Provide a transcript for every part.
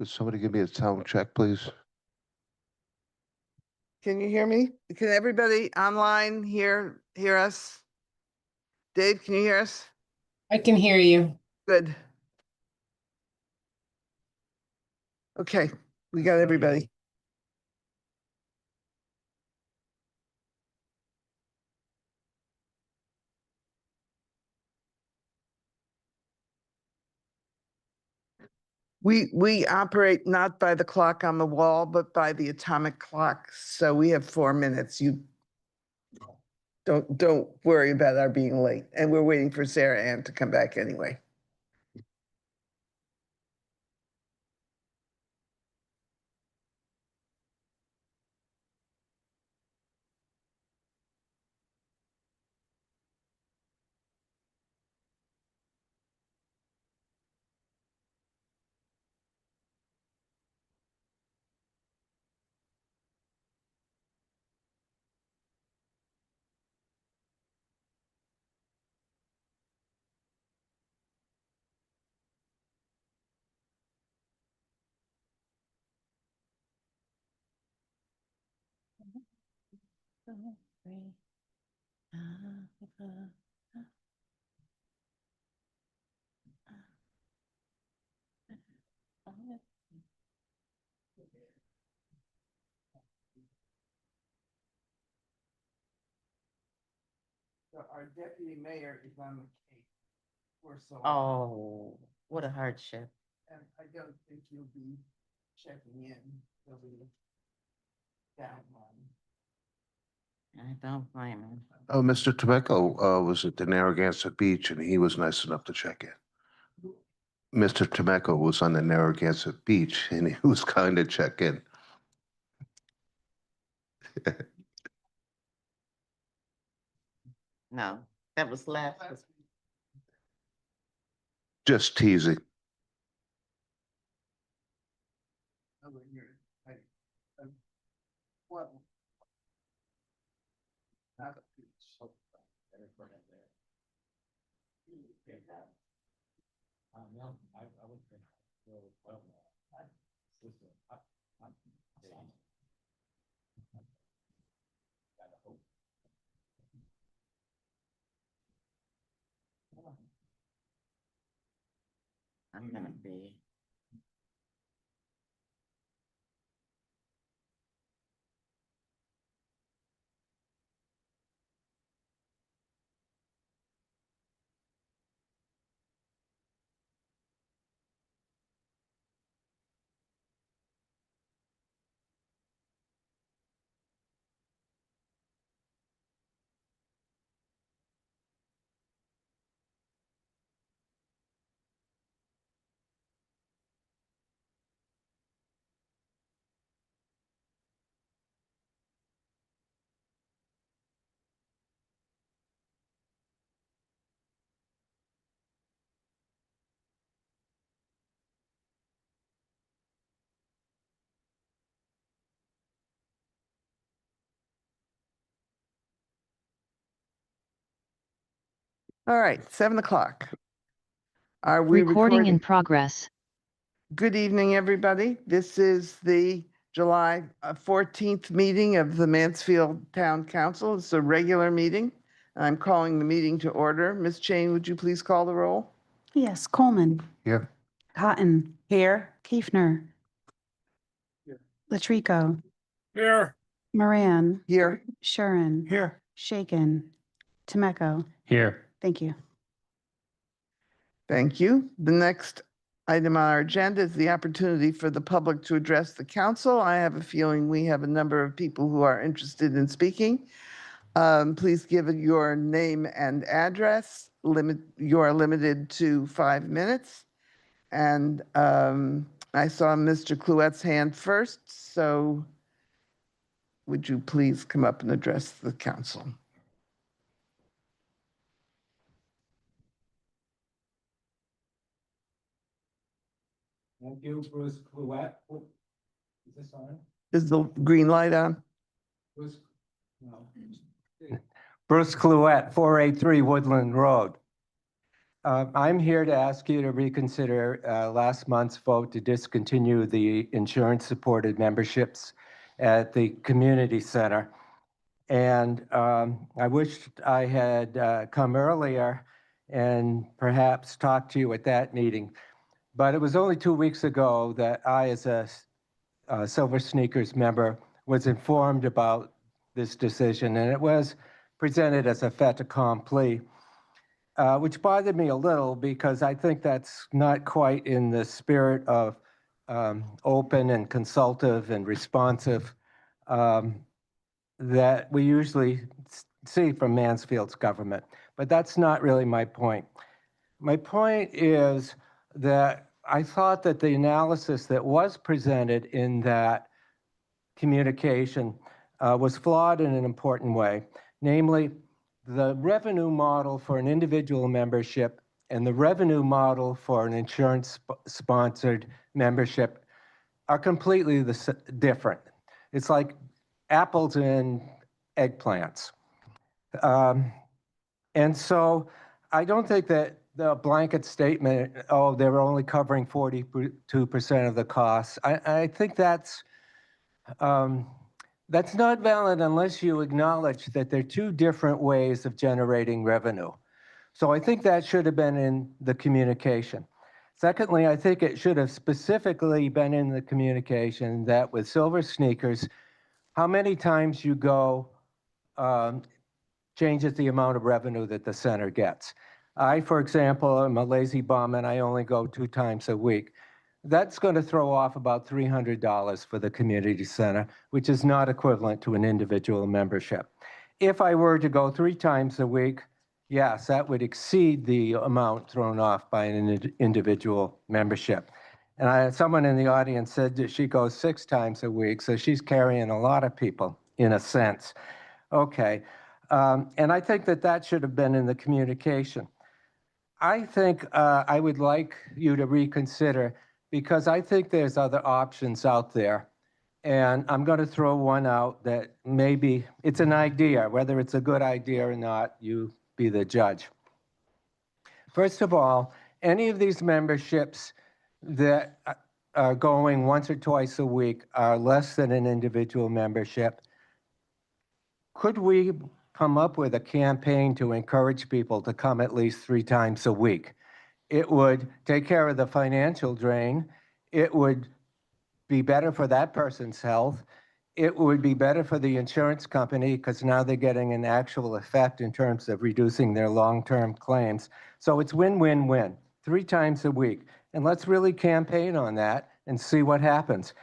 Could somebody give me a sound check, please? Can you hear me? Can everybody online hear us? Dave, can you hear us? I can hear you. Good. Okay, we got everybody. We operate not by the clock on the wall, but by the atomic clock. So we have 4 minutes. You don't worry about our being late. And we're waiting for Sarah Ann to come back anyway. So our deputy mayor is on the case. Oh, what a hardship. And I don't think you'll be checking in. He'll be down one. I don't blame him. Oh, Mr. Temeko was at the Narragansett Beach and he was nice enough to check in. Mr. Temeko was on the Narragansett Beach and he was kind to check in. No, that was last. Just teasing. Well. I'm gonna be. All right, 7 o'clock. Are we Recording in progress. Good evening, everybody. This is the July 14th meeting of the Mansfield Town Council. It's a regular meeting. I'm calling the meeting to order. Ms. Chain, would you please call the roll? Yes, Coleman. Here. Cotton. Here. Kiefner. Here. Latrico. Here. Moran. Here. Shuren. Here. Shaken. Temeko. Here. Thank you. Thank you. The next item on our agenda is the opportunity for the public to address the council. I have a feeling we have a number of people who are interested in speaking. Please give your name and address. You are limited to 5 minutes. And I saw Mr. Clouette's hand first, so would you please come up and address the council? Thank you, Bruce Clouette. Is this on? Is the green light on? Bruce, no. Bruce Clouette, 483 Woodland Road. I'm here to ask you to reconsider last month's vote to discontinue the insurance-supported memberships at the community center. And I wished I had come earlier and perhaps talked to you at that meeting. But it was only 2 weeks ago that I, as a Silver Sneakers member, was informed about this decision, and it was presented as a fait accompli, which bothered me a little because I think that's not quite in the spirit of open and consultative and responsive that we usually see from Mansfield's government. But that's not really my point. My point is that I thought that the analysis that was presented in that communication was flawed in an important way. Namely, the revenue model for an individual membership and the revenue model for an insurance-sponsored membership are completely different. It's like apples and eggplants. And so I don't think that the blanket statement, oh, they were only covering 42% of the costs, I think that's not valid unless you acknowledge that there are two different ways of generating revenue. So I think that should have been in the communication. Secondly, I think it should have specifically been in the communication that with Silver Sneakers, how many times you go changes the amount of revenue that the center gets. I, for example, am a lazy bum and I only go 2 times a week. That's going to throw off about $300 for the community center, which is not equivalent to an individual membership. If I were to go 3 times a week, yes, that would exceed the amount thrown off by an individual membership. And someone in the audience said that she goes 6 times a week, so she's carrying a lot of people, in a sense. Okay, and I think that that should have been in the communication. I think I would like you to reconsider because I think there's other options out there. And I'm going to throw one out that maybe it's an idea, whether it's a good idea or not, you be the judge. First of all, any of these memberships that are going once or twice a week are less than an individual membership. Could we come up with a campaign to encourage people to come at least 3 times a week? It would take care of the financial drain. It would be better for that person's health. It would be better for the insurance company because now they're getting an actual effect in terms of reducing their long-term claims. So it's win-win-win, 3 times a week. And let's really campaign on that and see what happens.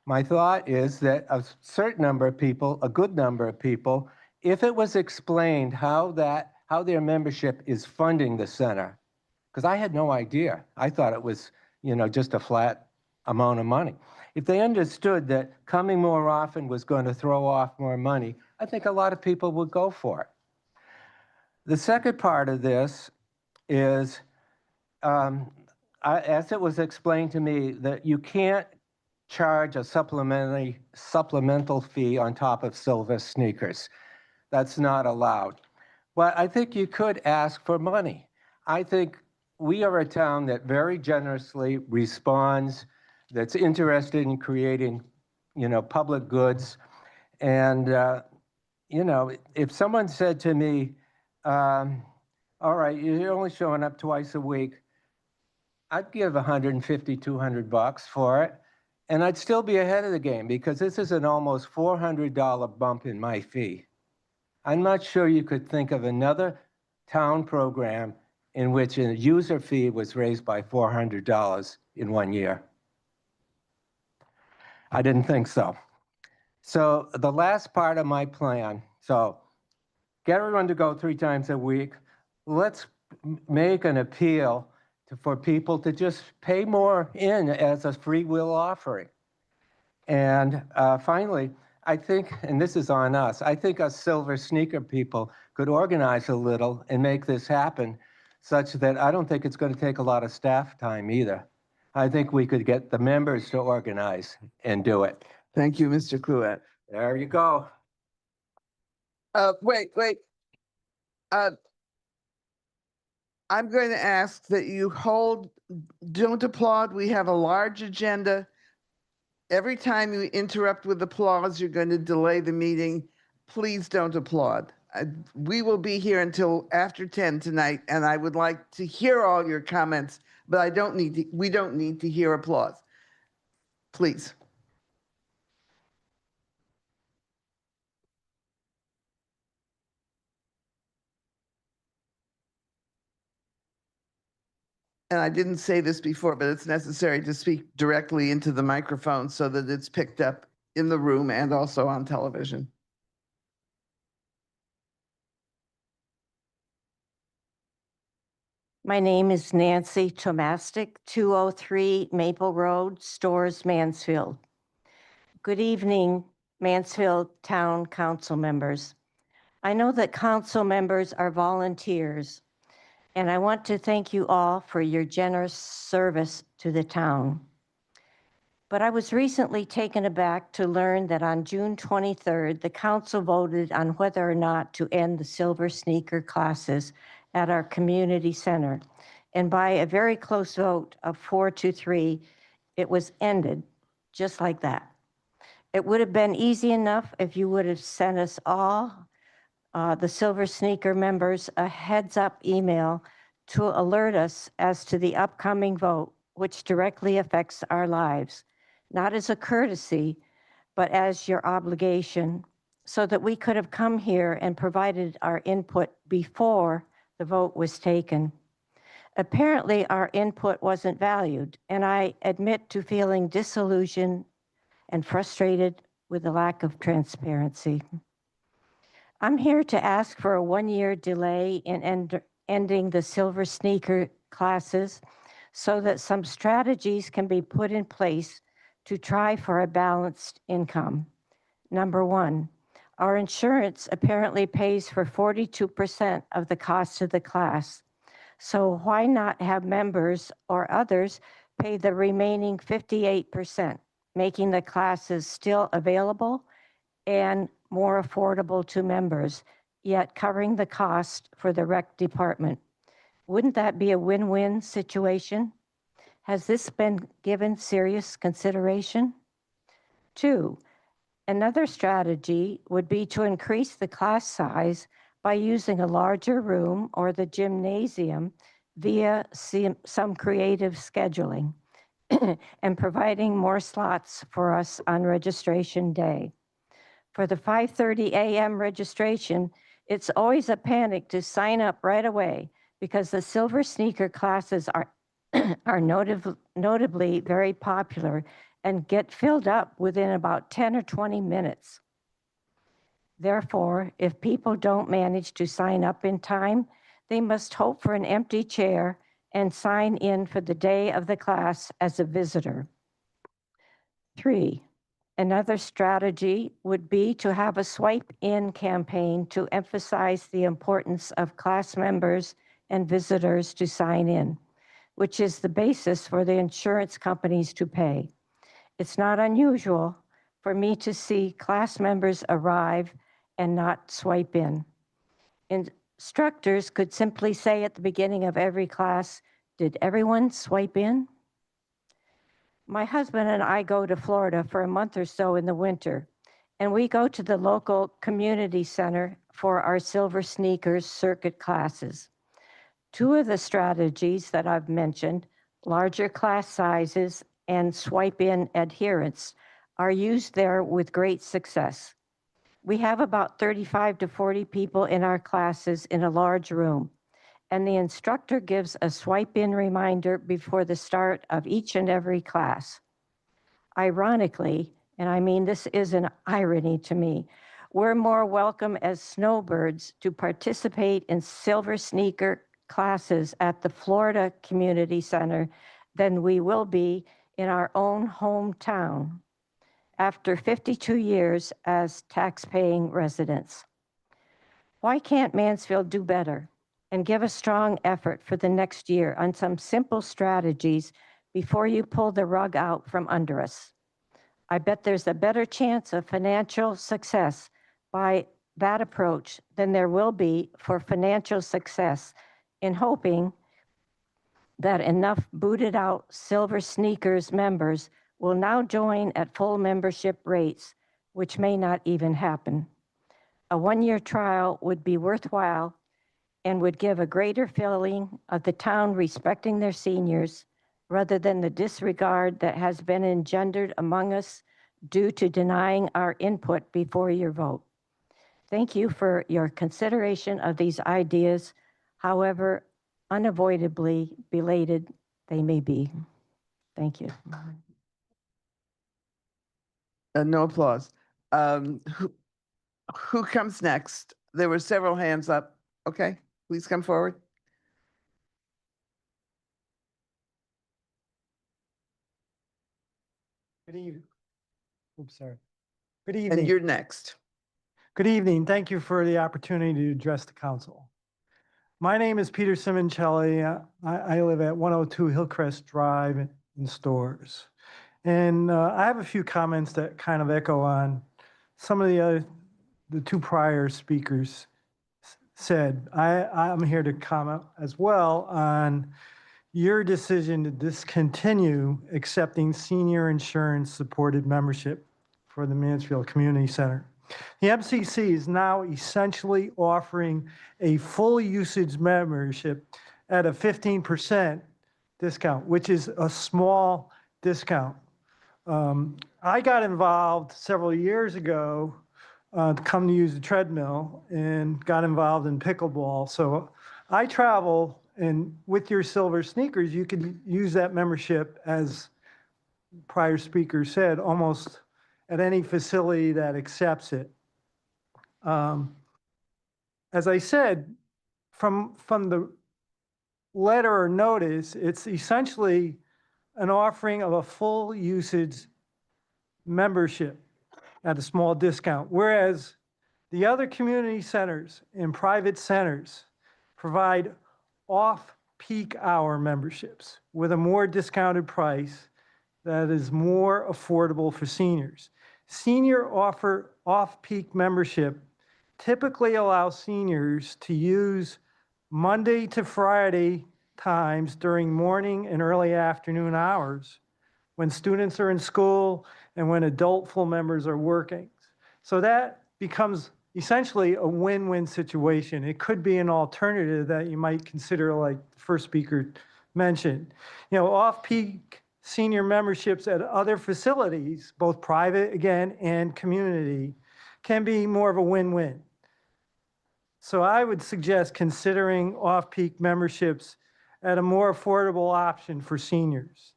My thought is that a certain number of people, a good number of people, if it was explained how their membership is funding the center, because I had no idea. I thought it was, just a flat amount of money. If they understood that coming more often was going to throw off more money, I think a lot of people would go for it. The second part of this is, as it was explained to me, that you can't charge a supplemental fee on top of Silver Sneakers. That's not allowed. But I think you could ask for money. I think we are a town that very generously responds, that's interested in creating, public goods. And, if someone said to me, all right, you're only showing up twice a week, I'd give $150, $200 for it. And I'd still be ahead of the game because this is an almost $400 bump in my fee. I'm not sure you could think of another town program in which a user fee was raised by $400 in 1 year. I didn't think so. So the last part of my plan, so get everyone to go 3 times a week. Let's make an appeal for people to just pay more in as a free will offering. And finally, I think, and this is on us, I think us Silver Sneaker people could organize a little and make this happen such that I don't think it's going to take a lot of staff time either. I think we could get the members to organize and do it. Thank you, Mr. Clouet. There you go. Wait. I'm going to ask that you don't applaud. We have a large agenda. Every time you interrupt with applause, you're going to delay the meeting. Please don't applaud. We will be here until after 10 tonight, and I would like to hear all your comments, but we don't need to hear applause. Please. And I didn't say this before, but it's necessary to speak directly into the microphone so that it's picked up in the room and also on television. My name is Nancy Tomastik, 203 Maple Road, Stores, Mansfield. Good evening, Mansfield Town Council members. I know that council members are volunteers, and I want to thank you all for your generous service to the town. But I was recently taken aback to learn that on June 23rd, the council voted on whether or not to end the silver sneaker classes at our community center. And by a very close vote of 4-3, it was ended just like that. It would have been easy enough if you would have sent us all, the Silver Sneaker members, a heads up email to alert us as to the upcoming vote, which directly affects our lives, not as a courtesy, but as your obligation, so that we could have come here and provided our input before the vote was taken. Apparently, our input wasn't valued, and I admit to feeling disillusioned and frustrated with the lack of transparency. I'm here to ask for a 1-year delay in ending the silver sneaker classes so that some strategies can be put in place to try for a balanced income. Number one, our insurance apparently pays for 42% of the cost of the class. So why not have members or others pay the remaining 58%, making the classes still available and more affordable to members, yet covering the cost for the rec department? Wouldn't that be a win-win situation? Has this been given serious consideration? 2, another strategy would be to increase the class size by using a larger room or the gymnasium via some creative scheduling and providing more slots for us on registration day. For the 5:30 a.m. registration, it's always a panic to sign up right away because the silver sneaker classes are notably very popular and get filled up within about 10 or 20 minutes. Therefore, if people don't manage to sign up in time, they must hope for an empty chair and sign in for the day of the class as a visitor. 3, another strategy would be to have a swipe in campaign to emphasize the importance of class members and visitors to sign in, which is the basis for the insurance companies to pay. It's not unusual for me to see class members arrive and not swipe in. Instructors could simply say at the beginning of every class, "Did everyone swipe in?" My husband and I go to Florida for a month or so in the winter, and we go to the local community center for our Silver Sneakers circuit classes. 2 of the strategies that I've mentioned, larger class sizes and swipe in adherence, are used there with great success. We have about 35 to 40 people in our classes in a large room, and the instructor gives a swipe in reminder before the start of each and every class. Ironically, and I mean this is an irony to me, we're more welcome as snowbirds to participate in silver sneaker classes at the Florida Community Center than we will be in our own hometown after 52 years as tax-paying residents. Why can't Mansfield do better and give a strong effort for the next year on some simple strategies before you pull the rug out from under us? I bet there's a better chance of financial success by that approach than there will be for financial success in hoping that enough booted out Silver Sneakers members will now join at full membership rates, which may not even happen. A one-year trial would be worthwhile and would give a greater feeling of the town respecting their seniors rather than the disregard that has been engendered among us due to denying our input before your vote. Thank you for your consideration of these ideas, however unavoidably belated they may be. Thank you. No applause. Who comes next? There were several hands up. Okay, please come forward. Good evening. Oops, sorry. Good And evening. you're next. Good evening. Thank you for the opportunity to address the council. My name is Peter Simoncelli. I live at 102 Hillcrest Drive in Stores. And I have a few comments that kind of echo on some of the two prior speakers said. I'm here to comment as well on your decision to discontinue accepting senior insurance supported membership for the Mansfield Community Center. The MCC is now essentially offering a full usage membership at a 15% discount, which is a small discount. I got involved several years ago to come to use the treadmill and got involved in pickleball. So I travel, and with your silver sneakers, you can use that membership, as prior speaker said, almost at any facility that accepts it. As I said, from the letter or notice, it's essentially an offering of a full usage membership at a small discount, whereas the other community centers and private centers provide off-peak hour memberships with a more discounted price that is more affordable for seniors. Senior offer off-peak membership typically allows seniors to use Monday to Friday times during morning and early afternoon hours when students are in school and when adult full members are working. So that becomes essentially a win-win situation. It could be an alternative that you might consider, like the first speaker mentioned. You know, off-peak senior memberships at other facilities, both private, again, and community, can be more of a win-win. So I would suggest considering off-peak memberships at a more affordable option for seniors.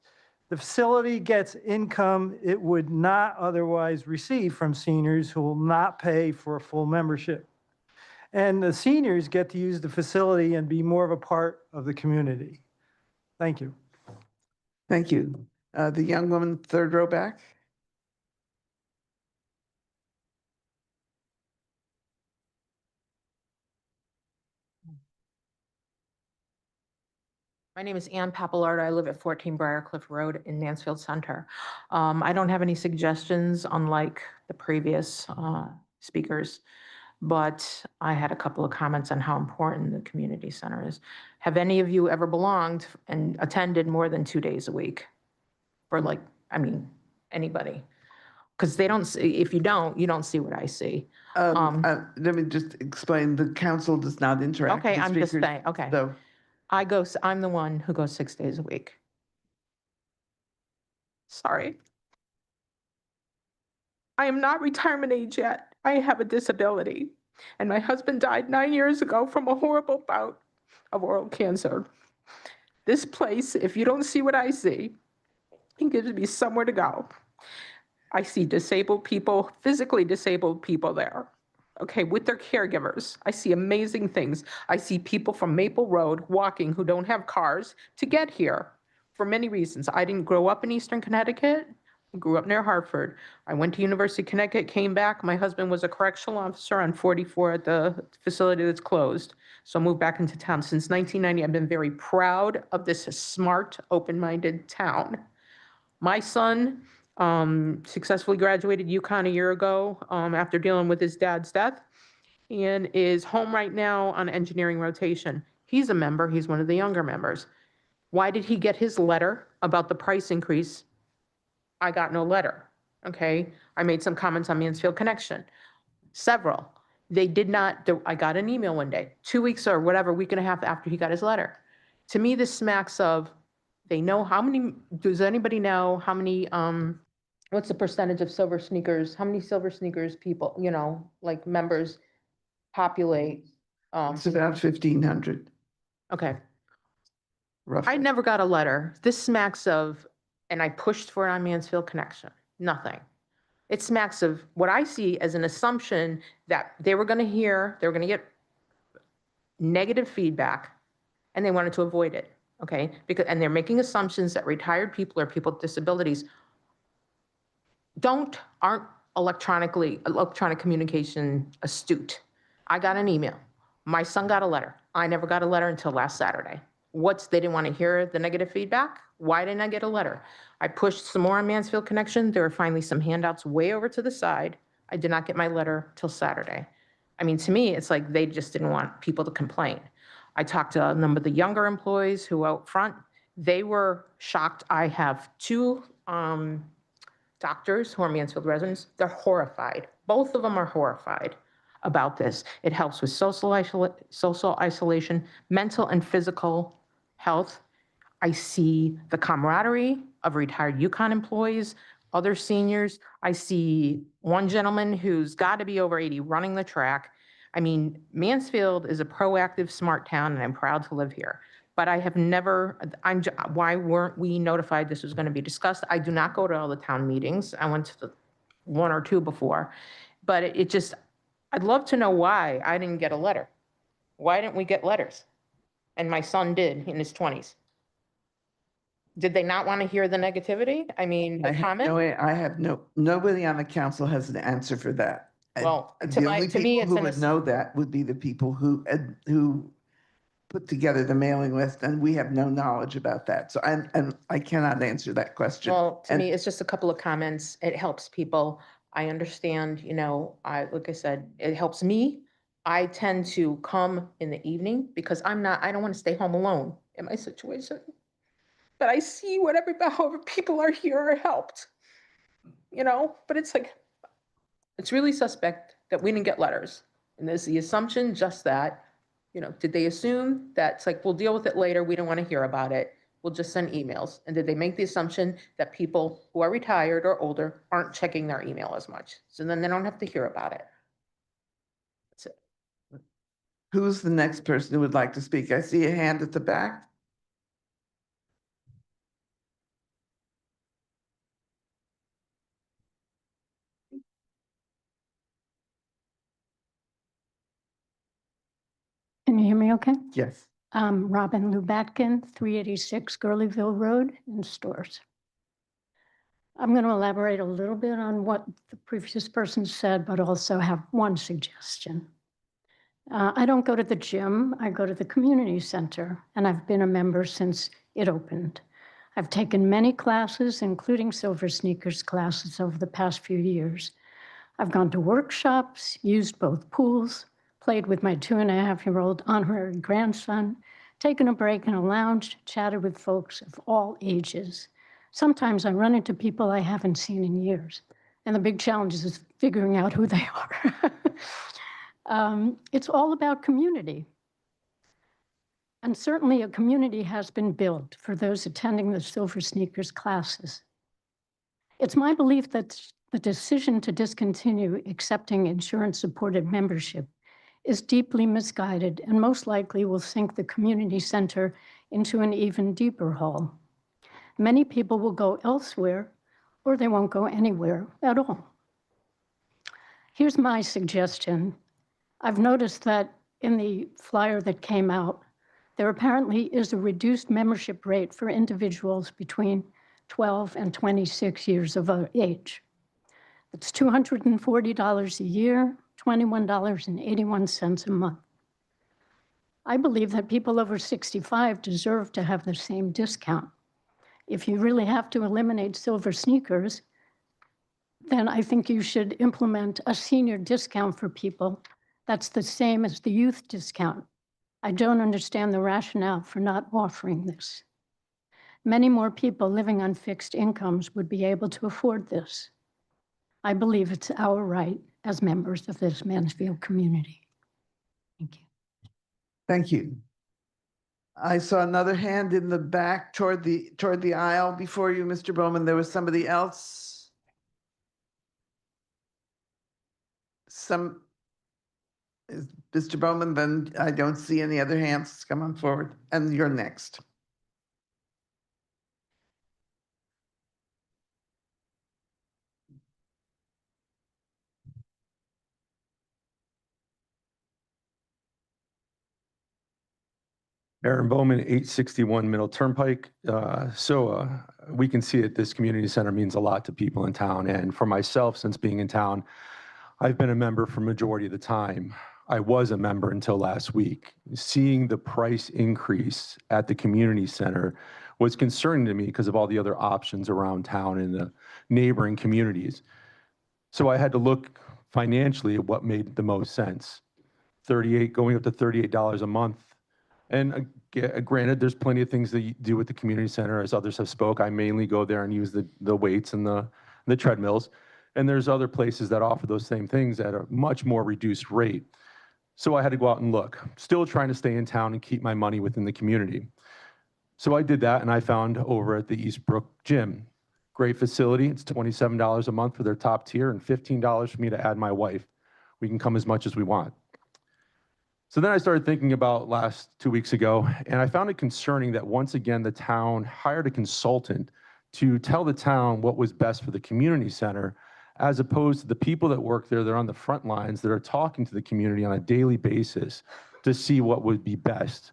The facility gets income it would not otherwise receive from seniors who will not pay for a full membership. And the seniors get to use the facility and be more of a part of the community. Thank you. Thank you. The young woman, third row back. My name is Ann Pappalardo. I live at 14 Briarcliff Road in Mansfield Center. I don't have any suggestions, unlike the previous speakers, but I had a couple of comments on how important the community center is. Have any of you ever belonged and attended more than 2 days a week? Or like, I mean, anybody? Because they don't, if you don't see what I see. Let me just explain, the council does not interact Okay, with I'm just speakers, saying, okay. So, I'm the one who goes 6 days a week. Sorry. I am not retirement age yet. I have a disability. And my husband died 9 years ago from a horrible bout of oral cancer. This place, if you don't see what I see, it gives me somewhere to go. I see disabled people, physically disabled people there, okay, with their caregivers. I see amazing things. I see people from Maple Road walking who don't have cars to get here for many reasons. I didn't grow up in Eastern Connecticut. I grew up near Hartford. I went to University of Connecticut, came back. My husband was a correctional officer on 44 at the facility that's closed. So I moved back into town. Since 1990, I've been very proud of this smart, open-minded town. My son successfully graduated UConn a year ago after dealing with his dad's death, and is home right now on engineering rotation. He's a member, he's one of the younger members. Why did he get his letter about the price increase? I got no letter, okay? I made some comments on Mansfield Connection, several. They did not, I got an email one day, 2 weeks or whatever, week and a half after he got his letter. To me, this smacks of, they know how many, does anybody know how many, what's the percentage of silver sneakers? How many silver sneakers people, like members populate? It's about 1,500, Okay, roughly. I never got a letter. This smacks of, and I pushed for it on Mansfield Connection, nothing. It smacks of what I see as an assumption that they were going to get negative feedback and they wanted to avoid it, okay? And they're making assumptions that retired people or people with disabilities aren't electronic communication astute. I got an email. My son got a letter. I never got a letter until last Saturday. They didn't want to hear the negative feedback? Why didn't I get a letter? I pushed some more on Mansfield Connection. There were finally some handouts way over to the side. I did not get my letter till Saturday. I mean, to me, it's like they just didn't want people to complain. I talked to a number of the younger employees who out front, they were shocked. I have two doctors who are Mansfield residents. They're horrified. Both of them are horrified about this. It helps with social isolation, mental and physical health. I see the camaraderie of retired Yukon employees, other seniors. I see one gentleman who's got to be over 80 running the track. I mean, Mansfield is a proactive, smart town, and I'm proud to live here. But I have never, why weren't we notified this was going to be discussed? I do not go to all the town meetings. I went to the one or two before. But it just, I'd love to know why I didn't get a letter. Why didn't we get letters? And my son did in his 20s. Did they not want to hear the negativity? I mean, the comment? I have nobody on the council has an answer for that. Well, The only to me, people it's who an would know that would be the people who put together the mailing list, and we have no knowledge about that. So I cannot answer that question. Well, to And- me, it's just a couple of comments. It helps people. I understand, like I said, it helps me. I tend to come in the evening because I don't want to stay home alone in my situation. But I see however people are here are helped, but it's like, it's really suspect that we didn't get letters. And there's the assumption just that, did they assume that it's like, we'll deal with it later. We don't want to hear about it. We'll just send emails. And did they make the assumption that people who are retired or older aren't checking their email as much? So then they don't have to hear about it. That's it. Who's the next person who would like to speak? I see a hand at the back. Can you hear me okay? Yes. Robin Lubatkin, 386 Gurleyville Road in Stores. I'm going to elaborate a little bit on what the previous person said, but also have one suggestion. I don't go to the gym, I go to the community center, and I've been a member since it opened. I've taken many classes, including Silver Sneakers classes over the past few years. I've gone to workshops, used both pools, played with my 2.5-year-old honorary grandson, taken a break in a lounge, chatted with folks of all ages. Sometimes I run into people I haven't seen in years, and the big challenge is figuring out who they are. It's all about community. And certainly a community has been built for those attending the Silver Sneakers classes. It's my belief that the decision to discontinue accepting insurance-supported membership is deeply misguided and most likely will sink the community center into an even deeper hole. Many people will go elsewhere or they won't go anywhere at all. Here's my suggestion. I've noticed that in the flyer that came out, there apparently is a reduced membership rate for individuals between 12 and 26 years of age. It's $240 a year, $21.81 a month. I believe that people over 65 deserve to have the same discount. If you really have to eliminate Silver Sneakers, then I think you should implement a senior discount for people that's the same as the youth discount. I don't understand the rationale for not offering this. Many more people living on fixed incomes would be able to afford this. I believe it's our right as members of this Mansfield community. Thank you. Thank you. I saw another hand in the back toward the aisle before you, Mr. Bowman. There was somebody else. Mr. Bowman, then I don't see any other hands. Come on forward, and you're next. Aaron Bowman, 861 Middle Turnpike. We can see that this community center means a lot to people in town. And for myself, since being in town, I've been a member for majority of the time. I was a member until last week. Seeing the price increase at the community center was concerning to me because of all the other options around town in the neighboring communities. So I had to look financially at what made the most sense. Going up to $38 a month. And granted, there's plenty of things that you do with the community center, as others have spoke. I mainly go there and use the weights and the treadmills. And there's other places that offer those same things at a much more reduced rate. So I had to go out and look, still trying to stay in town and keep my money within the community. So I did that, and I found over at the Eastbrook Gym. Great facility. It's $27 a month for their top tier and $15 for me to add my wife. We can come as much as we want. So then I started thinking about last 2 weeks ago, and I found it concerning that once again, the town hired a consultant to tell the town what was best for the community center, as opposed to the people that work there, that are on the front lines, that are talking to the community on a daily basis to see what would be best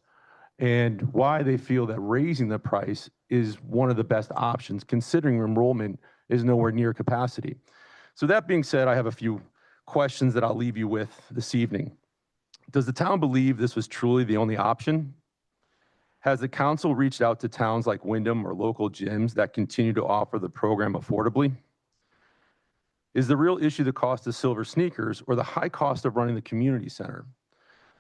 and why they feel that raising the price is one of the best options, considering enrollment is nowhere near capacity. So that being said, I have a few questions that I'll leave you with this evening. Does the town believe this was truly the only option? Has the council reached out to towns like Wyndham or local gyms that continue to offer the program affordably? Is the real issue the cost of silver sneakers or the high cost of running the community center?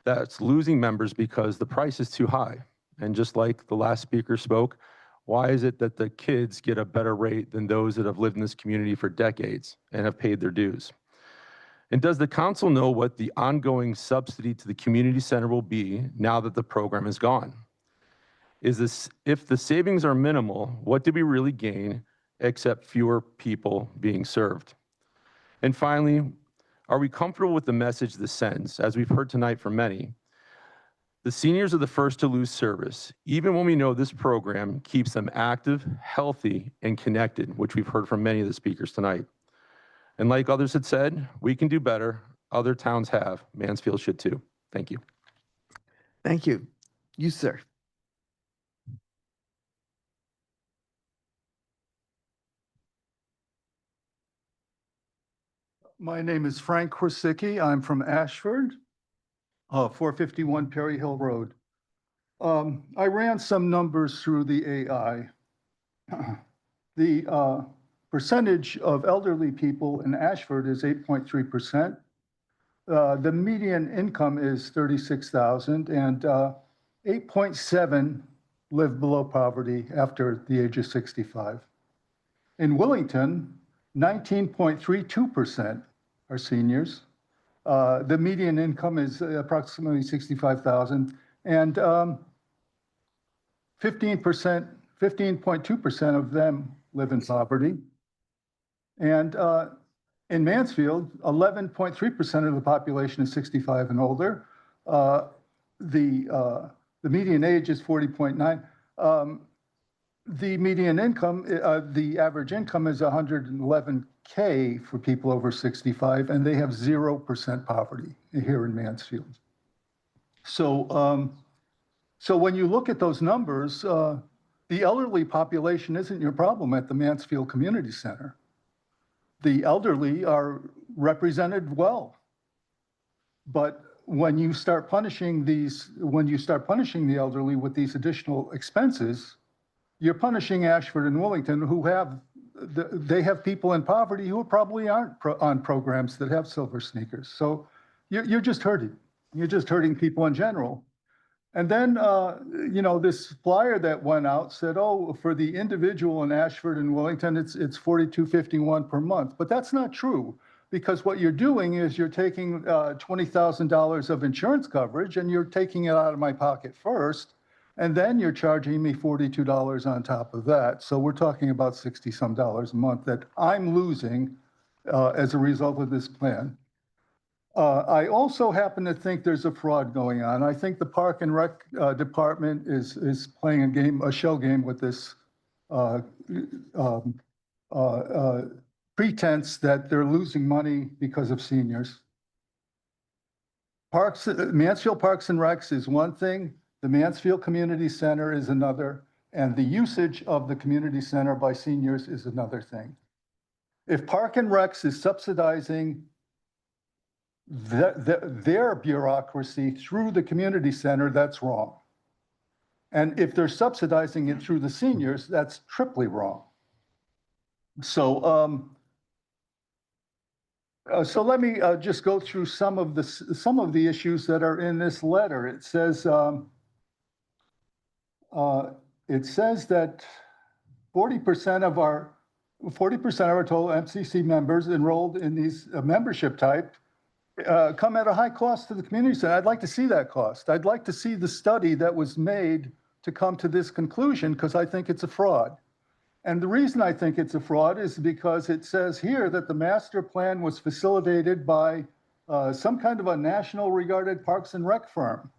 That's losing members because the price is too high. And just like the last speaker spoke, why is it that the kids get a better rate than those that have lived in this community for decades and have paid their dues? And does the council know what the ongoing subsidy to the community center will be now that the program is gone? If the savings are minimal, what did we really gain except fewer people being served? And finally, are we comfortable with the message this sends? As we've heard tonight from many, the seniors are the first to lose service, even when we know this program keeps them active, healthy, and connected, which we've heard from many of the speakers tonight. And like others had said, we can do better. Other towns have. Mansfield should too. Thank you. Thank you. You, sir. My name is Frank Korsicki. I'm from Ashford, 451 Perry Hill Road. I ran some numbers through the AI. The percentage of elderly people in Ashford is 8.3%. The median income is $36,000, and 8.7 live below poverty after the age of 65. In Willington, 19.32% are seniors. The median income is approximately $65,000, and 15.2% of them live in poverty. And in Mansfield, 11.3% of the population is 65 and older. The median age is 40.9. The median income, the average income is $111K for people over 65, and they have 0% poverty here in Mansfield. So, so when you look at those numbers, the elderly population isn't your problem at the Mansfield Community Center. The elderly are represented well, but when you start punishing the elderly with these additional expenses, you're punishing Ashford and Willington, who they have people in poverty who probably aren't on programs that have silver sneakers. So you're just hurting. You're just hurting people in general. And then, this flyer that went out said, oh, for the individual in Ashford and Wellington, it's $42.51 per month. But that's not true, because what you're doing is you're taking $20,000 of insurance coverage and you're taking it out of my pocket first, and then you're charging me $42 on top of that. So we're talking about $60-some a month that I'm losing as a result of this plan. I also happen to think there's a fraud going on. I think the Park and Rec Department is playing a shell game with this pretense that they're losing money because of seniors. Mansfield Parks and Recs is one thing, the Mansfield Community Center is another, and the usage of the community center by seniors is another thing. If Park and Recs is subsidizing their bureaucracy through the community center, that's wrong. And if they're subsidizing it through the seniors, that's triply wrong. So, so let me just go through some of the issues that are in this letter. It says that 40% of our total MCC members enrolled in these membership type come at a high cost to the community center. I'd like to see that cost. I'd like to see the study that was made to come to this conclusion, because I think it's a fraud. And the reason I think it's a fraud is because it says here that the master plan was facilitated by some kind of a national regarded Parks and Rec firm.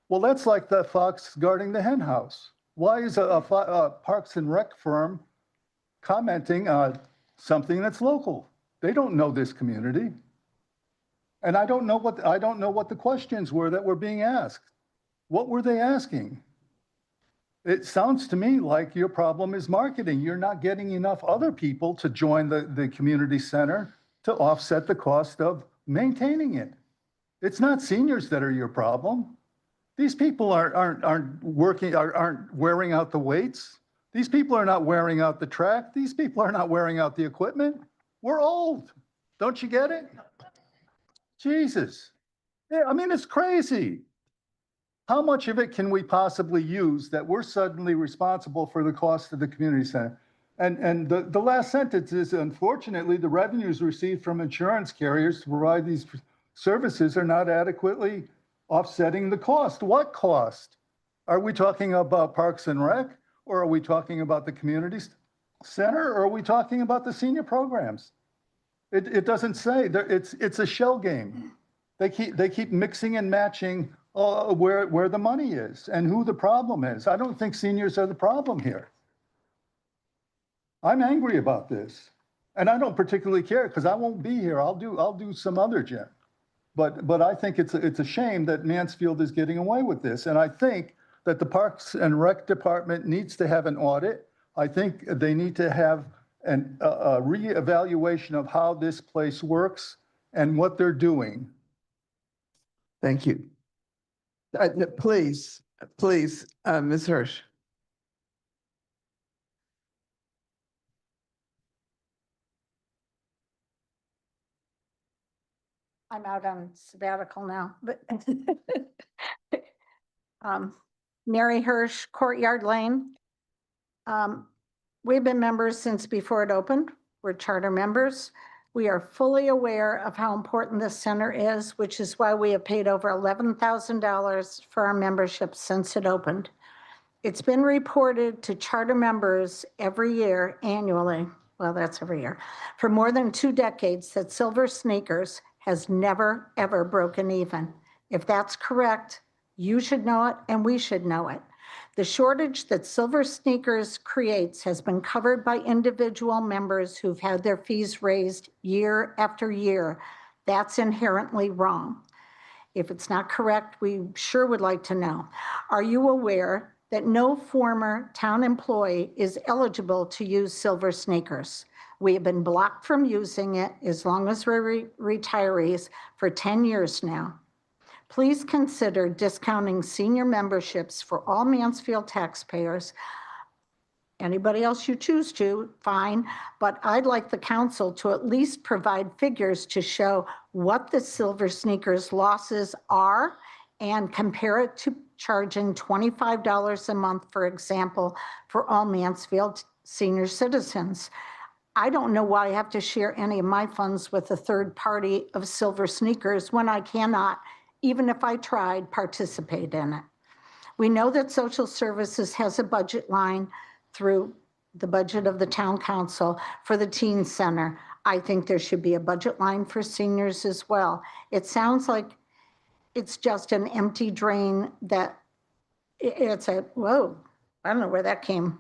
Well, that's like the fox guarding the hen house. Why is a Parks and Rec firm commenting on something that's local? They don't know this community. And I don't know what the questions were that were being asked. What were they asking? It sounds to me like your problem is marketing. You're not getting enough other people to join the community center to offset the cost of maintaining it. It's not seniors that are your problem. These people aren't wearing out the weights. These people are not wearing out the track. These people are not wearing out the equipment. We're old. Don't you get it? Jesus. Yeah, I mean, it's crazy. How much of it can we possibly use that we're suddenly responsible for the cost of the community center? And the last sentence is, unfortunately, the revenues received from insurance carriers to provide these services are not adequately offsetting the cost. What cost? Are we talking about Parks and Rec, or are we talking about the community center, or are we talking about the senior programs? It doesn't say. It's a shell game. They keep mixing and matching where the money is and who the problem is. I don't think seniors are the problem here. I'm angry about this, and I don't particularly care because I won't be here. I'll do some other gym, but I think it's a shame that Mansfield is getting away with this, and I think that the Parks and Rec Department needs to have an audit. I think they need to have a reevaluation of how this place works and what they're doing. Thank you. Please, Ms. Hirsch. I'm out on sabbatical now, but Mary Hirsch, Courtyard Lane. We've been members since before it opened. We're charter members. We are fully aware of how important this center is, which is why we have paid over $11,000 for our membership since it opened. It's been reported to charter members every year, annually, well, that's every year, for more than 2 decades that Silver Sneakers has never, ever broken even. If that's correct, you should know it and we should know it. The shortage that Silver Sneakers creates has been covered by individual members who've had their fees raised year after year. That's inherently wrong. If it's not correct, we sure would like to know. Are you aware that no former town employee is eligible to use Silver Sneakers? We have been blocked from using it as long as we're retirees for 10 years now. Please consider discounting senior memberships for all Mansfield taxpayers. Anybody else you choose to, fine, but I'd like the council to at least provide figures to show what the Silver Sneakers losses are and compare it charging $25 a month, for example, for all Mansfield senior citizens. I don't know why I have to share any of my funds with a third party of Silver Sneakers when I cannot, even if I tried, participate in it. We know that social services has a budget line through the budget of the town council for the teen center. I think there should be a budget line for seniors as well. It sounds like it's just an empty drain that it's a, whoa, I don't know where that came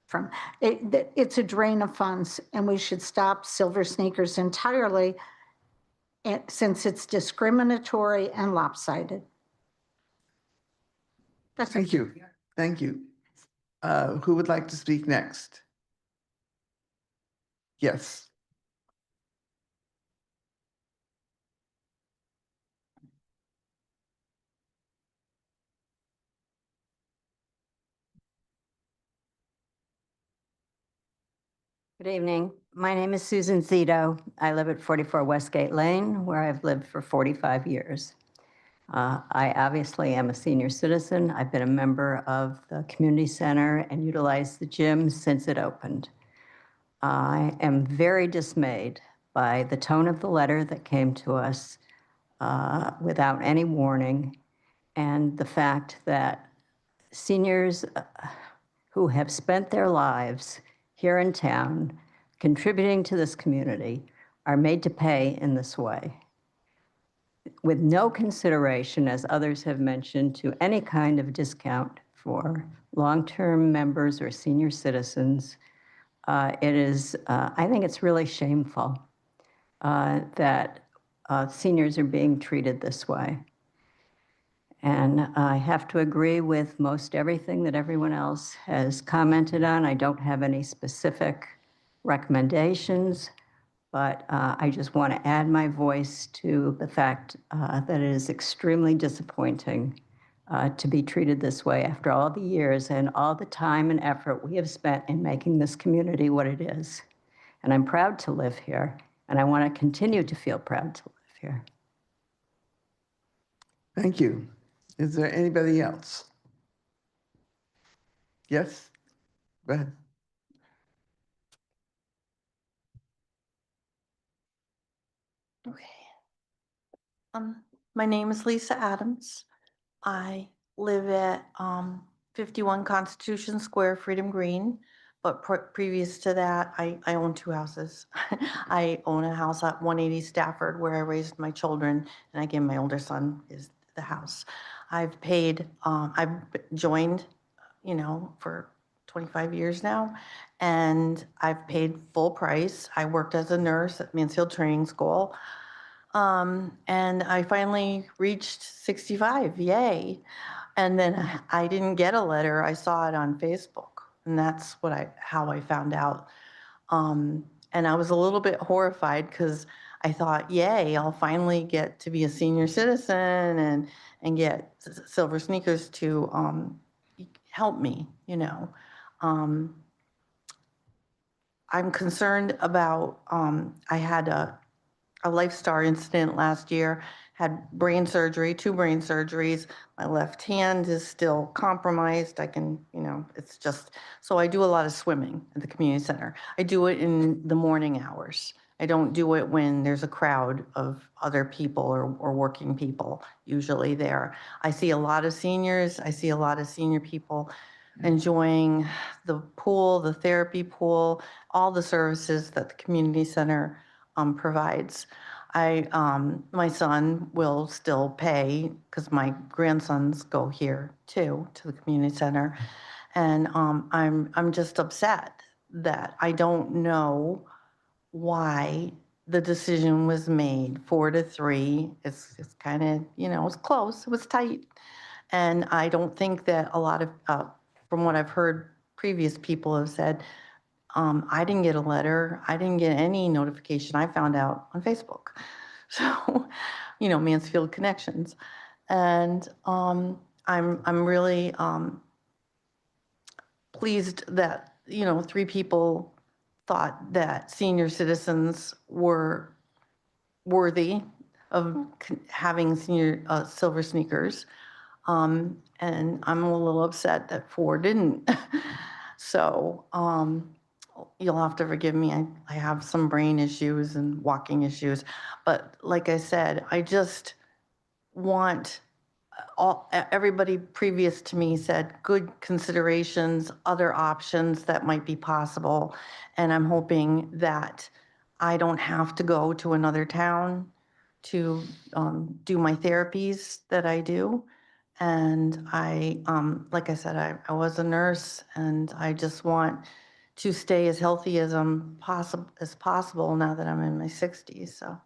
from. It's a drain of funds, and we should stop Silver Sneakers entirely since it's discriminatory and lopsided. Thank you. Thank you. Who would like to speak next? Yes. Good evening. My name is Susan Zito. I live at 44 Westgate Lane, where I've lived for 45 years. I obviously am a senior citizen. I've been a member of the community center and utilized the gym since it opened. I am very dismayed by the tone of the letter that came to us without any warning, and the fact that seniors who have spent their lives here in town contributing to this community are made to pay in this way, with no consideration, as others have mentioned, to any kind of discount for long-term members or senior citizens. I think it's really shameful that seniors are being treated this way. And I have to agree with most everything that everyone else has commented on. I don't have any specific recommendations, but I just want to add my voice to the fact that it is extremely disappointing to be treated this way after all the years and all the time and effort we have spent in making this community what it is. And I'm proud to live here, and I want to continue to feel proud to live here. Thank you. Is there anybody else? Yes? Go ahead. Okay. My name is Lisa Adams. I live at 51 Constitution Square, Freedom Green. But previous to that, I own two houses. I own a house at 180 Stafford where I raised my children, and again, my older son is the house. I've joined, for 25 years now, and I've paid full price. I worked as a nurse at Mansfield Training School. And I finally reached 65, yay. And then I didn't get a letter. I saw it on Facebook, and that's how I found out. And I was a little bit horrified because I thought, yay, I'll finally get to be a senior citizen and get Silver Sneakers to help me, I'm concerned about, I had a lifestyle incident last year, had brain surgery, 2 brain surgeries. My left hand is still compromised. I can, it's just, so I do a lot of swimming at the community center. I do it in the morning hours. I don't do it when there's a crowd of other people or working people usually there. I see a lot of seniors. I see a lot of senior people enjoying the pool, the therapy pool, all the services that the community center provides. My son will still pay because my grandsons go here too, to the community center. And I'm just upset that I don't know why the decision was made 4-3. It's kind of, it's close, it was tight. And I don't think that a lot of, from what I've heard, previous people have said, I didn't get a letter. I didn't get any notification. I found out on Facebook. So, Mansfield Connections. And I'm really pleased that, 3 people thought that senior citizens were worthy of having Silver Sneakers. And I'm a little upset that 4 didn't. So you'll have to forgive me. I have some brain issues and walking issues. But like I said, I just want everybody previous to me said good considerations, other options that might be possible. And I'm hoping that I don't have to go to another town to do my therapies that I do. And I, like I said, I was a nurse, and I just want to stay as healthy as possible now that I'm in my 60s. So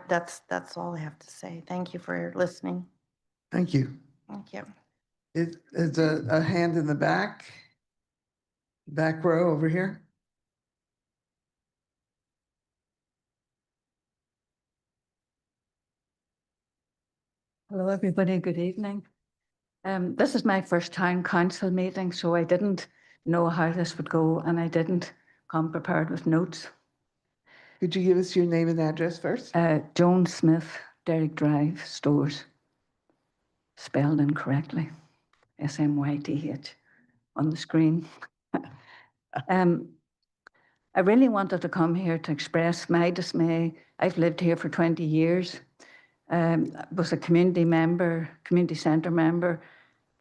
that's all I have to say. Thank you for listening. Thank you. Thank you. Is a hand in the back row over here? Hello, everybody. Good evening. This is my first town council meeting, so I didn't know how this would go, and I didn't come prepared with notes. Could you give us your name and address first? Joan Smith, Derrick Drive, Stores. Spelled incorrectly. SMYTH on the screen. I really wanted to come here to express my dismay. I've lived here for 20 years. Was a community centre member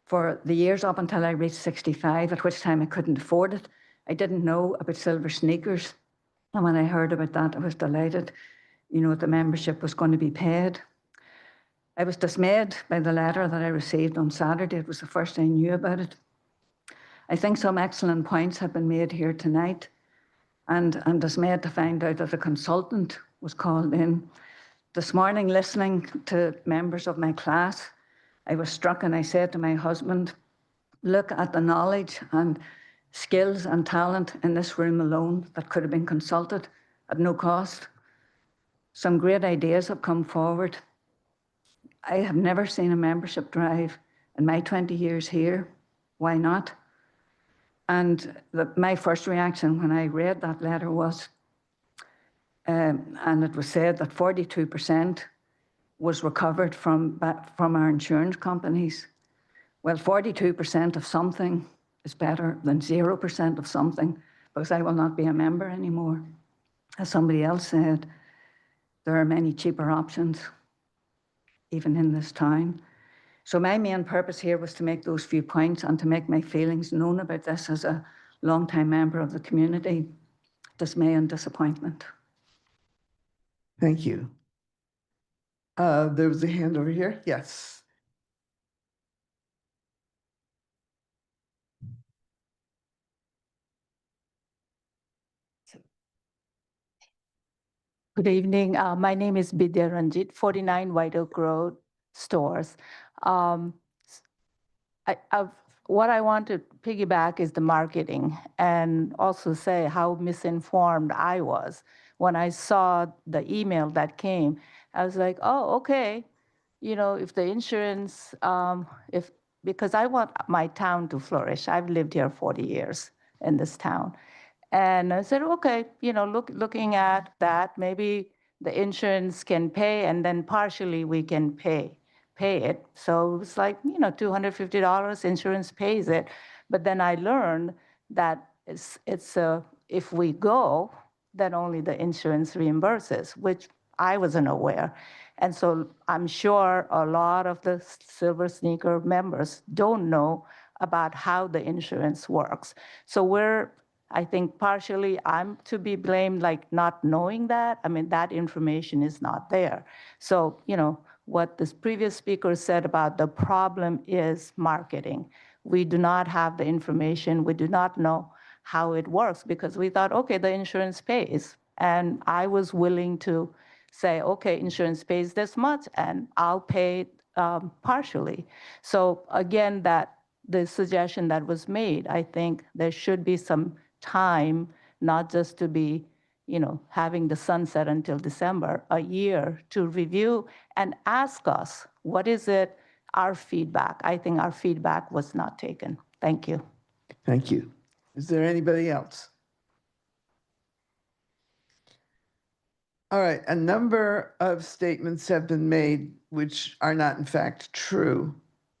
for the years up until I reached 65, at which time I couldn't afford it. I didn't know about silver sneakers. And when I heard about that, I was delighted, the membership was going to be paid. I was dismayed by the letter that I received on Saturday. It was the first I knew about it. I think some excellent points have been made here tonight. And I'm dismayed to find out that a consultant was called in. This morning, listening to members of my class, I was struck, and I said to my husband, look at the knowledge and skills and talent in this room alone that could have been consulted at no cost. Some great ideas have come forward. I have never seen a membership drive in my 20 years here. Why not? And my first reaction when I read that letter was, and it was said that 42% was recovered from our insurance companies. Well, 42% of something is better than 0% of something, because I will not be a member anymore. As somebody else said, there are many cheaper options, even in this town. So my main purpose here was to make those few points and to make my feelings known about this as a long-time member of the community, dismay and disappointment. Thank you. There was a hand over here. Yes. Good evening. My name is Bidya Ranjit, 49 White Oak Road, Stores. What I want to piggyback is the marketing, and also say how misinformed I was. When I saw the email that came, I was like, oh, okay. If the insurance, because I want my town to flourish. I've lived here 40 years in this town. And I said, okay, looking at that, maybe the insurance can pay, and then partially we can pay it. So it was like, $250, insurance pays it. But then I learned that if we go, then only the insurance reimburses, which I wasn't aware. And so I'm sure a lot of the Silver Sneaker members don't know about how the insurance works. So I think partially I'm to be blamed, like not knowing that. I mean, that information is not there. So, what this previous speaker said about the problem is marketing. We do not have the information. We do not know how it works, because we thought, okay, the insurance pays. And I was willing to say, okay, insurance pays this much and I'll pay partially. So again, the suggestion that was made, I think there should be some time, not just to be, having the sunset until December, a year to review and ask us, what is it, our feedback? I think our feedback was not taken. Thank you. Thank you. Is there anybody else? All right, a number of statements have been made which are not in fact true.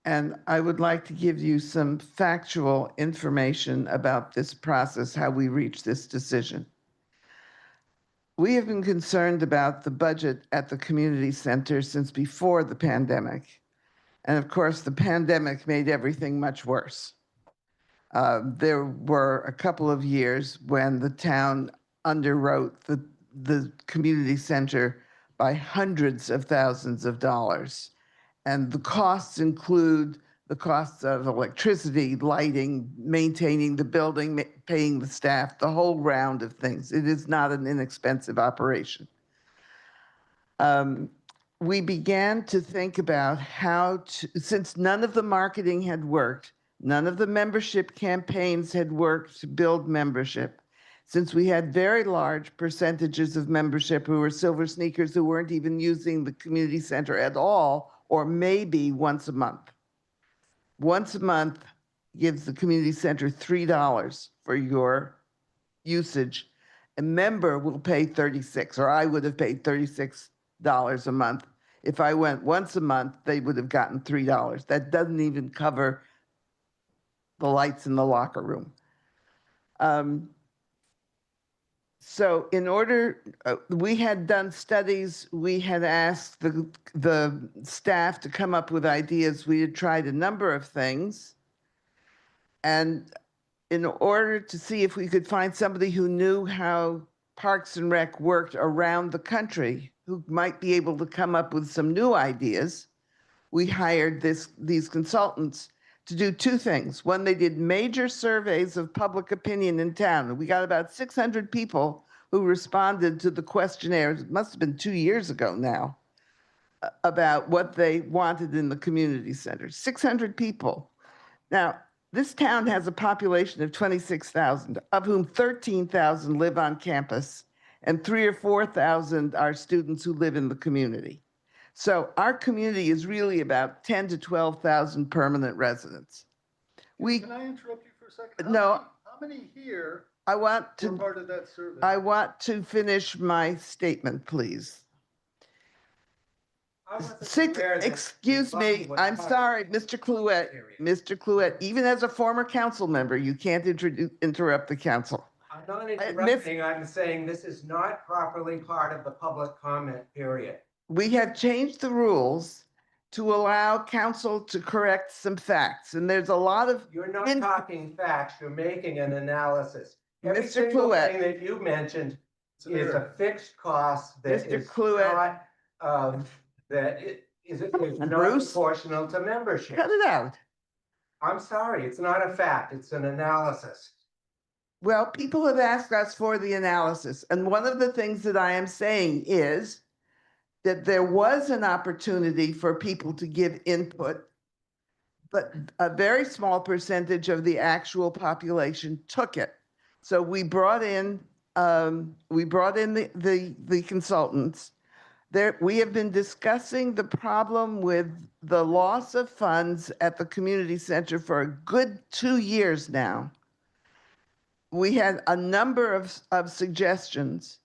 And I would like to give you some factual information about this process, how we reached this decision. We have been concerned about the budget at the community center since before the pandemic. And of course, the pandemic made everything much worse. There were a couple of years when the town underwrote the community center by hundreds of thousands of dollars. And the costs include the costs of electricity, lighting, maintaining the building, paying the staff, the whole round of things. It is not an inexpensive operation. We began to think about how to, since none of the marketing had worked, none of the membership campaigns had worked to build membership, since we had very large percentages of membership who were silver sneakers who weren't even using the community center at all, or maybe once a month. Once a month gives the community center $3 for your usage. A member will pay $36, or I would have paid $36 a month. If I went once a month, they would have gotten $3. That doesn't even cover the lights in the locker room. So in order, we had done studies, we had asked the staff to come up with ideas. We had tried a number of things. And in order to see if we could find somebody who knew how Parks and Rec worked around the country, who might be able to come up with some new ideas, we hired these consultants to do two things. One, they did major surveys of public opinion in town. We got about 600 people who responded to the questionnaires, it must have been 2 years ago now, about what they wanted in the community center. 600 people. Now, this town has a population of 26,000, of whom 13,000 live on campus, and 3,000 or 4,000 are students who live in the community. So our community is really about 10 to 12,000 permanent residents. Can I interrupt you for a second? No. How many here I want were to, part of that survey? I want to finish my statement, please. Excuse me, I'm sorry, Mr. Clouet. Mr. Clouet, even as a former council member, you can't interrupt the council. I'm not interrupting, I'm saying this is not properly part of the public comment period. We have changed the rules to allow council to correct some facts, and there's a lot of. You're not talking facts, you're making an analysis. Every Mr. single Clouet. thing that you mentioned is a fixed cost that Mr. is Clouet. not, that is not Bruce. proportional to membership. Cut it out. I'm sorry, it's not a fact, it's an analysis. Well, people have asked us for the analysis, and one of the things that I am saying is that there was an opportunity for people to give input, but a very small percentage of the actual population took it. So we brought in the consultants. We have been discussing the problem with the loss of funds at the community center for a good 2 years now. We had a number of suggestions.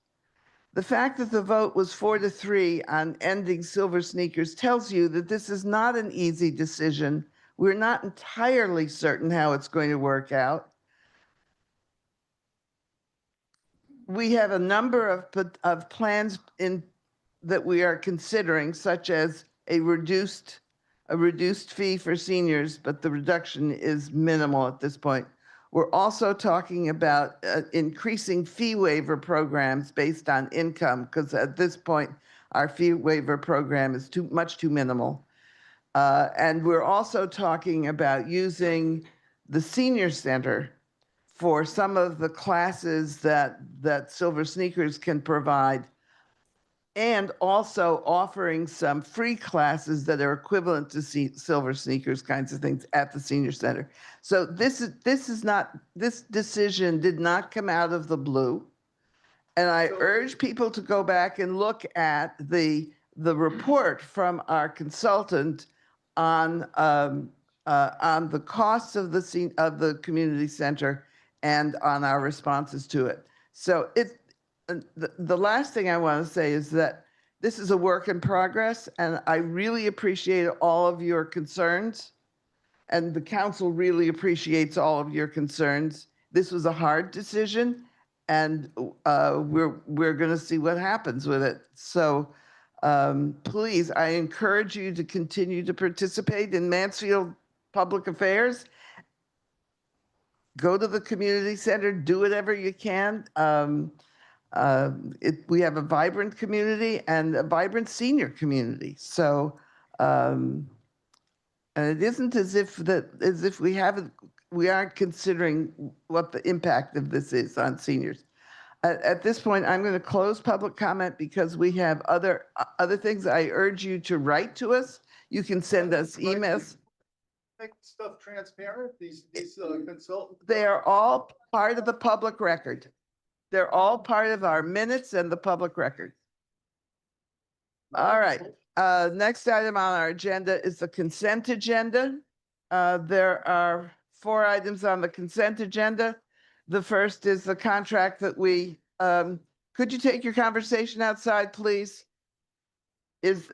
The fact that the vote was 4-3 on ending silver sneakers tells you that this is not an easy decision. We're not entirely certain how it's going to work out. We have a number of plans that we are considering, such as a reduced fee for seniors, but the reduction is minimal at this point. We're also talking about increasing fee waiver programs based on income, because at this point, our fee waiver program is much too minimal. And we're also talking about using the senior center for some of the classes that Silver Sneakers can provide, and also offering some free classes that are equivalent to Silver Sneakers kinds of things at the senior center. So this decision did not come out of the blue. And I urge people to go back and look at the report from our consultant on the costs of the community center and on our responses to it. So the last thing I want to say is that this is a work in progress, and I really appreciate all of your concerns. And the council really appreciates all of your concerns. This was a hard decision, and we're going to see what happens with it. So please, I encourage you to continue to participate in Mansfield Public Affairs. Go to the community center, do whatever you can. We have a vibrant community and a vibrant senior community. So, and it isn't as if we aren't considering what the impact of this is on seniors. At this point, I'm going to close public comment because we have other things. I urge you to write to us. You can send us emails. Make stuff transparent, these consultants. They are all part of the public record. They're all part of our minutes and the public record. All right. Next item on our agenda is the consent agenda. There are 4 items on the consent agenda. The first is the contract that could you take your conversation outside, please? Is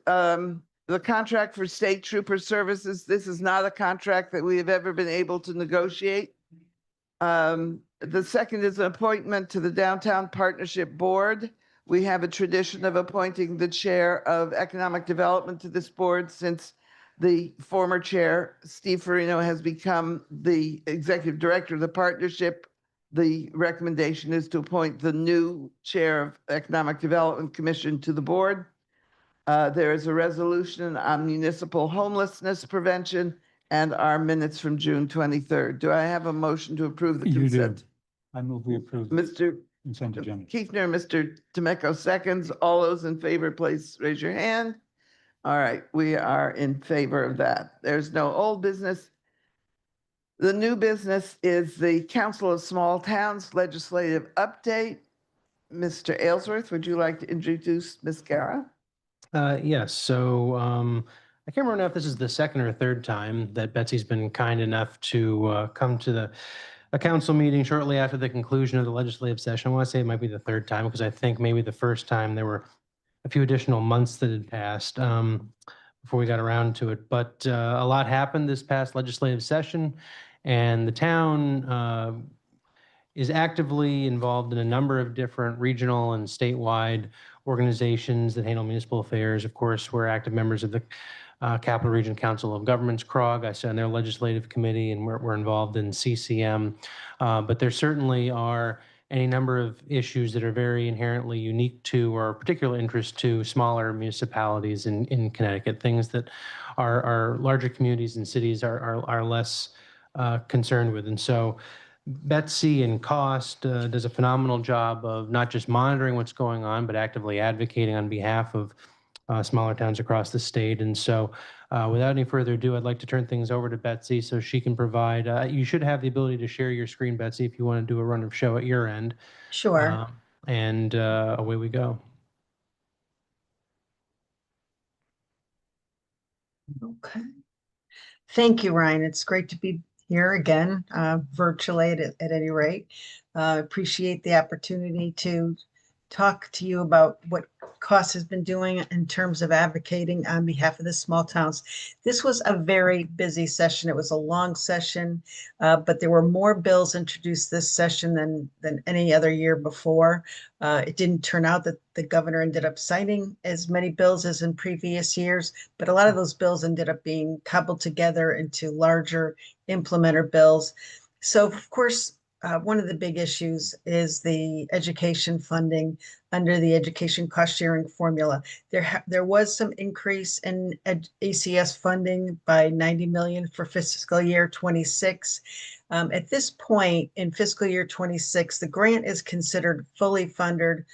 the contract for state trooper services. This is not a contract that we have ever been able to negotiate. The second is an appointment to the Downtown Partnership Board. We have a tradition of appointing the chair of economic development to this board since the former chair, Steve Farino, has become the executive director of the partnership. The recommendation is to appoint the new chair of Economic Development Commission to the board. There is a resolution on municipal homelessness prevention and our minutes from June 23rd. Do I have a motion to approve the consent? I move we approve. Mr. Consent agenda. Keefner, Mr. Temeko seconds. All those in favor, please raise your hand. All right, we are in favor of that. There's no old business. The new business is the Council of Small Towns legislative update. Mr. Aylesworth, would you like to introduce Ms. Guerra? Yes, so I can't remember now if this is the second or third time that Betsy's been kind enough to come to a council meeting shortly after the conclusion of the legislative session. I want to say it might be the third time because I think maybe the first time there were a few additional months that had passed before we got around to it. But a lot happened this past legislative session, and the town is actively involved in a number of different regional and statewide organizations that handle municipal affairs. Of course, we're active members of the Capital Region Council of Governments, CROG. I sit on their legislative committee, and we're involved in CCM. But there certainly are any number of issues that are very inherently unique to or particular interest to smaller municipalities in Connecticut, things that our larger communities and cities are less concerned with. And so Betsy and Cost does a phenomenal job of not just monitoring what's going on, but actively advocating on behalf of smaller towns across the state. And so without any further ado, I'd like to turn things over to Betsy so she can provide, you should have the ability to share your screen, Betsy, if you want to do a run of show at your end. Sure. And away we go. Okay. Thank you, Ryan. It's great to be here again, virtually at any rate. Appreciate the opportunity to talk to you about what COST has been doing in terms of advocating on behalf of the small towns. This was a very busy session. It was a long session, but there were more bills introduced this session than any other year before. It didn't turn out that the governor ended up signing as many bills as in previous years, but a lot of those bills ended up being cobbled together into larger implementer bills. So of course, one of the big issues is the education funding under the education cost sharing formula. There was some increase in ACS funding by 90 million for fiscal year 26. At this point in fiscal year 26, the grant is considered fully funded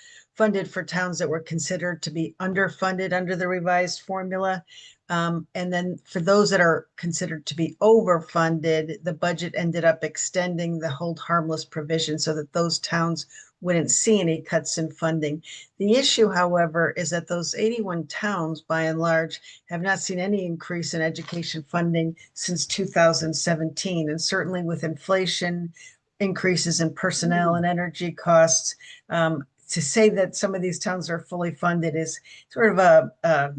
for towns that were considered to be underfunded under the revised formula. And then for those that are considered to be overfunded, the budget ended up extending the hold harmless provision so that those towns wouldn't see any cuts in funding. The issue, however, is that those 81 towns, by and large, have not seen any increase in education funding since 2017. And certainly with inflation, increases in personnel and energy costs, to say that some of these towns are fully funded is sort of a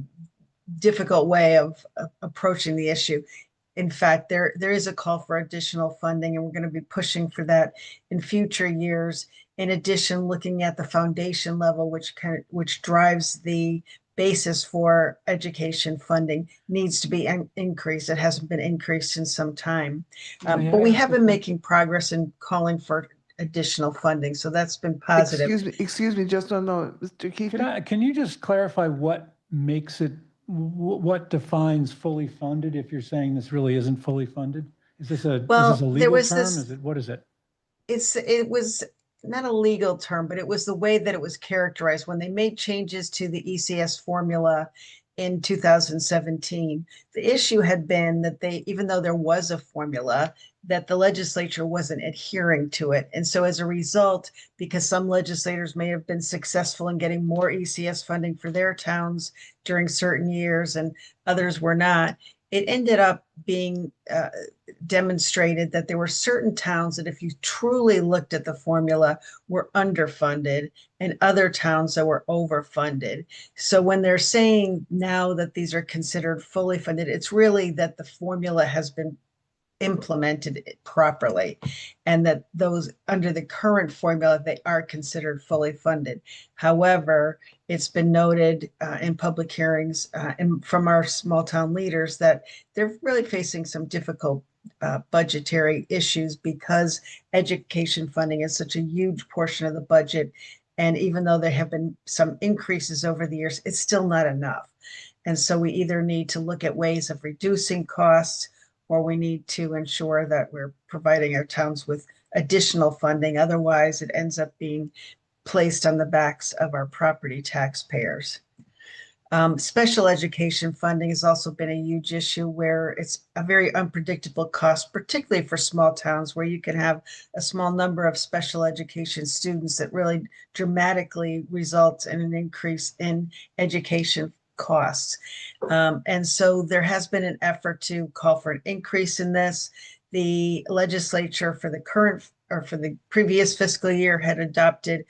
difficult way of approaching the issue. in fact, there is a call for additional funding, and we're going to be pushing for that in future years. In addition, looking at the foundation level, which drives the basis for education funding, needs to be increased. It hasn't been increased in some time. May But I we ask have a been que- making progress in calling for additional funding, so that's been positive. Excuse me, just a moment, Mr. Keefe. Can you just clarify what makes it, what defines fully funded if you're saying this really isn't fully funded? Is this a Well, is this a there legal was term? this- Is it, what is it? It was not a legal term, but it was the way that it was characterized when they made changes to the ECS formula in 2017. The issue had been that even though there was a formula, that the legislature wasn't adhering to it. And so as a result, because some legislators may have been successful in getting more ECS funding for their towns during certain years and others were not, it ended up being demonstrated that there were certain towns that, if you truly looked at the formula, were underfunded, and other towns that were overfunded. So when they're saying now that these are considered fully funded, it's really that the formula has been implemented properly, and that those under the current formula, they are considered fully funded. However, it's been noted in public hearings and from our small town leaders that they're really facing some difficult budgetary issues because education funding is such a huge portion of the budget. And even though there have been some increases over the years, it's still not enough. And so we either need to look at ways of reducing costs, or we need to ensure that we're providing our towns with additional funding. Otherwise, it ends up being placed on the backs of our property taxpayers. Special education funding has also been a huge issue, where it's a very unpredictable cost, particularly for small towns where you can have a small number of special education students that really dramatically results in an increase in education costs. And so there has been an effort to call for an increase in this. The legislature for the current or for the previous fiscal year had adopted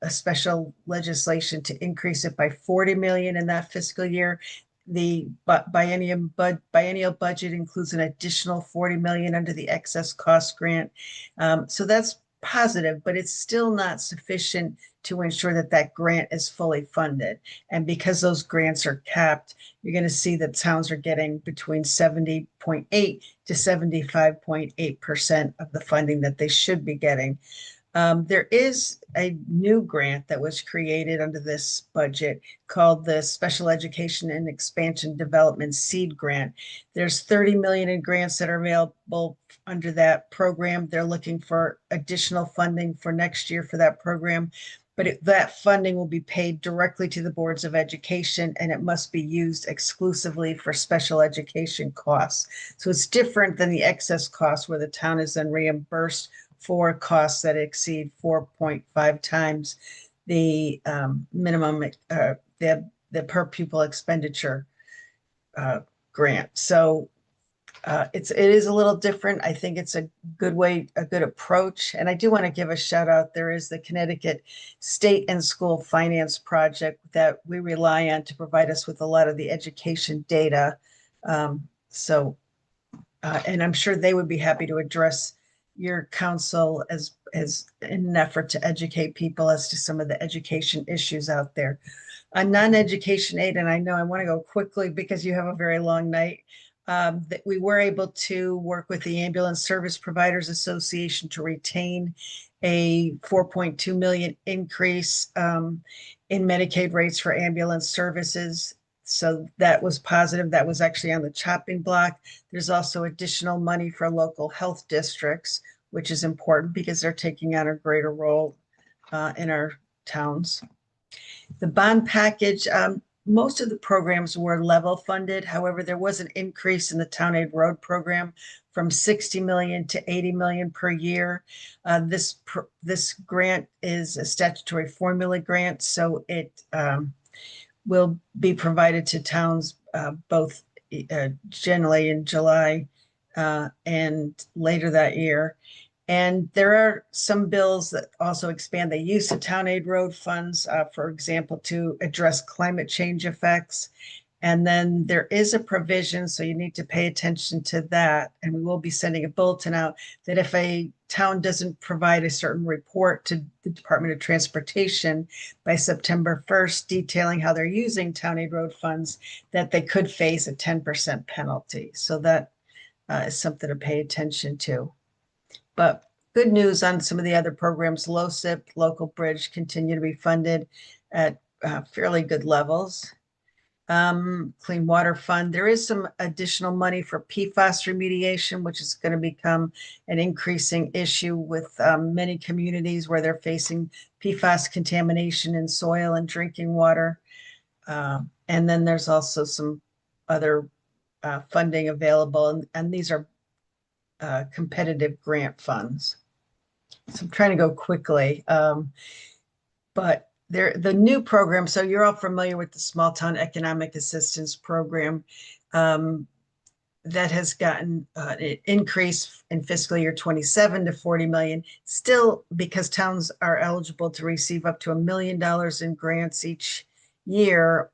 a special legislation to increase it by 40 million in that fiscal year. The biennial budget includes an additional 40 million under the excess cost grant. So that's positive, but it's still not sufficient to ensure that that grant is fully funded. And because those grants are capped, you're going to see that towns are getting between 70.8 to 75.8% of the funding that they should be getting. There is a new grant that was created under this budget called the Special Education and Expansion Development Seed Grant. There's 30 million in grants that are available under that program. They're looking for additional funding for next year for that program, but that funding will be paid directly to the boards of education, and it must be used exclusively for special education costs. So it's different than the excess costs, where the town is then reimbursed for costs that exceed 4.5 times the minimum, the per pupil expenditure grant. So it is a little different. I think it's a good approach. And I do want to give a shout out. There is the Connecticut State and School Finance Project that we rely on to provide us with a lot of the education data. And I'm sure they would be happy to address your council as in an effort to educate people as to some of the education issues out there. On non-education aid, and I know I want to go quickly because you have a very long night, that we were able to work with the Ambulance Service Providers Association to retain a 4.2 million increase in Medicaid rates for ambulance services. So that was positive. That was actually on the chopping block. There's also additional money for local health districts, which is important because they're taking on a greater role in our towns. The bond package, most of the programs were level funded. However, there was an increase in the Town Aid Road program from 60 million to 80 million per year. This grant is a statutory formula grant, so it will be provided to towns both generally in July and later that year. And there are some bills that also expand the use of Town Aid Road funds, for example, to address climate change effects. And then there is a provision, so you need to pay attention to that. And we will be sending a bulletin out that if a town doesn't provide a certain report to the Department of Transportation by September 1st, detailing how they're using town aid road funds, that they could face a 10% penalty. So that is something to pay attention to. But good news on some of the other programs. LoSiP, Local Bridge, continue to be funded at fairly good levels. Clean Water Fund, there is some additional money for PFAS remediation, which is going to become an increasing issue with many communities where they're facing PFAS contamination in soil and drinking water. And then there's also some other funding available, and these are competitive grant funds. So I'm trying to go quickly, but the new program, so you're all familiar with the Small Town Economic Assistance Program, that has gotten an increase in fiscal year 27 to 40 million. Still, because towns are eligible to receive up to $1 million in grants each year,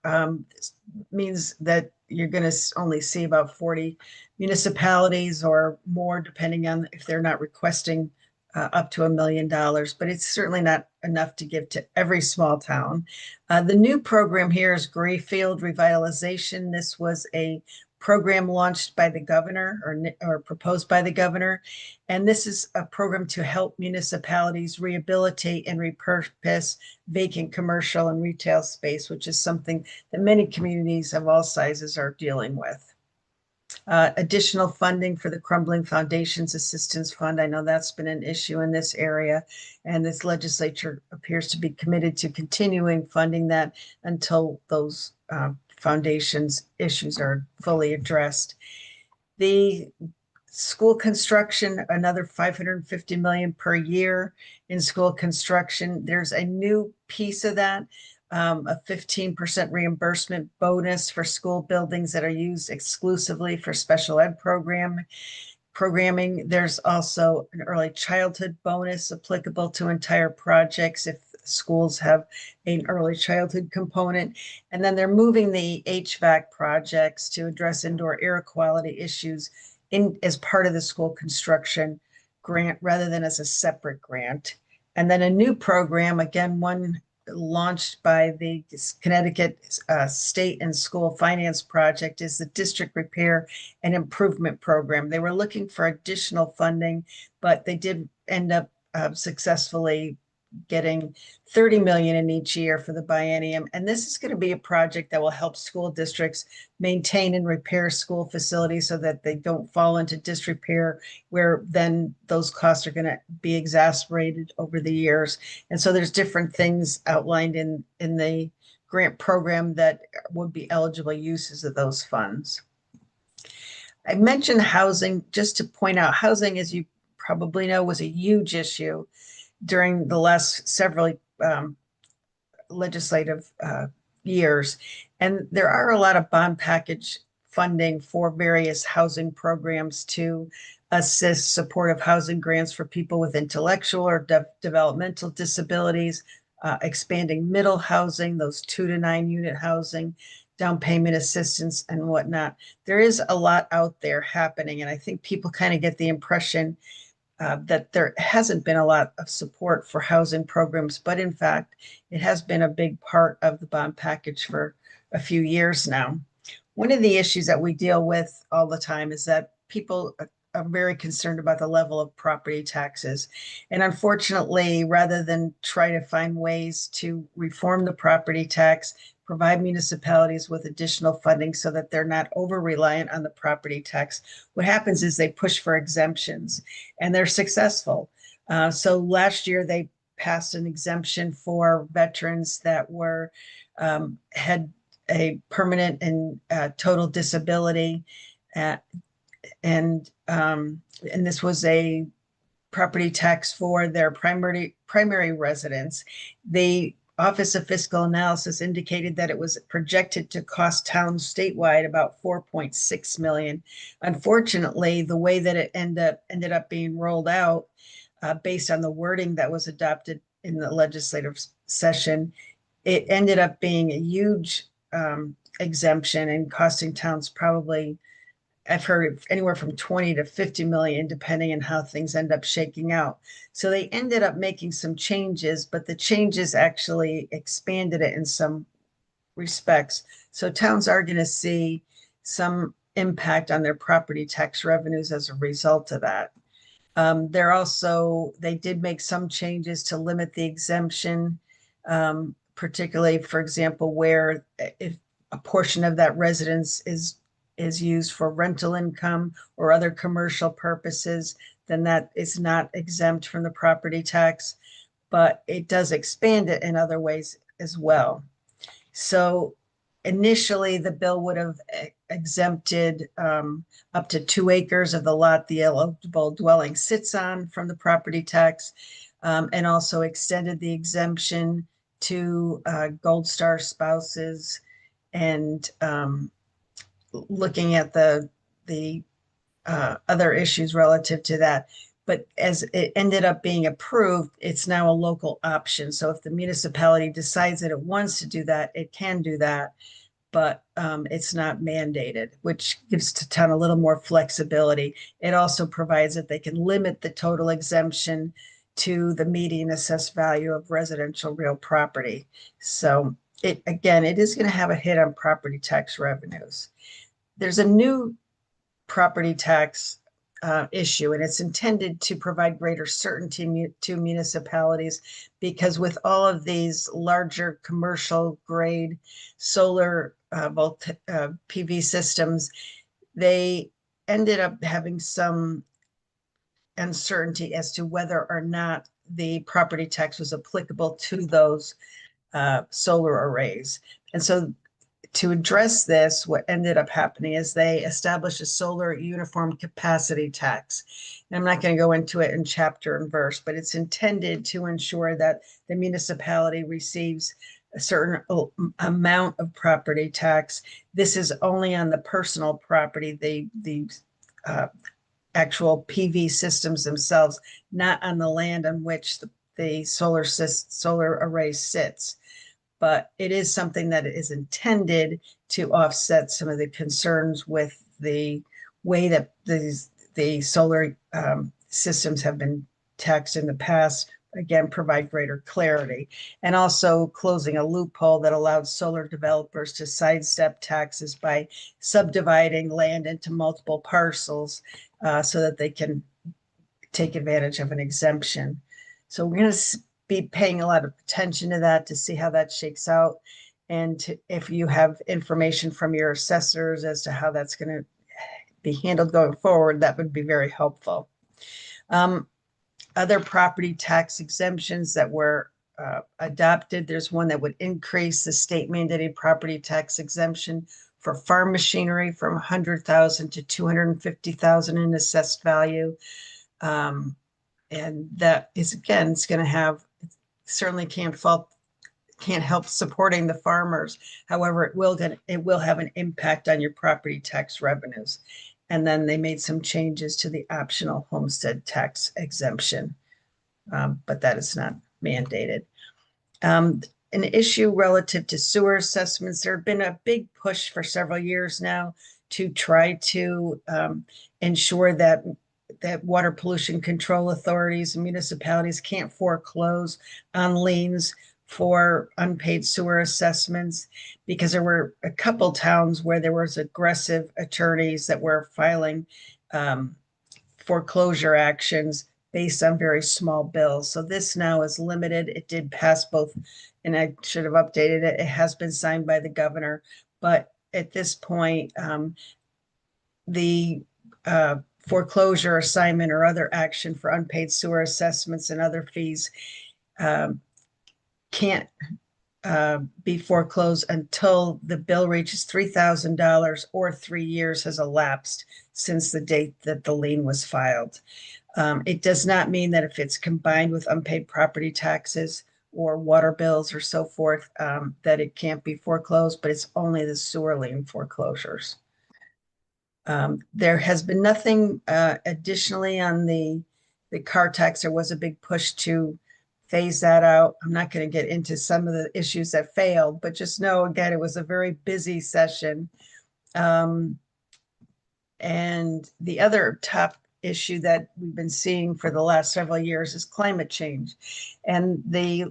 means that you're going to only see about 40 municipalities or more, depending on if they're not requesting up to $1 million, but it's certainly not enough to give to every small town. The new program here is Grayfield Revitalization. This was a program launched by the governor or proposed by the governor. And this is a program to help municipalities rehabilitate and repurpose vacant commercial and retail space, which is something that many communities of all sizes are dealing with. Additional funding for the Crumbling Foundations Assistance Fund. I know that's been an issue in this area, and this legislature appears to be committed to continuing funding that until those foundations issues are fully addressed. The school construction, another 550 million per year in school construction. There's a new piece of that, a 15% reimbursement bonus for school buildings that are used exclusively for special ed programming. There's also an early childhood bonus applicable to entire projects if schools have an early childhood component. And then they're moving the HVAC projects to address indoor air quality issues as part of the school construction grant rather than as a separate grant. And then a new program, again, one launched by the Connecticut State and School Finance Project, is the District Repair and Improvement Program. They were looking for additional funding, but they did end up successfully getting 30 million in each year for the biennium. And this is going to be a project that will help school districts maintain and repair school facilities so that they don't fall into disrepair, where then those costs are going to be exacerbated over the years. And so there's different things outlined in the grant program that would be eligible uses of those funds. I mentioned housing just to point out, housing, as you probably know, was a huge issue during the last several legislative years. And there are a lot of bond package funding for various housing programs to assist supportive housing grants for people with intellectual or developmental disabilities, expanding middle housing, those 2 to 9 unit housing, down payment assistance and whatnot. There is a lot out there happening. And I think people kind of get the impression that there hasn't been a lot of support for housing programs, but in fact, it has been a big part of the bond package for a few years now. One of the issues that we deal with all the time is that people are very concerned about the level of property taxes. And unfortunately, rather than try to find ways to reform the property tax, provide municipalities with additional funding so that they're not over-reliant on the property tax, what happens is they push for exemptions, and they're successful. So last year they passed an exemption for veterans that were had a permanent and total disability, and this was a property tax for their primary residence. The Office of Fiscal Analysis indicated that it was projected to cost towns statewide about 4.6 million. Unfortunately, the way that it ended up being rolled out, based on the wording that was adopted in the legislative session, it ended up being a huge exemption and costing towns probably, I've heard anywhere from 20 to 50 million, depending on how things end up shaking out. So they ended up making some changes, but the changes actually expanded it in some respects. So towns are going to see some impact on their property tax revenues as a result of that. They did make some changes to limit the exemption, particularly, for example, where if a portion of that residence is used for rental income or other commercial purposes, then that is not exempt from the property tax, but it does expand it in other ways as well. So initially, the bill would have exempted up to 2 acres of the lot the eligible dwelling sits on from the property tax, and also extended the exemption to Gold Star spouses, and looking at the other issues relative to that. But as it ended up being approved, it's now a local option. So if the municipality decides that it wants to do that, it can do that, but it's not mandated, which gives the town a little more flexibility. It also provides that they can limit the total exemption to the median assessed value of residential real property. So it is going to have a hit on property tax revenues. There's a new property tax issue, and it's intended to provide greater certainty to municipalities, because with all of these larger commercial grade solar PV systems, they ended up having some uncertainty as to whether or not the property tax was applicable to those solar arrays. And so to address this, what ended up happening is they established a solar uniform capacity tax. And I'm not going to go into it in chapter and verse, but it's intended to ensure that the municipality receives a certain amount of property tax. This is only on the personal property, the actual PV systems themselves, not on the land on which the solar array sits. But it is something that is intended to offset some of the concerns with the way that the solar systems have been taxed in the past. Again, provide greater clarity, and also closing a loophole that allowed solar developers to sidestep taxes by subdividing land into multiple parcels so that they can take advantage of an exemption. So we're going to be paying a lot of attention to that to see how that shakes out. And if you have information from your assessors as to how that's going to be handled going forward, that would be very helpful. Other property tax exemptions that were adopted, there's one that would increase the state mandated property tax exemption for farm machinery from 100,000 to 250,000 in assessed value. And that is, again, it's going to have, certainly can't help supporting the farmers. However, it will have an impact on your property tax revenues. And then they made some changes to the optional homestead tax exemption, but that is not mandated. An issue relative to sewer assessments, there have been a big push for several years now to try to ensure that water pollution control authorities and municipalities can't foreclose on liens for unpaid sewer assessments, because there were a couple towns where there was aggressive attorneys that were filing foreclosure actions based on very small bills. So this now is limited. It did pass both, and I should have updated it. It has been signed by the governor, but at this point, the foreclosure, assignment, or other action for unpaid sewer assessments and other fees can't be foreclosed until the bill reaches $3,000 or 3 years has elapsed since the date that the lien was filed. It does not mean that if it's combined with unpaid property taxes or water bills or so forth, that it can't be foreclosed, but it's only the sewer lien foreclosures. There has been nothing additionally on the car tax. There was a big push to phase that out. I'm not going to get into some of the issues that failed, but just know, again, it was a very busy session. And the other top issue that we've been seeing for the last several years is climate change. And the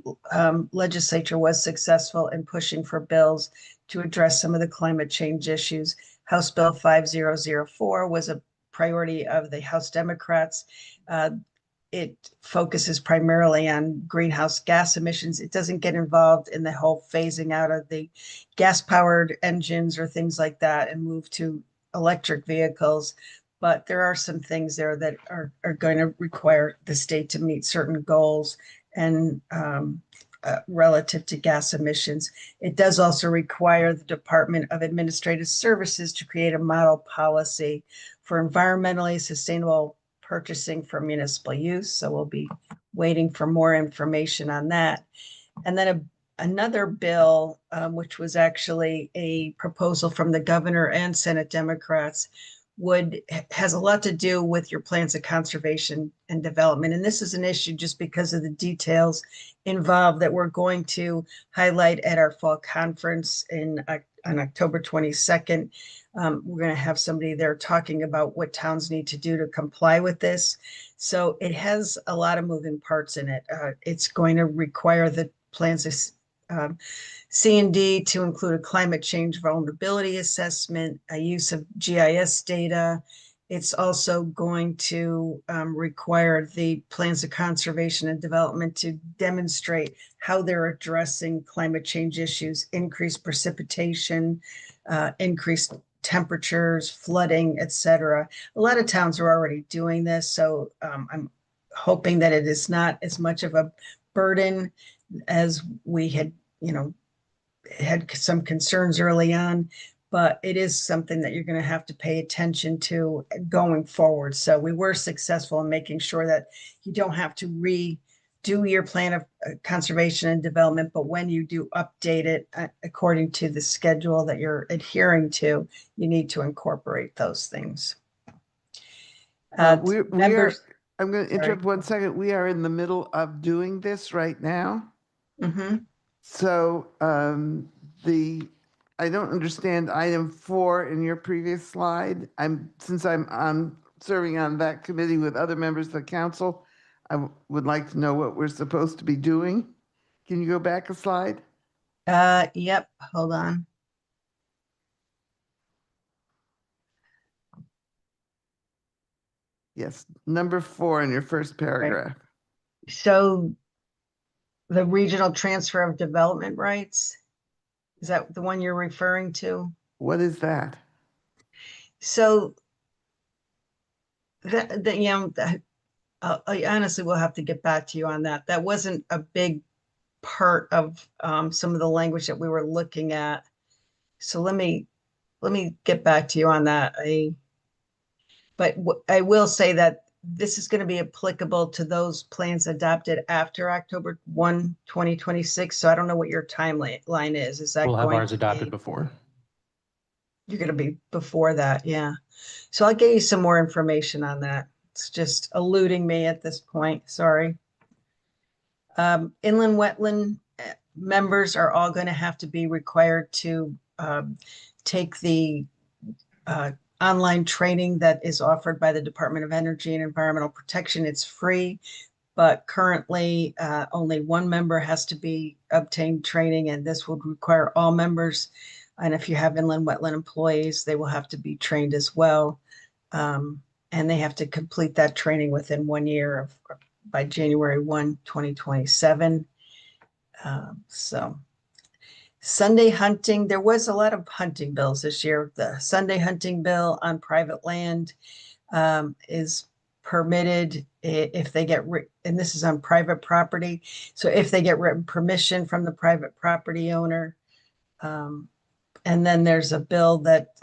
legislature was successful in pushing for bills to address some of the climate change issues. House Bill 5004 was a priority of the House Democrats. It focuses primarily on greenhouse gas emissions. It doesn't get involved in the whole phasing out of the gas-powered engines or things like that and move to electric vehicles. But there are some things there that are going to require the state to meet certain goals and relative to gas emissions. It does also require the Department of Administrative Services to create a model policy for environmentally sustainable purchasing for municipal use. So we'll be waiting for more information on that. And then another bill, which was actually a proposal from the governor and Senate Democrats, has a lot to do with your plans of conservation and development. And this is an issue just because of the details involved that we're going to highlight at our fall conference on October 22nd. We're going to have somebody there talking about what towns need to do to comply with this. So it has a lot of moving parts in it. It's going to require the plans of C&D to include a climate change vulnerability assessment, a use of GIS data. It's also going to require the plans of conservation and development to demonstrate how they're addressing climate change issues, increased precipitation, increased temperatures, flooding, etc. A lot of towns are already doing this, so I'm hoping that it is not as much of a burden as we had, had some concerns early on, but it is something that you're going to have to pay attention to going forward. So we were successful in making sure that you don't have to redo your plan of conservation and development, but when you do update it according to the schedule that you're adhering to, you need to incorporate those things. I'm going to interrupt 1 second. We are in the middle of doing this right now. Mm-hmm. So I don't understand item 4 in your previous slide. Since I'm serving on that committee with other members of the council, I would like to know what we're supposed to be doing. Can you go back a slide? Yep, hold on. Yes, number 4 in your first paragraph. So the regional transfer of development rights, is that the one you're referring to? What is that? So I honestly will have to get back to you on that. That wasn't a big part of some of the language that we were looking at. So let me get back to you on that. But I will say that this is going to be applicable to those plans adopted after October 1, 2026. So I don't know what your timeline is. Is that We'll have going ours to adopted be, before. you're going to be before that? Yeah. So I'll get you some more information on that. It's just eluding me at this point. Sorry. Inland wetland members are all going to have to be required to take the online training that is offered by the Department of Energy and Environmental Protection. It's free, but currently only one member has to be obtained training, and this would require all members. And if you have inland wetland employees, they will have to be trained as well. And they have to complete that training within 1 year by January 1, 2027. So Sunday hunting, there was a lot of hunting bills this year. The Sunday hunting bill on private land is permitted if they get, and this is on private property. So if they get written permission from the private property owner. And then there's a bill that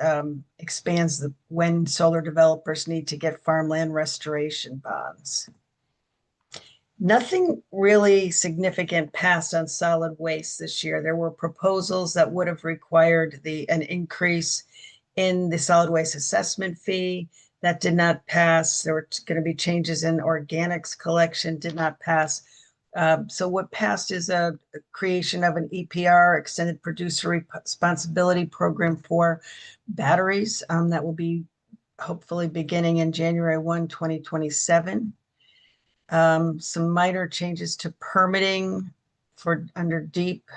expands when solar developers need to get farmland restoration bonds. Nothing really significant passed on solid waste this year. There were proposals that would have required an increase in the solid waste assessment fee. That did not pass. There were going to be changes in organics collection, did not pass. So what passed is a creation of an EPR, Extended Producer Responsibility Program for batteries that will be hopefully beginning in January 1, 2027. Some minor changes to permitting for under deep.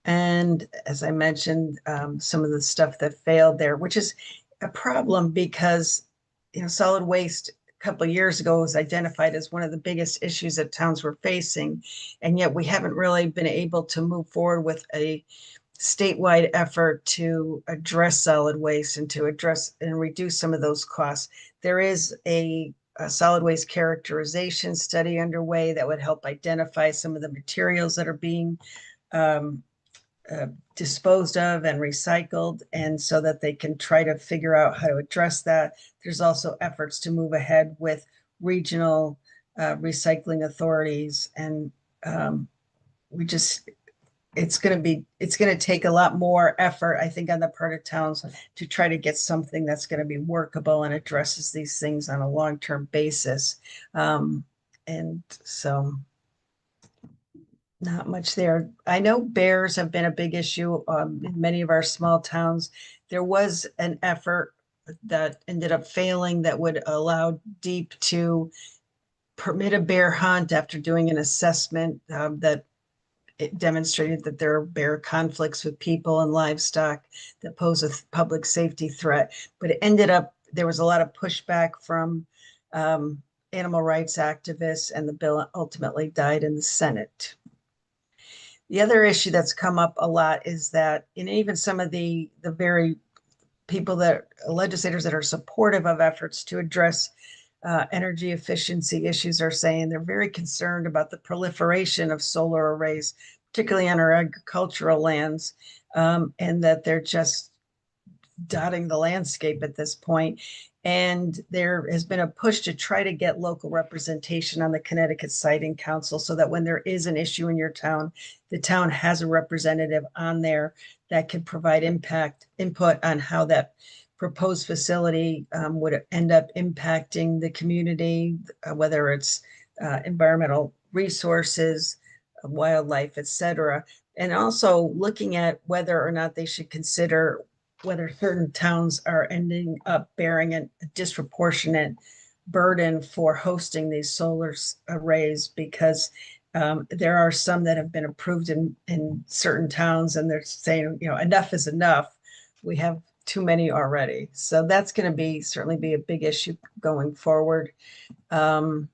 And as I mentioned, some of the stuff that failed there, which is a problem because, solid waste a couple of years ago was identified as one of the biggest issues that towns were facing. And yet we haven't really been able to move forward with a statewide effort to address solid waste and to address and reduce some of those costs. There is a solid waste characterization study underway that would help identify some of the materials that are being disposed of and recycled, and so that they can try to figure out how to address that. There's also efforts to move ahead with regional recycling authorities, and it's going to take a lot more effort, I think, on the part of towns to try to get something that's going to be workable and addresses these things on a long-term basis. And so not much there. I know bears have been a big issue in many of our small towns. There was an effort that ended up failing that would allow DEEP to permit a bear hunt after doing an assessment that it demonstrated that there are bear conflicts with people and livestock that pose a public safety threat. But it ended up, there was a lot of pushback from animal rights activists, and the bill ultimately died in the Senate. The other issue that's come up a lot is that, even some of the very people legislators that are supportive of efforts to address energy efficiency issues are saying they're very concerned about the proliferation of solar arrays, particularly on our agricultural lands, and that they're just dotting the landscape at this point. And there has been a push to try to get local representation on the Connecticut Siting Council, so that when there is an issue in your town, the town has a representative on there that can provide input on how that proposed facility would end up impacting the community, whether it's environmental resources, wildlife, etc. And also looking at whether or not they should consider whether certain towns are ending up bearing a disproportionate burden for hosting these solar arrays, because there are some that have been approved in certain towns, and they're saying, enough is enough. We have too many already. So that's going to certainly be a big issue going forward. I'm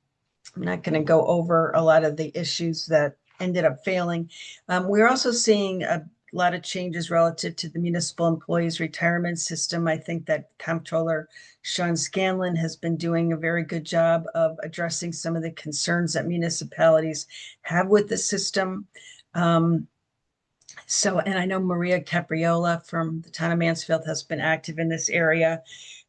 not going to go over a lot of the issues that ended up failing. We're also seeing a lot of changes relative to the municipal employees retirement system. I think that Comptroller Sean Scanlon has been doing a very good job of addressing some of the concerns that municipalities have with the system. And I know Maria Capriola from the town of Mansfield has been active in this area.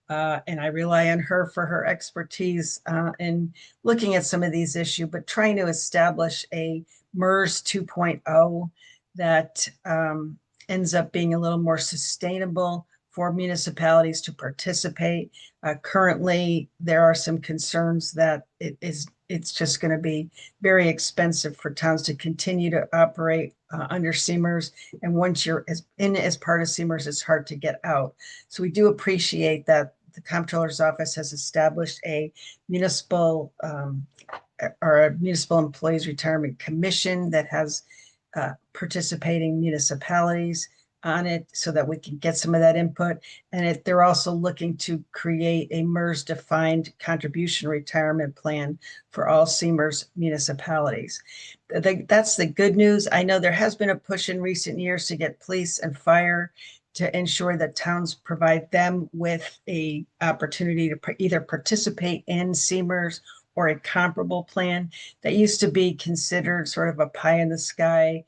And I rely on her for her expertise in looking at some of these issues, but trying to establish a MERS 2.0 that ends up being a little more sustainable for municipalities to participate. Currently, there are some concerns that it's just going to be very expensive for towns to continue to operate under CMERS. And once you're as part of CMERS, it's hard to get out. So we do appreciate that the Comptroller's Office has established a municipal employees retirement commission that has participating municipalities on it, so that we can get some of that input. And they're also looking to create a MERS defined contribution retirement plan for all CMERS municipalities. That's the good news. I know there has been a push in recent years to get police and fire to ensure that towns provide them with a opportunity to either participate in CMERS or a comparable plan. That used to be considered sort of a pie in the sky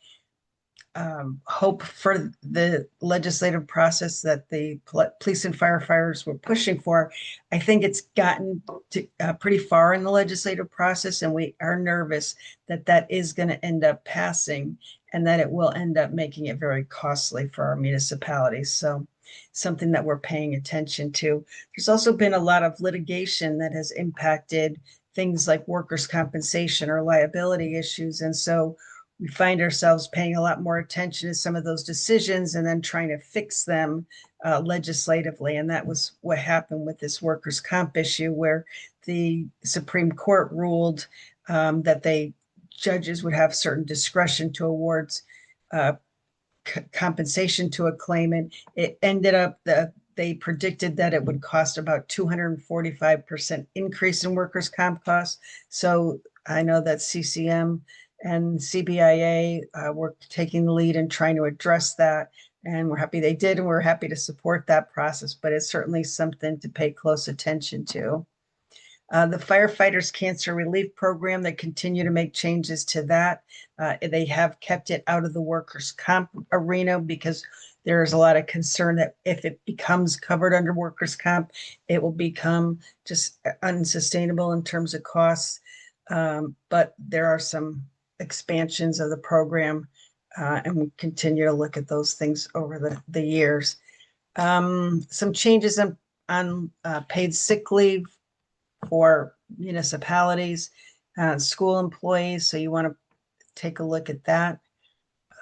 hope for the legislative process that the police and firefighters were pushing for. I think it's gotten to, pretty far in the legislative process, and we are nervous that that is going to end up passing, and that it will end up making it very costly for our municipalities. So something that we're paying attention to. There's also been a lot of litigation that has impacted things like workers' compensation or liability issues. And so we find ourselves paying a lot more attention to some of those decisions and then trying to fix them legislatively. And that was what happened with this workers' comp issue, where the Supreme Court ruled that judges would have certain discretion to award compensation to a claimant. It ended up that they predicted that it would cost about 245% increase in workers' comp costs. So I know that CCM and CBIA were taking the lead in trying to address that. And we're happy they did, and we're happy to support that process, but it's certainly something to pay close attention to. The firefighters cancer relief program, they continue to make changes to that. They have kept it out of the workers' comp arena because there's a lot of concern that if it becomes covered under workers' comp, it will become just unsustainable in terms of costs. But there are some expansions of the program, and we continue to look at those things over the years. Some changes on paid sick leave for municipalities, school employees. So you want to take a look at that.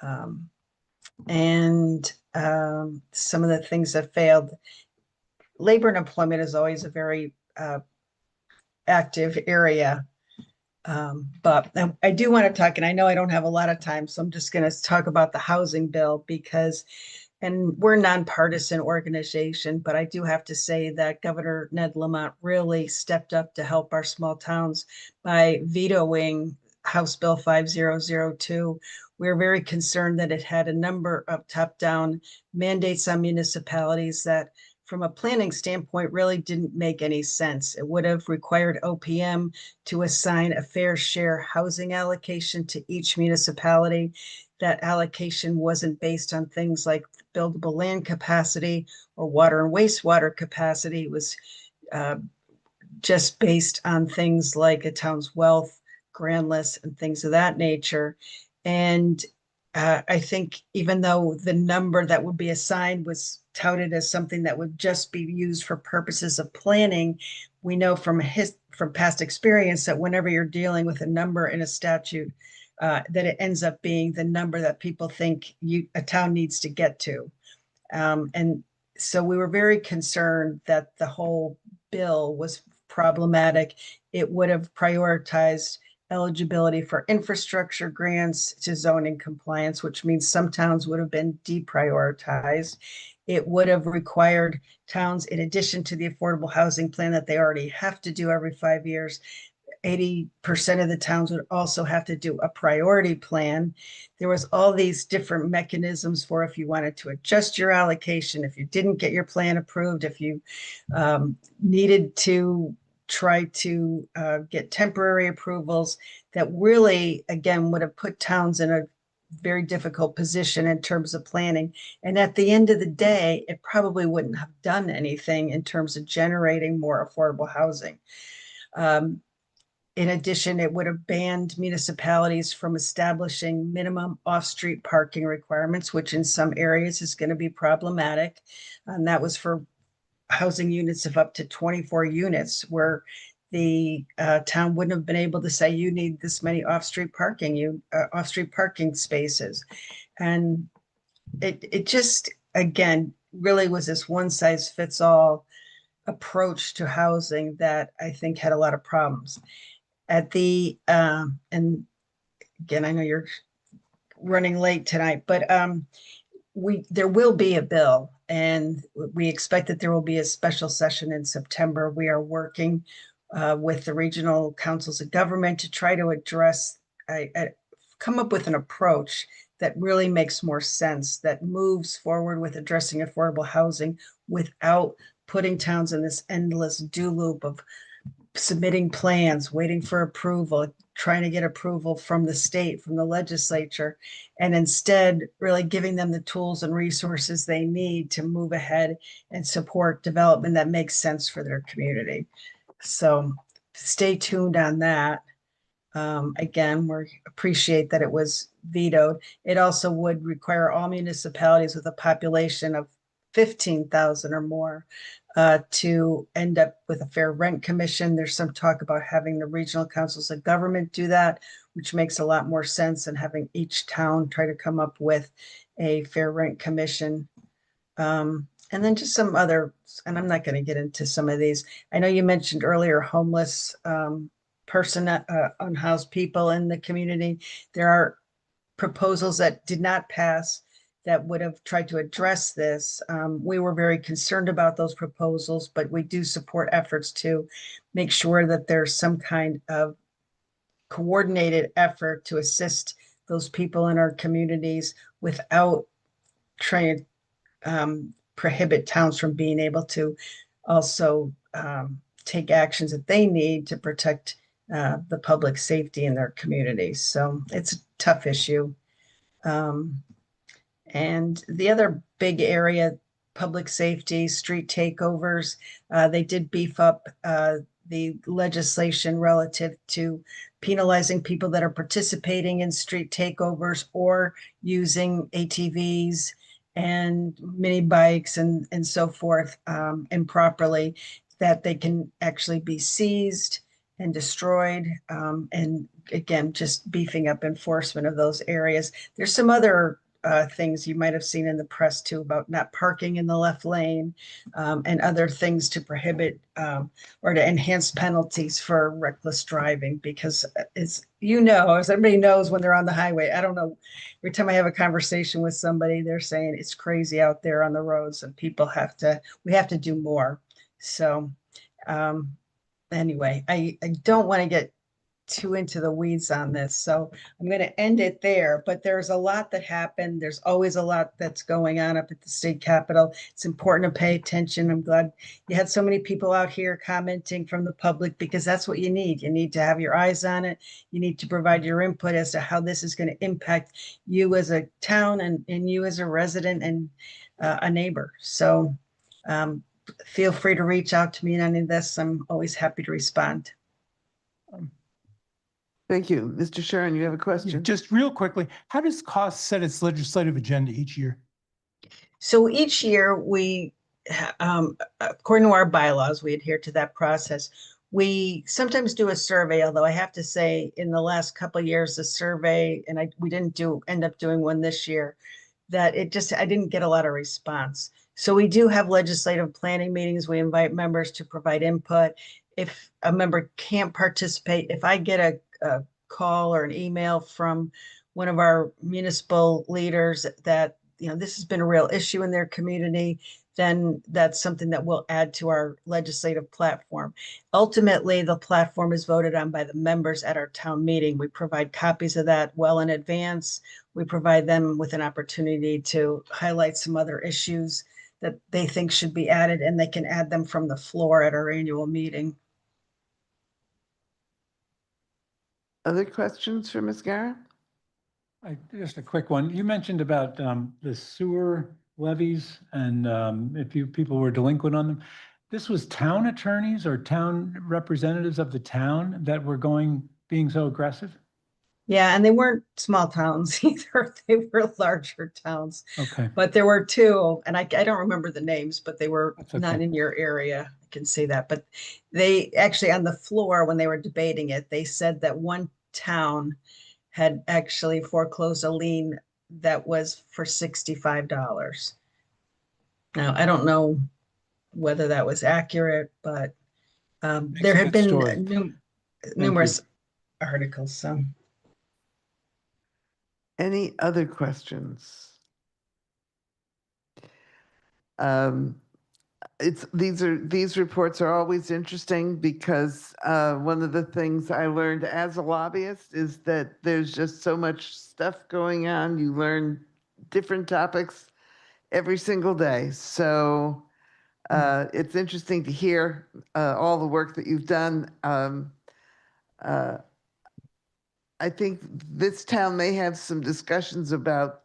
Some of the things that failed. Labor and employment is always a very active area. But I do want to talk, and I know I don't have a lot of time, so I'm just going to talk about the housing bill because, and we're a nonpartisan organization, but I do have to say that Governor Ned Lamont really stepped up to help our small towns by vetoing House Bill 5002. We're very concerned that it had a number of top-down mandates on municipalities that, from a planning standpoint, really didn't make any sense. It would have required OPM to assign a fair share housing allocation to each municipality. That allocation wasn't based on things like buildable land capacity or water and wastewater capacity. It was just based on things like a town's wealth, grand list, and things of that nature. And I think even though the number that would be assigned was touted as something that would just be used for purposes of planning, we know from past experience that whenever you're dealing with a number in a statute, that it ends up being the number that people think a town needs to get to. And so we were very concerned that the whole bill was problematic. It would have prioritized eligibility for infrastructure grants to zoning compliance, which means some towns would have been deprioritized. It would have required towns, in addition to the affordable housing plan that they already have to do every 5 years, 80% of the towns would also have to do a priority plan. There was all these different mechanisms for if you wanted to adjust your allocation, if you didn't get your plan approved, if you needed to try to get temporary approvals, that really, again, would have put towns in a very difficult position in terms of planning. And at the end of the day, it probably wouldn't have done anything in terms of generating more affordable housing. In addition, it would have banned municipalities from establishing minimum off-street parking requirements, which in some areas is going to be problematic. And that was for housing units of up to 24 units, where the town wouldn't have been able to say, you need this many off-street parking spaces. And it just, again, really was this one-size-fits-all approach to housing that I think had a lot of problems. And again, I know you're running late tonight, but there will be a bill, and we expect that there will be a special session in September. We are working with the regional councils of government to try to address, come up with an approach that really makes more sense, that moves forward with addressing affordable housing without putting towns in this endless do loop of submitting plans, waiting for approval, trying to get approval from the state, from the legislature, and instead really giving them the tools and resources they need to move ahead and support development that makes sense for their community. So stay tuned on that. Again, we appreciate that it was vetoed. It also would require all municipalities with a population of 15,000 or more to end up with a fair rent commission. There's some talk about having the regional councils of government do that, which makes a lot more sense than having each town try to come up with a fair rent commission. And then just some other, and I'm not going to get into some of these. I know you mentioned earlier homeless unhoused people in the community. There are proposals that did not pass that would have tried to address this. We were very concerned about those proposals, but we do support efforts to make sure that there's some kind of coordinated effort to assist those people in our communities without trying to prohibit towns from being able to also take actions that they need to protect the public safety in their communities. So it's a tough issue. And the other big area, public safety, street takeovers, they did beef up the legislation relative to penalizing people that are participating in street takeovers or using ATVs and mini bikes and so forth improperly, that they can actually be seized and destroyed. And again, just beefing up enforcement of those areas. There's some other things you might have seen in the press too about not parking in the left lane and other things to prohibit or to enhance penalties for reckless driving, because it's, as everybody knows, when they're on the highway, I don't know, every time I have a conversation with somebody, they're saying it's crazy out there on the roads and we have to do more. So anyway, I don't want to get too into the weeds on this, so I'm going to end it there. But there's a lot that happened. There's always a lot that's going on up at the state capitol. It's important to pay attention. I'm glad you had so many people out here commenting from the public, because that's what you need. You need to have your eyes on it. You need to provide your input as to how this is going to impact you as a town and you as a resident and a neighbor. So feel free to reach out to me on any of this. I'm always happy to respond. Thank you. Mr. Sharon, you have a question? Just real quickly, how does cost set its legislative agenda each year? So each year we, according to our bylaws, we adhere to that process. We sometimes do a survey, although I have to say in the last couple of years, the survey, and we didn't end up doing one this year, that I didn't get a lot of response. So we do have legislative planning meetings. We invite members to provide input. If a member can't participate, if I get a call or an email from one of our municipal leaders that this has been a real issue in their community, then that's something that we'll add to our legislative platform. Ultimately, the platform is voted on by the members at our town meeting. We provide copies of that well in advance. We provide them with an opportunity to highlight some other issues that they think should be added, and they can add them from the floor at our annual meeting. Other questions for Ms. Guerra? Just a quick one. You mentioned about the sewer levies and if people were delinquent on them. This was town attorneys or town representatives of the town that were being so aggressive? Yeah, and they weren't small towns either. They were larger towns. Okay. But there were two, and I don't remember the names, but they were That's okay. not in your area. I can say that. But they actually, on the floor, when they were debating it, they said that one town had actually foreclosed a lien that was for $65. Now, I don't know whether that was accurate, but there had been numerous articles. So, any other questions? These reports are always interesting because one of the things I learned as a lobbyist is that there's just so much stuff going on. You learn different topics every single day. So it's interesting to hear all the work that you've done. I think this town may have some discussions about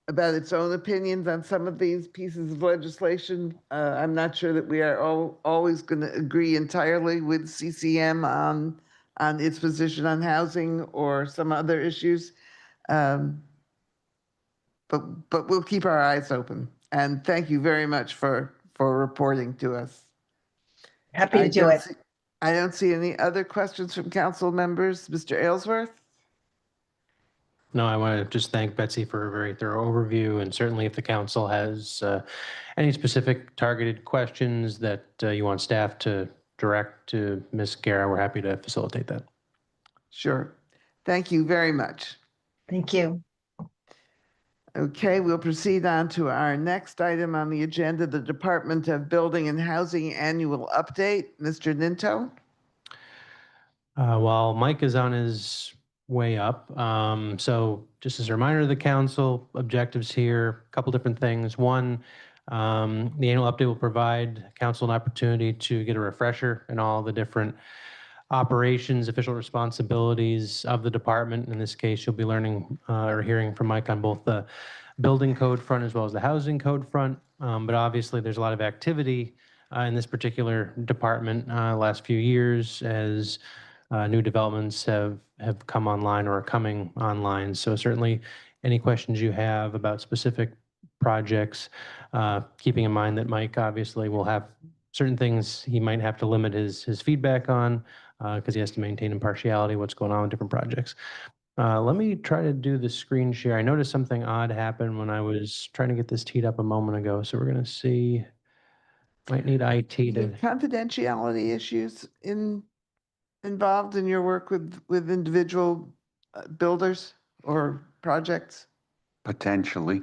its own opinions on some of these pieces of legislation. I'm not sure that we are always going to agree entirely with CCM on its position on housing or some other issues. but we'll keep our eyes open. And thank you very much for reporting to us. Happy to do don't it. I don't see any other questions from council members. Mr. Aylesworth? No, I want to just thank Betsy for a very thorough overview, and certainly if the council has any specific targeted questions that you want staff to direct to Ms. Guerra, we're happy to facilitate that. Sure. Thank you very much. Thank you. Okay, we'll proceed on to our next item on the agenda, the Department of Building and Housing Annual Update. Mr. Ninto? While Mike is on his way up, so just as a reminder to the council, objectives here, a couple different things. One, the annual update will provide council an opportunity to get a refresher in all the different operations, official responsibilities of the department. In this case, you'll be learning or hearing from Mike on both the building code front as well as the housing code front. But obviously, there's a lot of activity in this particular department last few years as new developments have come online or are coming online. So certainly, any questions you have about specific projects, keeping in mind that Mike obviously will have certain things he might have to limit his feedback on because he has to maintain impartiality, what's going on with different projects. Let me try to do the screen share. I noticed something odd happen when I was trying to get this teed up a moment ago. So we're going to see, might need IT Do you to. have confidentiality issues involved in your work with individual builders or projects? Potentially.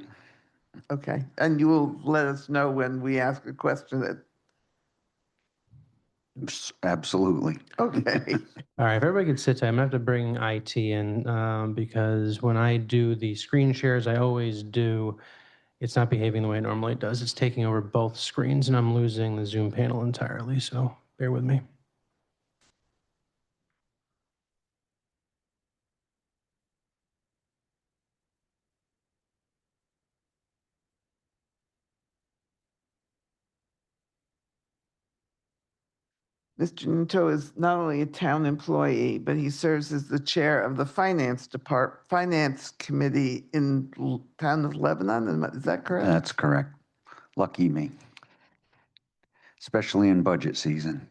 Okay, and you will let us know when we ask a question that, Absolutely. okay. All right, if everybody could sit tight, I'm gonna have to bring IT in because when I do the screen shares, I always do, it's not behaving the way it normally does. It's taking over both screens and I'm losing the Zoom panel entirely, so bear with me. Mr. Ninto is not only a town employee, but he serves as the chair of the finance committee in town of Lebanon. Is that correct? That's correct. Lucky me. Especially in budget season.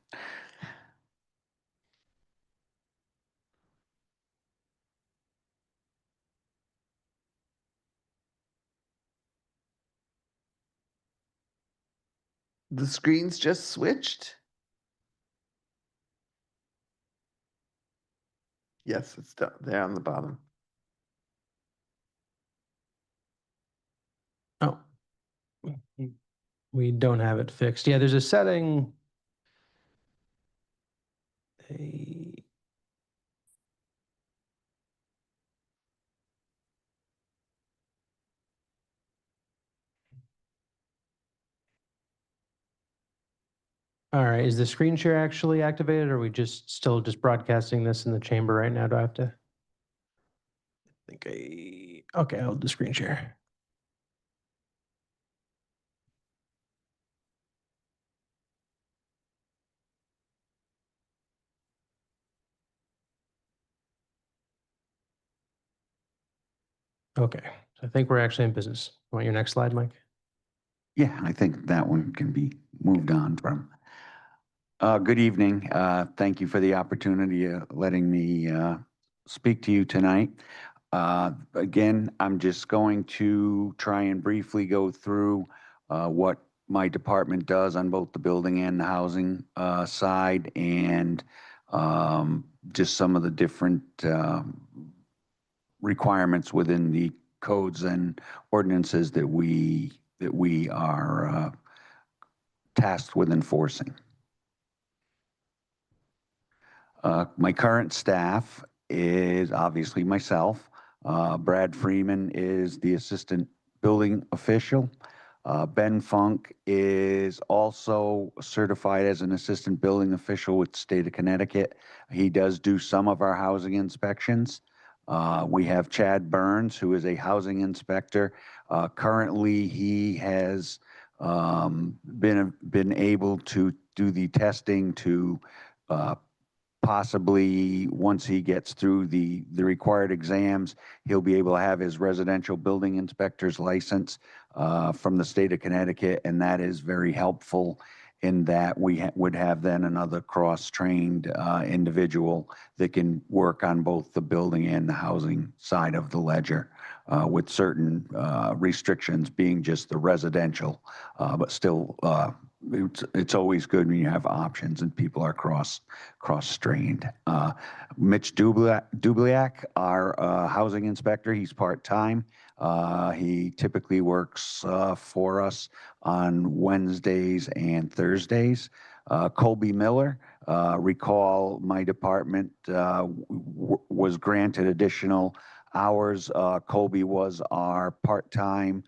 The screens just switched? Yes, it's down there on the bottom. Oh, we don't have it fixed. Yeah, there's a setting. All right, is the screen share actually activated or are we still broadcasting this in the chamber right now? Do I have to? Okay, I'll do screen share. Okay, so I think we're actually in business. Want your next slide, Mike? Yeah, I think that one can be moved on from. Good evening. Thank you for the opportunity of letting me speak to you tonight. Again, I'm just going to try and briefly go through what my department does on both the building and the housing side, and just some of the different requirements within the codes and ordinances that we are tasked with enforcing. My current staff is obviously myself. Brad Freeman is the assistant building official. Ben Funk is also certified as an assistant building official with the state of Connecticut. He does do some of our housing inspections. We have Chad Burns, who is a housing inspector. Currently, he has been able to do the testing to Possibly, once he gets through the required exams, he'll be able to have his residential building inspector's license from the state of Connecticut, and that is very helpful in that we would have then another cross-trained individual that can work on both the building and the housing side of the ledger, with certain restrictions being just the residential, but still it's always good when you have options and people are cross-trained. Mitch Dubliak, our housing inspector, he's part-time. He typically works for us on Wednesdays and Thursdays. Colby Miller, recall my department was granted additional hours. Colby was our part-time,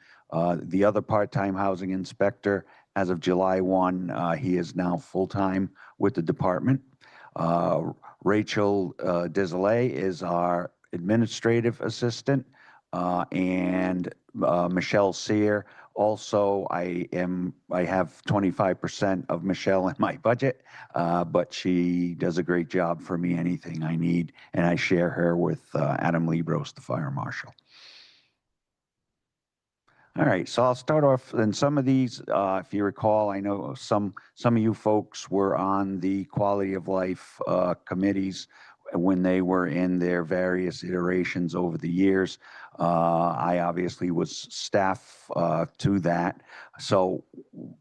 the other part-time housing inspector. As of July 1, he is now full-time with the department. Rachel Desolé is our administrative assistant, and Michelle Sear. Also, I have 25% of Michelle in my budget, but she does a great job for me, anything I need, and I share her with Adam Libros, the fire marshal. All right, so I'll start off, and some of these, if you recall, I know some of you folks were on the quality of life committees when they were in their various iterations over the years. I obviously was staff to that. So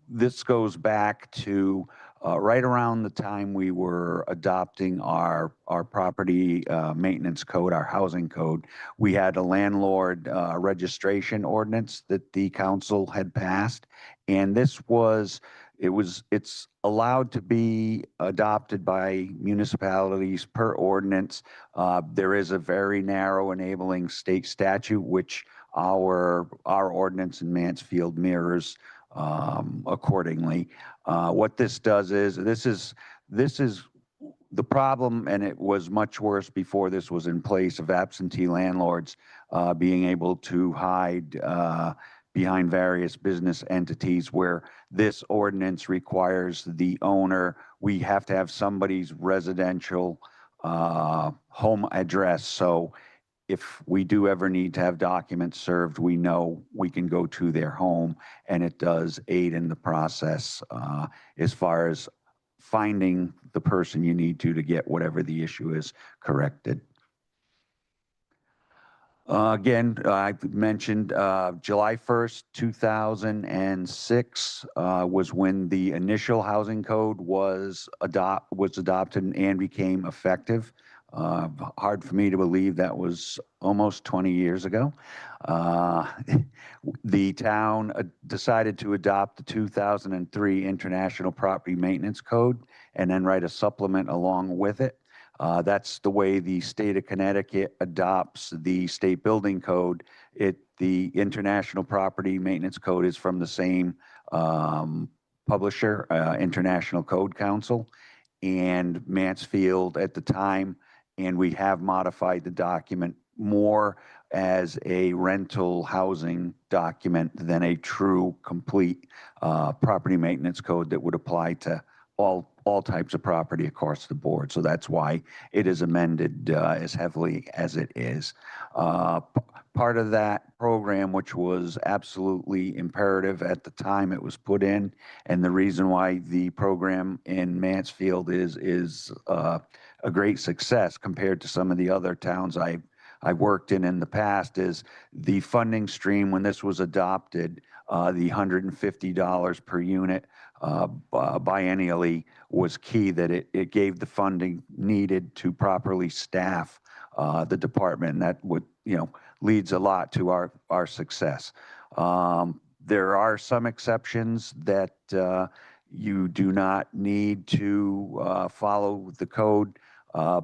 this goes back to right around the time we were adopting our property maintenance code, our housing code. We had a landlord registration ordinance that the council had passed, and it's allowed to be adopted by municipalities per ordinance. There is a very narrow enabling state statute, which our ordinance in Mansfield mirrors accordingly. What this does is, this is the problem, and it was much worse before this was in place, of absentee landlords being able to hide behind various business entities, where this ordinance requires the owner, we have to have somebody's residential home address. So if we do ever need to have documents served, we know we can go to their home, and it does aid in the process as far as finding the person you need to get whatever the issue is corrected. Again, I mentioned July 1st, 2006 was when the initial housing code was adopted and became effective. Hard for me to believe that was almost 20 years ago. The town decided to adopt the 2003 International Property Maintenance Code and then write a supplement along with it. That's the way the state of Connecticut adopts the state building code. The International Property Maintenance Code is from the same publisher, International Code Council, and Mansfield at the time, and we have modified the document more as a rental housing document than a true, complete property maintenance code that would apply to all types of property across the board. So that's why it is amended as heavily as it is. Part of that program, which was absolutely imperative at the time it was put in, and the reason why the program in Mansfield is a great success compared to some of the other towns I've worked in the past, is the funding stream. When this was adopted, the $150 per unit biennially was key, that it gave the funding needed to properly staff the department, and that would, leads a lot to our success. There are some exceptions that you do not need to follow the code.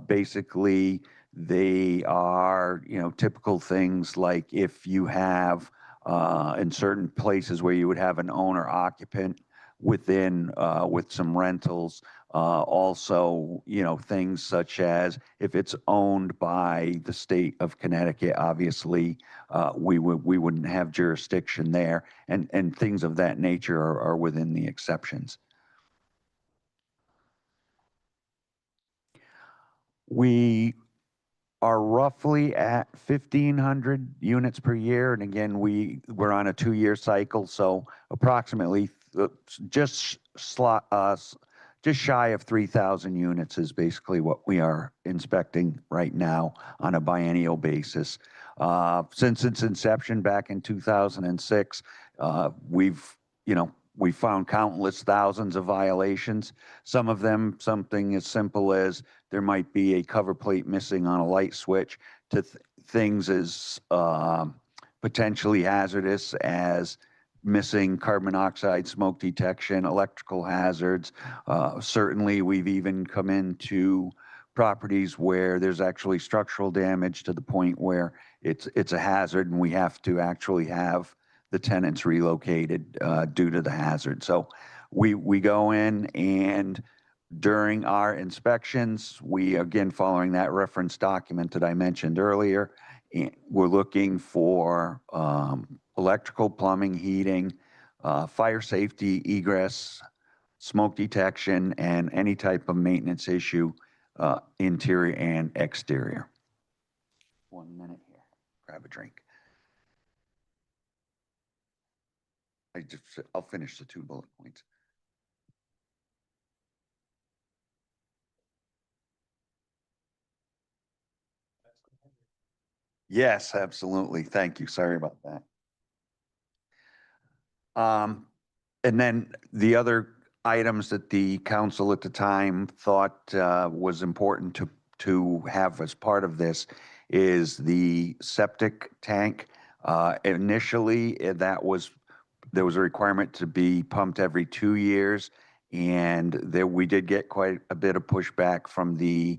Basically, they are, typical things like if you have in certain places where you would have an owner occupant within with some rentals. Also, things such as if it's owned by the state of Connecticut, obviously we wouldn't have jurisdiction there, and things of that nature are within the exceptions. We are roughly at 1,500 units per year. And again, we're on a 2-year cycle, so approximately just shy of 3,000 units is basically what we are inspecting right now on a biennial basis. Since its inception back in 2006, we found countless thousands of violations. Some of them, something as simple as there might be a cover plate missing on a light switch, to things as potentially hazardous as missing carbon monoxide smoke detection, electrical hazards. Certainly, we've even come into properties where there's actually structural damage to the point where it's a hazard and we have to actually have the tenants relocated due to the hazard. So we go in, and during our inspections, we, again, following that reference document that I mentioned earlier, we're looking for electrical, plumbing, heating, fire safety, egress, smoke detection, and any type of maintenance issue, interior and exterior. 1 minute here, grab a drink. I'll finish the 2 bullet points. Yes, absolutely. Thank you. Sorry about that. And then the other items that the council at the time thought was important to have as part of this is the septic tank. Initially, there was a requirement to be pumped every 2 years, and we did get quite a bit of pushback from the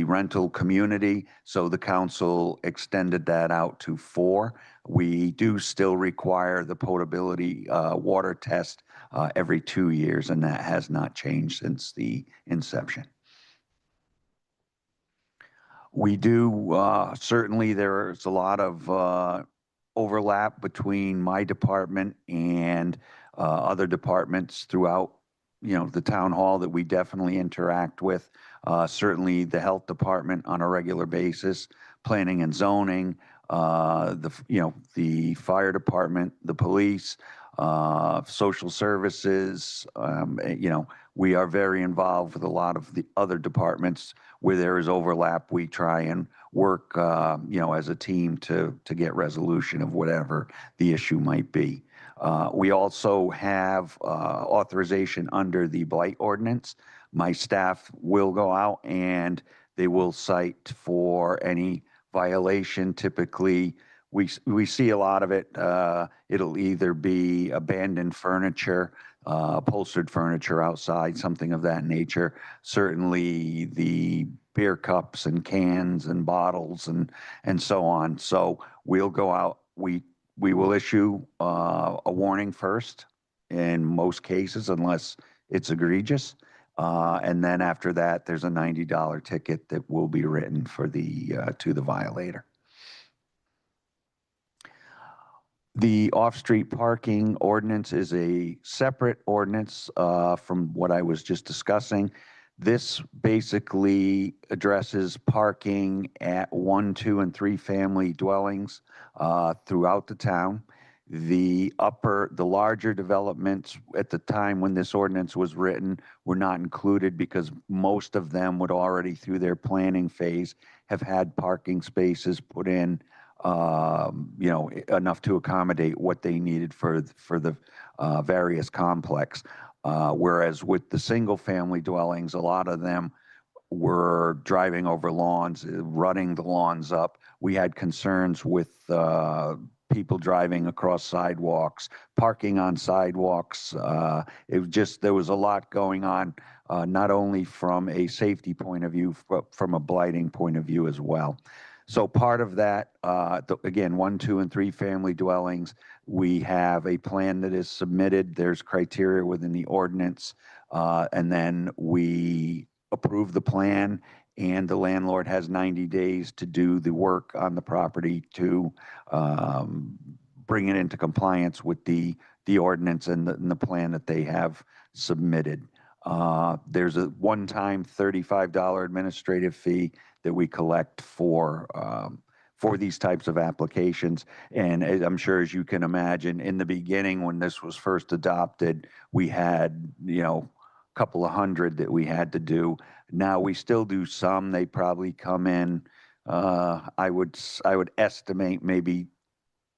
rental community, so the council extended that out to 4. We do still require the potability water test every 2 years, and that has not changed since the inception. We do, certainly there's a lot of overlap between my department and other departments throughout, the town hall that we definitely interact with. Certainly the health department on a regular basis, planning and zoning, the fire department, the police, social services. We are very involved with a lot of the other departments. Where there is overlap, we try and work, as a team to get resolution of whatever the issue might be. We also have authorization under the blight ordinance. My staff will go out and they will cite for any violation. Typically, we see a lot of it. It'll either be abandoned furniture, upholstered furniture outside, something of that nature. Certainly the beer cups and cans and bottles and so on. So we'll go out. We will issue a warning first in most cases, unless it's egregious. And then after that, there's a $90 ticket that will be written for to the violator. The off-street parking ordinance is a separate ordinance from what I was just discussing. This basically addresses parking at 1, 2, and 3 family dwellings throughout the town. The larger developments at the time when this ordinance was written were not included because most of them would already, through their planning phase, have had parking spaces put in, enough to accommodate what they needed for the various complex. Whereas with the single family dwellings, a lot of them were driving over lawns, running the lawns up. We had concerns with people driving across sidewalks, parking on sidewalks. There was a lot going on, not only from a safety point of view, but from a blighting point of view as well. So part of that, again, 1, 2, and 3 family dwellings, we have a plan that is submitted. There's criteria within the ordinance, and then we approve the plan, and the landlord has 90 days to do the work on the property to bring it into compliance with the ordinance and the plan that they have submitted. There's a one-time $35 administrative fee that we collect for these types of applications. And I'm sure, as you can imagine, in the beginning when this was first adopted, we had, a couple of hundred that we had to do. Now we still do some. They probably come in, I would estimate maybe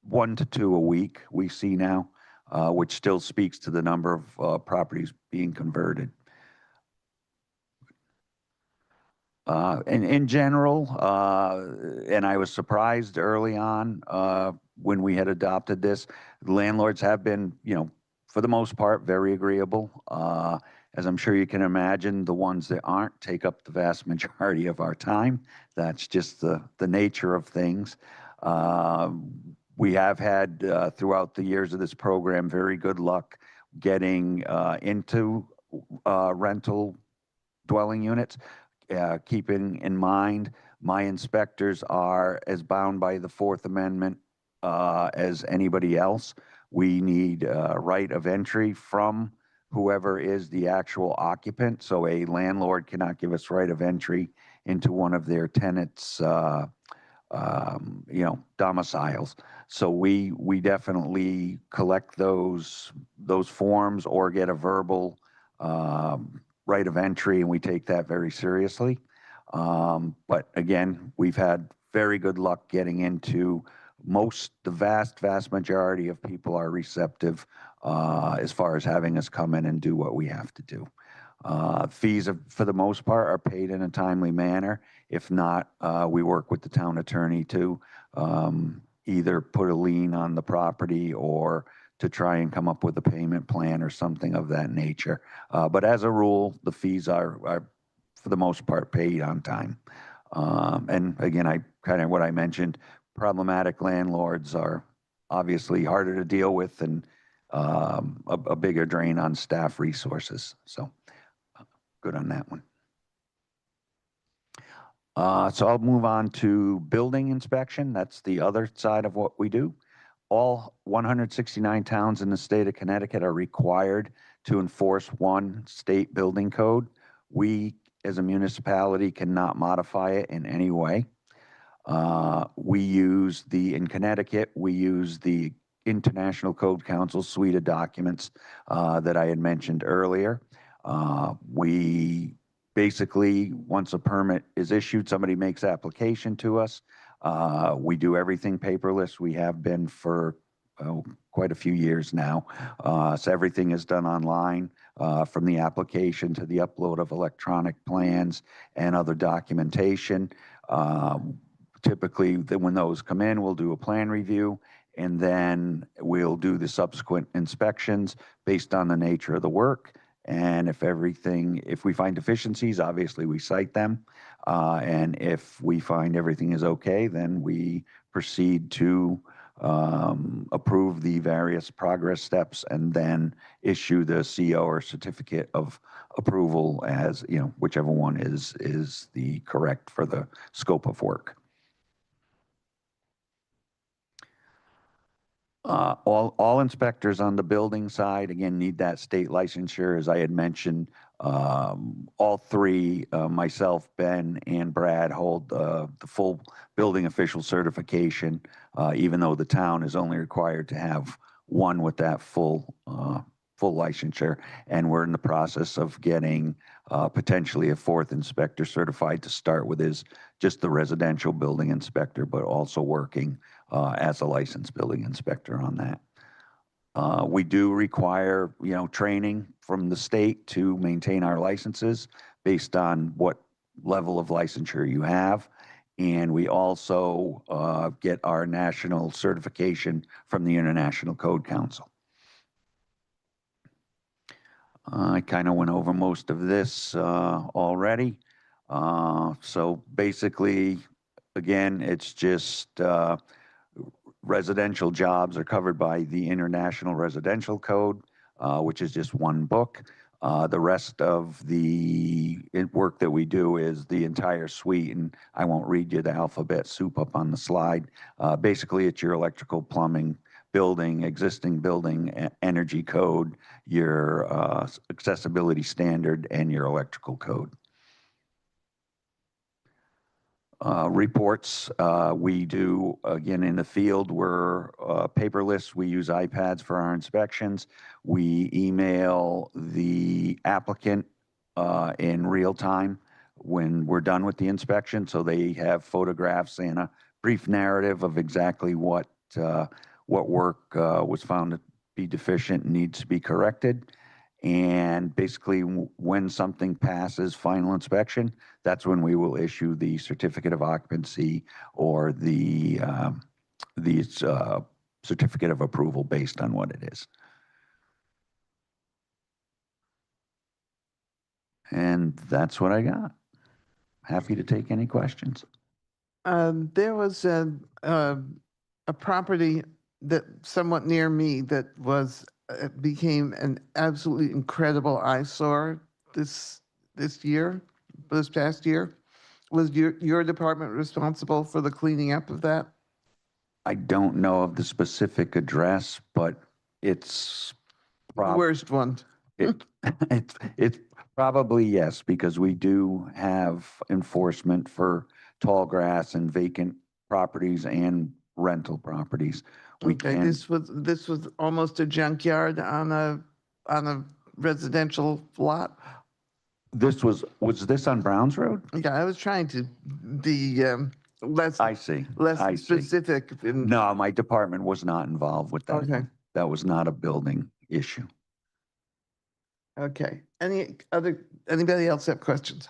1 to 2 a week we see now, which still speaks to the number of properties being converted. In general, and I was surprised early on when we had adopted this, landlords have been, for the most part, very agreeable. As I'm sure you can imagine, the ones that aren't take up the vast majority of our time. That's just the nature of things. We have had, throughout the years of this program, very good luck getting into rental dwelling units. Keeping in mind, my inspectors are as bound by the Fourth Amendment as anybody else. We need right of entry from whoever is the actual occupant. So a landlord cannot give us right of entry into one of their tenants' domiciles. So we definitely collect those forms or get a verbal right of entry, and we take that very seriously. But again, we've had very good luck getting into the vast majority of people are receptive as far as having us come in and do what we have to do. Fees, for the most part, are paid in a timely manner. If not, we work with the town attorney to either put a lien on the property or to try and come up with a payment plan or something of that nature. But as a rule, the fees are for the most part, paid on time. And again, what I mentioned, problematic landlords are obviously harder to deal with and a bigger drain on staff resources. So good on that one. So I'll move on to building inspection. That's the other side of what we do. All 169 towns in the state of Connecticut are required to enforce one state building code. We, as a municipality, cannot modify it in any way. In Connecticut, we use the International Code Council suite of documents that I had mentioned earlier. We basically, once a permit is issued, somebody makes application to us. We do everything paperless. We have been for quite a few years now. So everything is done online, from the application to the upload of electronic plans and other documentation. Typically, when those come in, we'll do a plan review, and then we'll do the subsequent inspections based on the nature of the work. And if we find deficiencies, obviously we cite them. And if we find everything is okay, then we proceed to approve the various progress steps and then issue the CO or certificate of approval as, whichever one is the correct for the scope of work. All inspectors on the building side, again, need that state licensure. As I had mentioned, all three, myself, Ben, and Brad, hold the full building official certification, even though the town is only required to have one with that full licensure. And we're in the process of getting potentially a fourth inspector certified to start with, is just the residential building inspector, but also working as a licensed building inspector on that. We do require, training from the state to maintain our licenses based on what level of licensure you have. And we also get our national certification from the International Code Council. I kind of went over most of this already. So basically, again, it's just residential jobs are covered by the International Residential Code, which is just one book. The rest of the work that we do is the entire suite, and I won't read you the alphabet soup up on the slide. Basically, it's your electrical, plumbing, building, existing building, energy code, your accessibility standard, and your electrical code. Reports, we do, again, in the field, we're paperless. We use iPads for our inspections. We email the applicant in real time when we're done with the inspection, so they have photographs and a brief narrative of exactly what work was found to be deficient and needs to be corrected. And basically, when something passes final inspection, that's when we will issue the certificate of occupancy or the certificate of approval based on what it is. And that's what I got. Happy to take any questions. There was a property that somewhat near me that was became an absolutely incredible eyesore this past year. Was your department responsible for the cleaning up of that? I don't know of the specific address, but it's The worst one. it's probably yes, because we do have enforcement for tall grass and vacant properties and rental properties. We Okay, can, this was almost a junkyard on a residential lot. was this on Browns Road? Yeah, I was trying to be less I see. less I see. specific. No, my department was not involved with that. Okay. That was not a building issue. Okay. Anybody else have questions?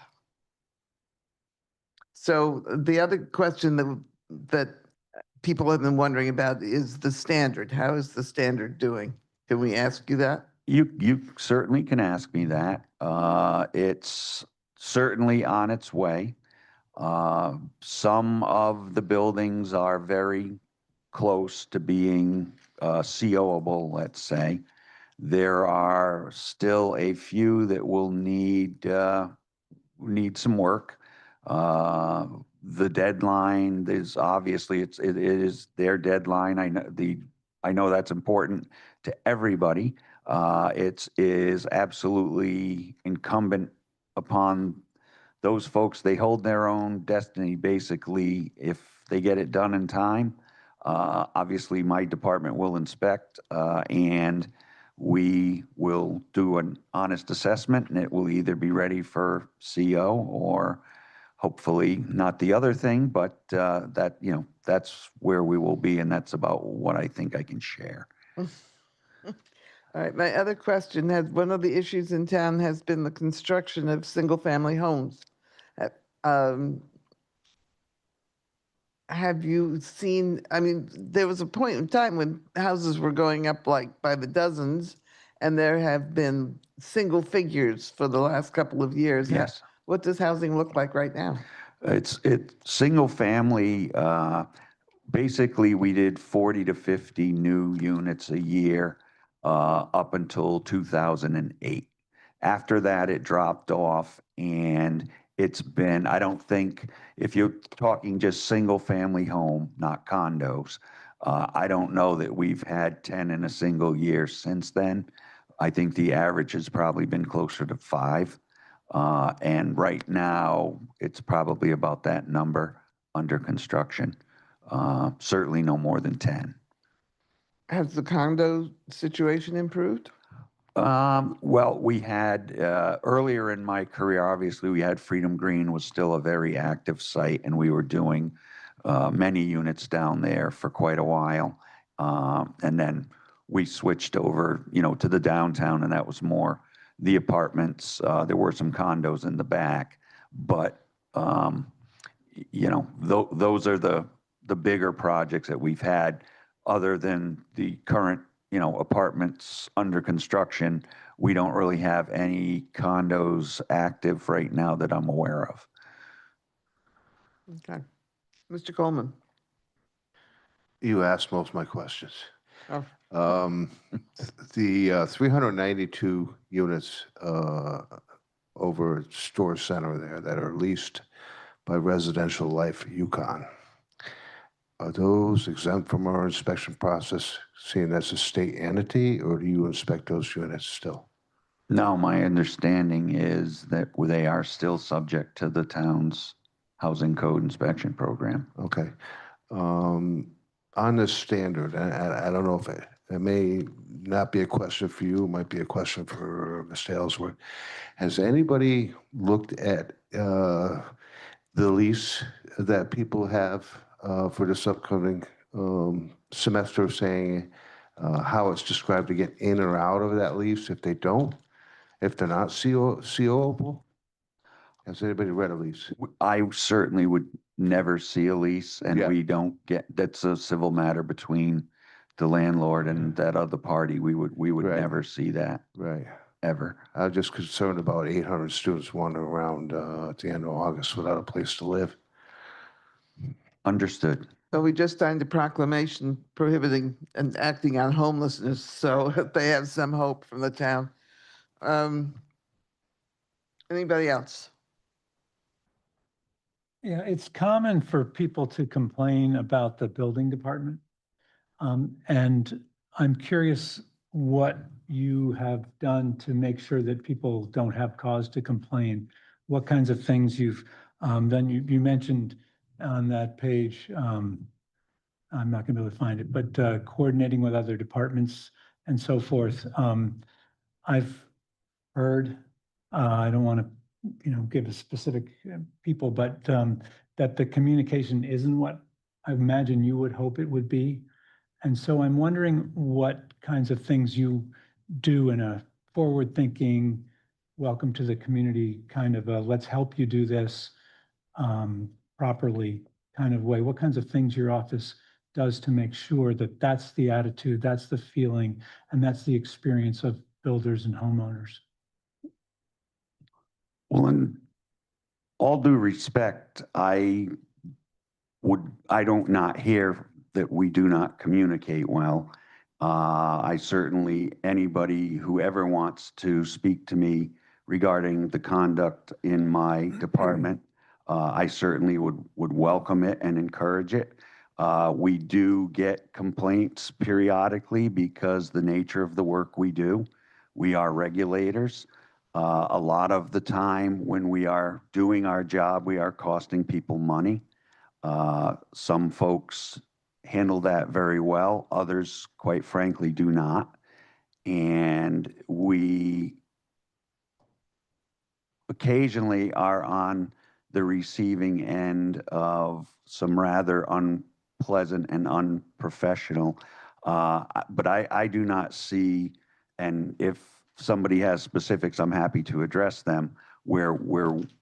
So the other question that people have been wondering about is the standard. How is the standard doing? Can we ask you that? You certainly can ask me that. It's certainly on its way. Some of the buildings are very close to being COable, let's say. There are still a few that will need some work. The deadline is obviously it is their deadline. I know that's important to everybody. It is absolutely incumbent upon those folks. They hold their own destiny, basically, if they get it done in time. Obviously, my department will inspect, and we will do an honest assessment, and it will either be ready for CO or hopefully not the other thing, but that's where we will be, and that's about what I think I can share. All right, my other question one of the issues in town has been the construction of single-family homes. Have you seen, I mean, there was a point in time when houses were going up like by the dozens, and there have been single figures for the last couple of years. Yes. What does housing look like right now? It's single family. Basically, we did 40 to 50 new units a year up until 2008. After that, it dropped off, and it's been, I don't think, if you're talking just single family home, not condos, I don't know that we've had 10 in a single year since then. I think the average has probably been closer to 5. And right now, it's probably about that number under construction. Certainly no more than 10. Has the condo situation improved? Well, we had, earlier in my career, obviously, we had Freedom Green was still a very active site, and we were doing many units down there for quite a while. And then we switched over, to the downtown, and that was more the apartments. There were some condos in the back, but, those are the bigger projects that we've had. Other than the current, apartments under construction, we don't really have any condos active right now that I'm aware of. Okay. Mr. Coleman. You asked most of my questions. Oh. The 392 units over at Store Center there that are leased by Residential Life Yukon. are those exempt from our inspection process, seeing that's a state entity, or do you inspect those units still? No, my understanding is that they are still subject to the town's housing code inspection program. Okay. On the standard, I don't know if it may not be a question for you, it might be a question for Mr. Ellsworth. Has anybody looked at the lease that people have for this upcoming semester, saying how it's described to get in or out of that lease if they don't, if they're not COable? Has anybody read a lease? I certainly would never see a lease, and Yeah. we don't get, that's a civil matter between the landlord and that other party. We would Right. never see that, Right. ever. I'm just concerned about 800 students wandering around at the end of August without a place to live. Understood. So we just signed a proclamation prohibiting and acting on homelessness, so they have some hope from the town. Anybody else? Yeah, it's common for people to complain about the building department. And I'm curious what you have done to make sure that people don't have cause to complain. What kinds of things you've done? You mentioned on that page, I'm not gonna be able to find it, but coordinating with other departments and so forth. I've heard, I don't want to, give a specific people, but that the communication isn't what I imagine you would hope it would be. And so I'm wondering what kinds of things you do in a forward-thinking, welcome to the community kind of a let's help you do this properly kind of way. What kinds of things your office does to make sure that that's the attitude, that's the feeling, and that's the experience of builders and homeowners? Well, in all due respect, I don't not hear that we do not communicate well. I certainly, anybody who ever wants to speak to me regarding the conduct in my department, I certainly would welcome it and encourage it. We do get complaints periodically because the nature of the work we do. We are regulators. A lot of the time when we are doing our job, we are costing people money. Some folks handle that very well. Others, quite frankly, do not. And we occasionally are on the receiving end of some rather unpleasant and unprofessional. But I do not see, and if somebody has specifics, I'm happy to address them, where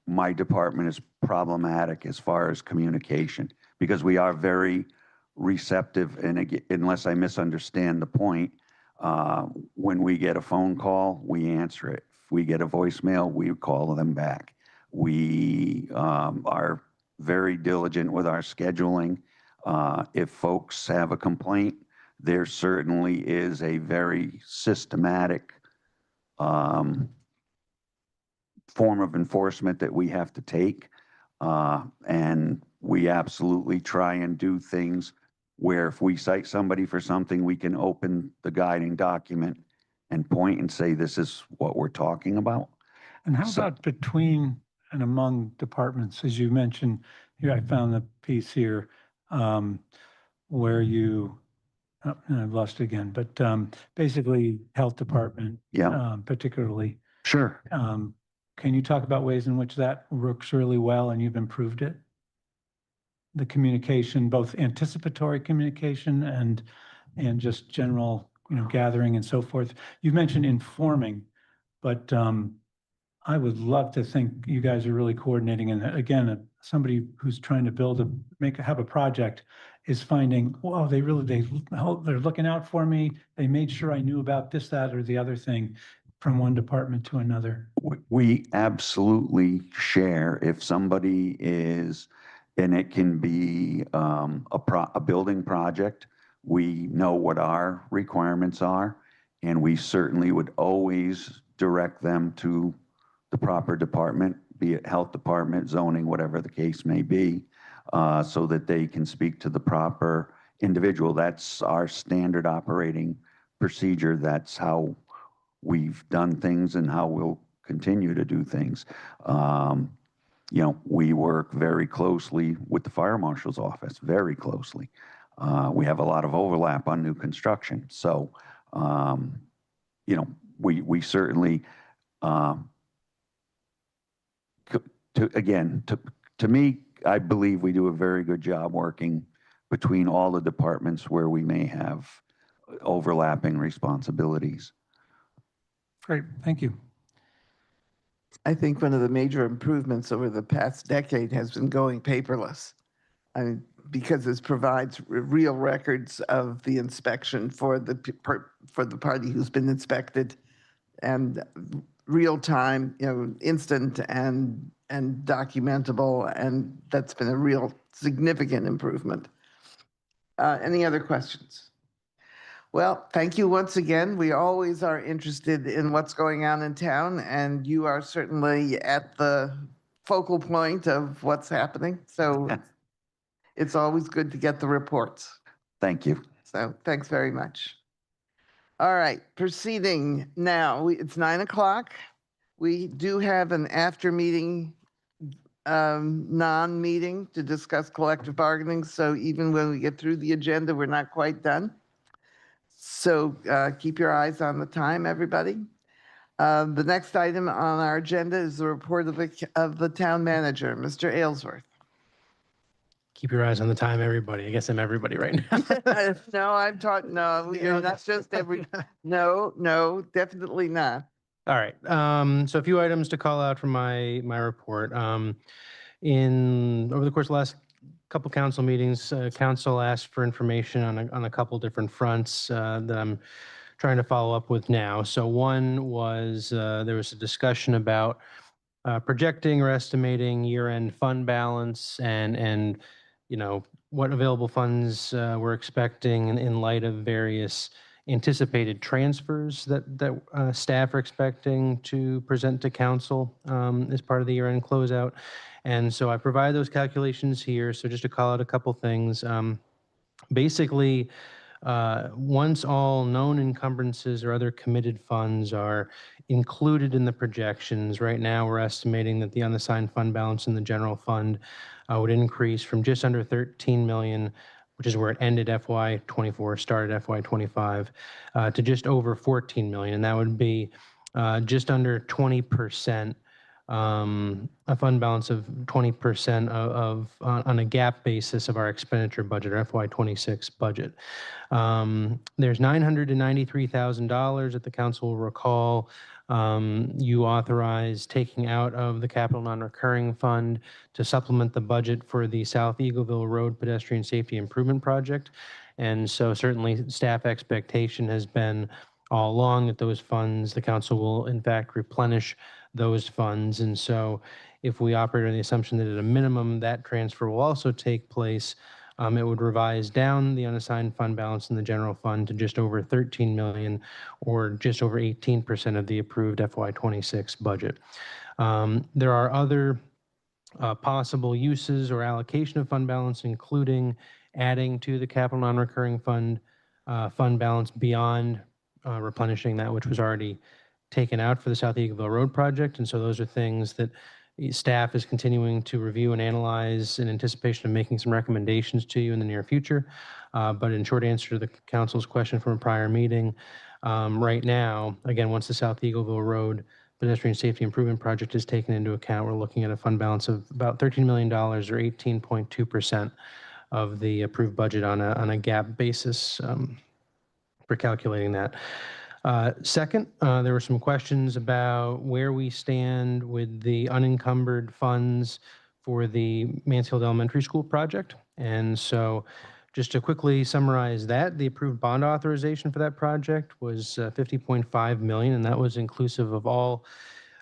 my department is problematic as far as communication, because we are very receptive, and unless I misunderstand the point, when we get a phone call, we answer it. If we get a voicemail, we call them back. We are very diligent with our scheduling. If folks have a complaint, there certainly is a very systematic form of enforcement that we have to take. And we absolutely try and do things where if we cite somebody for something, we can open the guiding document and point and say, this is what we're talking about. And how about between and among departments? As you mentioned, here I found the piece here where you, oh, I've lost it again, but basically health department, particularly. Sure. Can you talk about ways in which that works really well and you've improved it? The communication, both anticipatory communication and just general, gathering and so forth. You mentioned informing, but I would love to think you guys are really coordinating. And again, somebody who's trying to have a project is finding, wow, they're looking out for me. They made sure I knew about this, that, or the other thing from one department to another. We absolutely share. If somebody is, and it can be a building project, we know what our requirements are, and we certainly would always direct them to the proper department, be it health department, zoning, whatever the case may be. so that they can speak to the proper individual. That's our standard operating procedure. That's how we've done things and how we'll continue to do things. You know, we work very closely with the fire marshal's office, very closely. We have a lot of overlap on new construction. So, you know, we certainly, to me, I believe we do a very good job working between all the departments where we may have overlapping responsibilities. Great, thank you. I think one of the major improvements over the past decade has been going paperless. I mean, because this provides real records of the inspection for the party who's been inspected, and real time, you know, instant and documentable, and that's been a real significant improvement. Any other questions? Well, thank you once again. We always are interested in what's going on in town, and you are certainly at the focal point of what's happening. So it's always good to get the reports. Thank you. So thanks very much. All right, proceeding now. It's 9 o'clock. We do have an after meeting, non-meeting to discuss collective bargaining. So even when we get through the agenda, we're not quite done. So keep your eyes on the time, everybody. The next item on our agenda is the report of the town manager, Mr. Aylesworth. Keep your eyes on the time, everybody. I guess I'm everybody right now. No, I'm talking, no, that's just no, definitely not. All right. So a few items to call out from my report. Over the course of the last couple council meetings, council asked for information on a couple different fronts that I'm trying to follow up with now. So one was there was a discussion about projecting or estimating year-end fund balance and you know what available funds we're expecting in light of various anticipated transfers that staff are expecting to present to council as part of the year-end closeout. And so I provide those calculations here. So just to call out a couple things. Basically, once all known encumbrances or other committed funds are included in the projections, right now we're estimating that the unassigned fund balance in the general fund would increase from just under 13 million, which is where it ended FY24, started FY25, to just over 14 million. And that would be just under 20%, a fund balance of 20% on a GAAP basis of our expenditure budget, our FY26 budget. There's $993,000 that the council will recall you authorized taking out of the capital non-recurring fund to supplement the budget for the South Eagleville Road Pedestrian Safety Improvement Project. And so certainly staff expectation has been all along that those funds, the council will in fact replenish those funds. And so if we operate on the assumption that at a minimum that transfer will also take place, it would revise down the unassigned fund balance in the general fund to just over 13 million, or just over 18% of the approved FY26 budget. There are other possible uses or allocation of fund balance, including adding to the capital non-recurring fund balance beyond replenishing that which was already taken out for the South Eagleville Road project. And so those are things that staff is continuing to review and analyze in anticipation of making some recommendations to you in the near future. But in short answer to the council's question from a prior meeting, right now, again, once the South Eagleville Road Pedestrian Safety Improvement Project is taken into account, we're looking at a fund balance of about $13 million, or 18.2% of the approved budget on a GAAP basis for calculating that. Second, there were some questions about where we stand with the unencumbered funds for the Mansfield Elementary School project. And so just to quickly summarize that, the approved bond authorization for that project was $50.5 million, and that was inclusive of all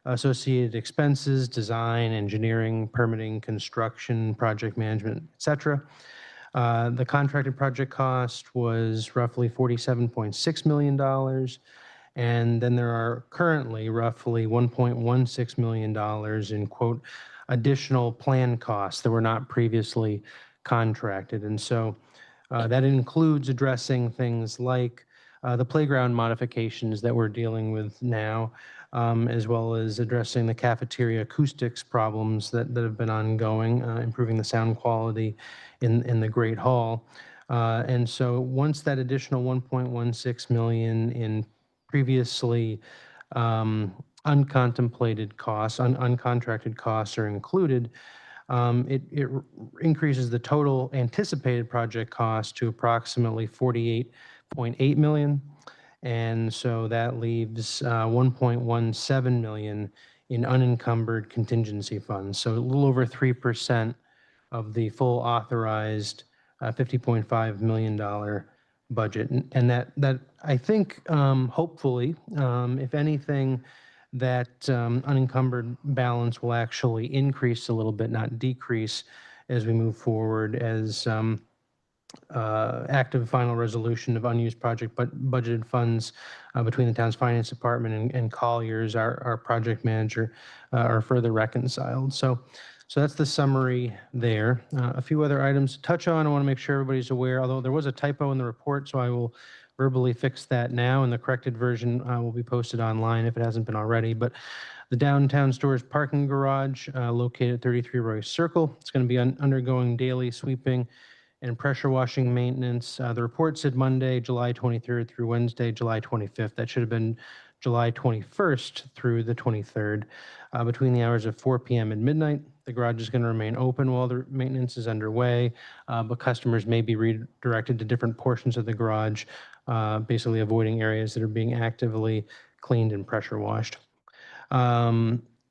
associated expenses, design, engineering, permitting, construction, project management, et cetera. The contracted project cost was roughly $47.6 million. And then there are currently roughly $1.16 million in quote, additional plan costs that were not previously contracted. And so that includes addressing things like the playground modifications that we're dealing with now, as well as addressing the cafeteria acoustics problems that have been ongoing, improving the sound quality in the Great Hall. And so once that additional 1.16 million in previously uncontemplated costs, uncontracted costs are included, it increases the total anticipated project cost to approximately 48.8 million. And so that leaves 1.17 million in unencumbered contingency funds. So a little over 3% of the full authorized $50.5 million budget. And that I think, hopefully, if anything, that unencumbered balance will actually increase a little bit, not decrease, as we move forward as active final resolution of unused project budgeted funds between the town's finance department and Collier's, our project manager, are further reconciled. So that's the summary there. A few other items to touch on. I want to make sure everybody's aware, although there was a typo in the report, so I will verbally fix that now, and the corrected version will be posted online if it hasn't been already. But the downtown stores parking garage located at 33 Royce Circle, it's going to be undergoing daily sweeping and pressure washing maintenance. The report said Monday, July 23rd through Wednesday, July 25th. That should have been July 21st through the 23rd, between the hours of 4 p.m. and midnight. The garage is going to remain open while the maintenance is underway, but customers may be redirected to different portions of the garage, basically avoiding areas that are being actively cleaned and pressure washed.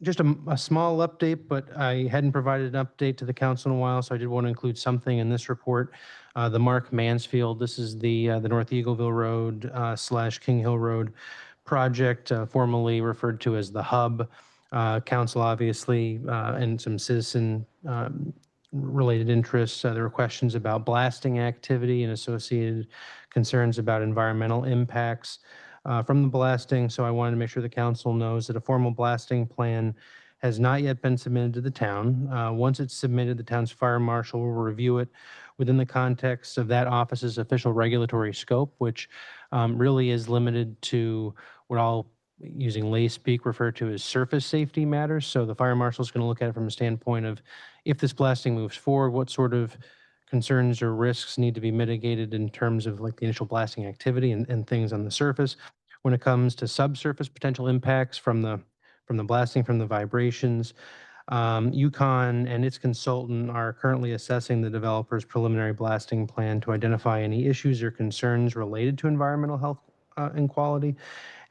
Just a small update, but I hadn't provided an update to the council in a while, so I did want to include something in this report. The Mark Mansfield, this is the North Eagleville Road / King Hill Road project, formerly referred to as the Hub. Council, obviously, and some citizen related interests. There were questions about blasting activity and associated concerns about environmental impacts from the blasting. So I wanted to make sure the council knows that a formal blasting plan has not yet been submitted to the town. Once it's submitted, the town's fire marshal will review it within the context of that office's official regulatory scope, which really is limited to what I'll, using lay speak, refer to as surface safety matters. So the fire marshal is going to look at it from a standpoint of, if this blasting moves forward, what sort of concerns or risks need to be mitigated in terms of like the initial blasting activity and things on the surface. When it comes to subsurface potential impacts from the blasting, from the vibrations, UConn and its consultant are currently assessing the developer's preliminary blasting plan to identify any issues or concerns related to environmental health and quality.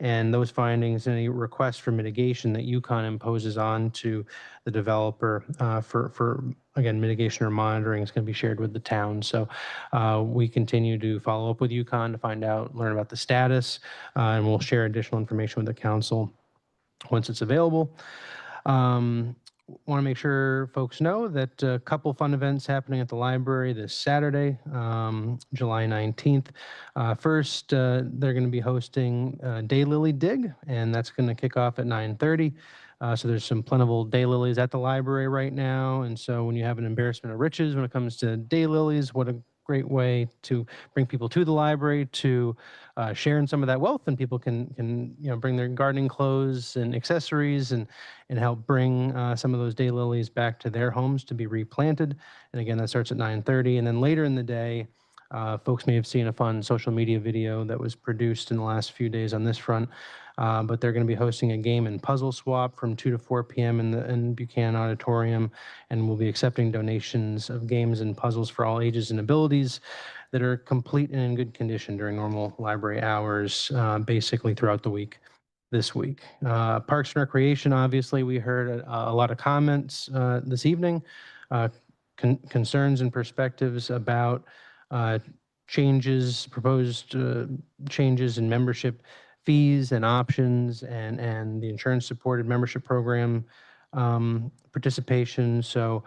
And those findings, any requests for mitigation that UConn imposes on to the developer for again, mitigation or monitoring is going to be shared with the town. So we continue to follow up with UConn to find out, learn about the status, and we'll share additional information with the council once it's available. Want to make sure folks know that a couple fun events happening at the library this Saturday, July 19th. First, they're going to be hosting Daylily Dig, and that's going to kick off at 9:30. So there's some plentiful daylilies at the library right now. And so when you have an embarrassment of riches when it comes to daylilies, what a great way to bring people to the library to share in some of that wealth, and people can bring their gardening clothes and accessories and help bring some of those daylilies back to their homes to be replanted. And again, that starts at 9:30. And then later in the day, folks may have seen a fun social media video that was produced in the last few days on this front. But they're going to be hosting a game and puzzle swap from 2 to 4 p.m. in Buchanan Auditorium, and we'll be accepting donations of games and puzzles for all ages and abilities that are complete and in good condition during normal library hours, basically throughout the week. This week, Parks and Recreation. Obviously, we heard a lot of comments this evening, concerns and perspectives about proposed changes in membership fees and options and the insurance supported membership program participation. So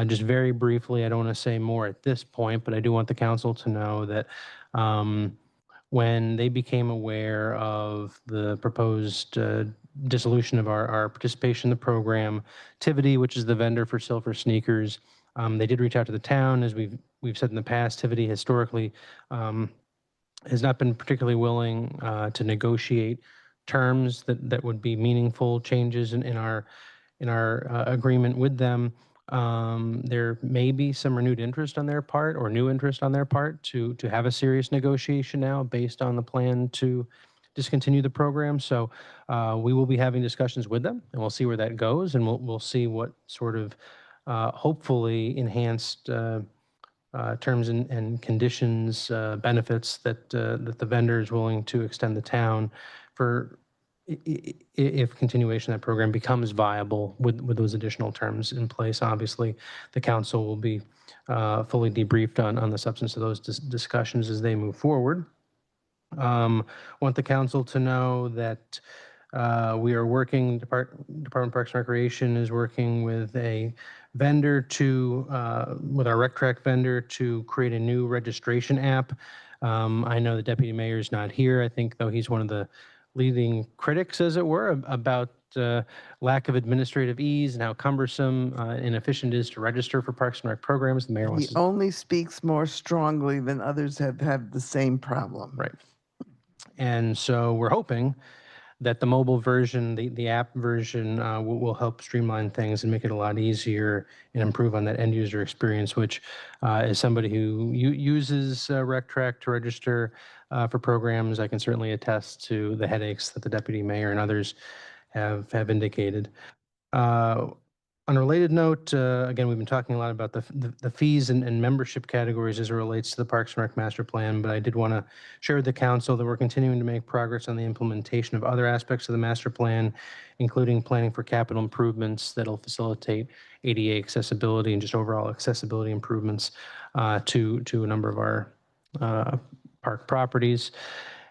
just very briefly, I don't want to say more at this point, but I do want the council to know that when they became aware of the proposed dissolution of our participation in the program. Tivity, which is the vendor for Silver Sneakers, they did reach out to the town. As we've said in the past, Tivity historically has not been particularly willing to negotiate terms that would be meaningful changes in our agreement with them. There may be some renewed interest on their part or new interest on their part to have a serious negotiation now based on the plan to discontinue the program. So we will be having discussions with them, and we'll see where that goes, and we'll see what sort of hopefully enhanced terms and conditions, benefits that the vendor is willing to extend the town for if continuation of that program becomes viable with those additional terms in place. Obviously, the council will be fully debriefed on the substance of those discussions as they move forward. Want the council to know that we are working, Department of Parks and Recreation is working with a vendor with our RecTrack vendor to create a new registration app. I know the deputy mayor is not here. I think, though, he's one of the leading critics, as it were, about lack of administrative ease and how cumbersome and inefficient it is to register for Parks and Rec programs. The mayor wants He to... only speaks more strongly than others have had the same problem. Right. And so we're hoping that the mobile version, the app version, will help streamline things and make it a lot easier and improve on that end user experience, which as somebody who uses RecTrack to register for programs, I can certainly attest to the headaches that the deputy mayor and others have indicated. On a related note, again, we've been talking a lot about the fees and membership categories as it relates to the Parks and Rec Master Plan, but I did want to share with the council that we're continuing to make progress on the implementation of other aspects of the master plan, including planning for capital improvements that'll facilitate ADA accessibility and just overall accessibility improvements to a number of our park properties.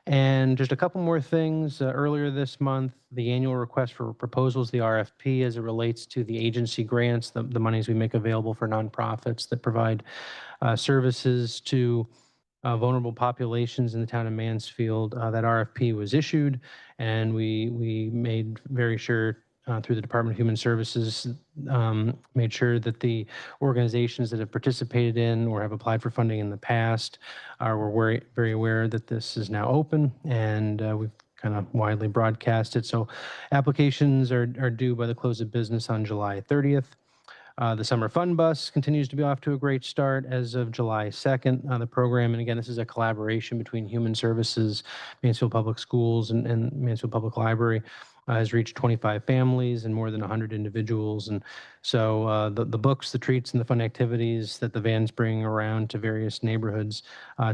And just a couple more things. Earlier this month, the annual request for proposals, the RFP, as it relates to the agency grants, the monies we make available for nonprofits that provide services to vulnerable populations in the town of Mansfield. That RFP was issued, and we made very sure through the Department of Human Services, made sure that the organizations that have participated in or have applied for funding in the past were very aware that this is now open, and we've kind of widely broadcast it. So applications are due by the close of business on July 30th. The Summer Fun Bus continues to be off to a great start as of July 2nd. The program, and again, this is a collaboration between Human Services, Mansfield Public Schools, and Mansfield Public Library, has reached 25 families and more than 100 individuals. And so the books, the treats, and the fun activities that the vans bring around to various neighborhoods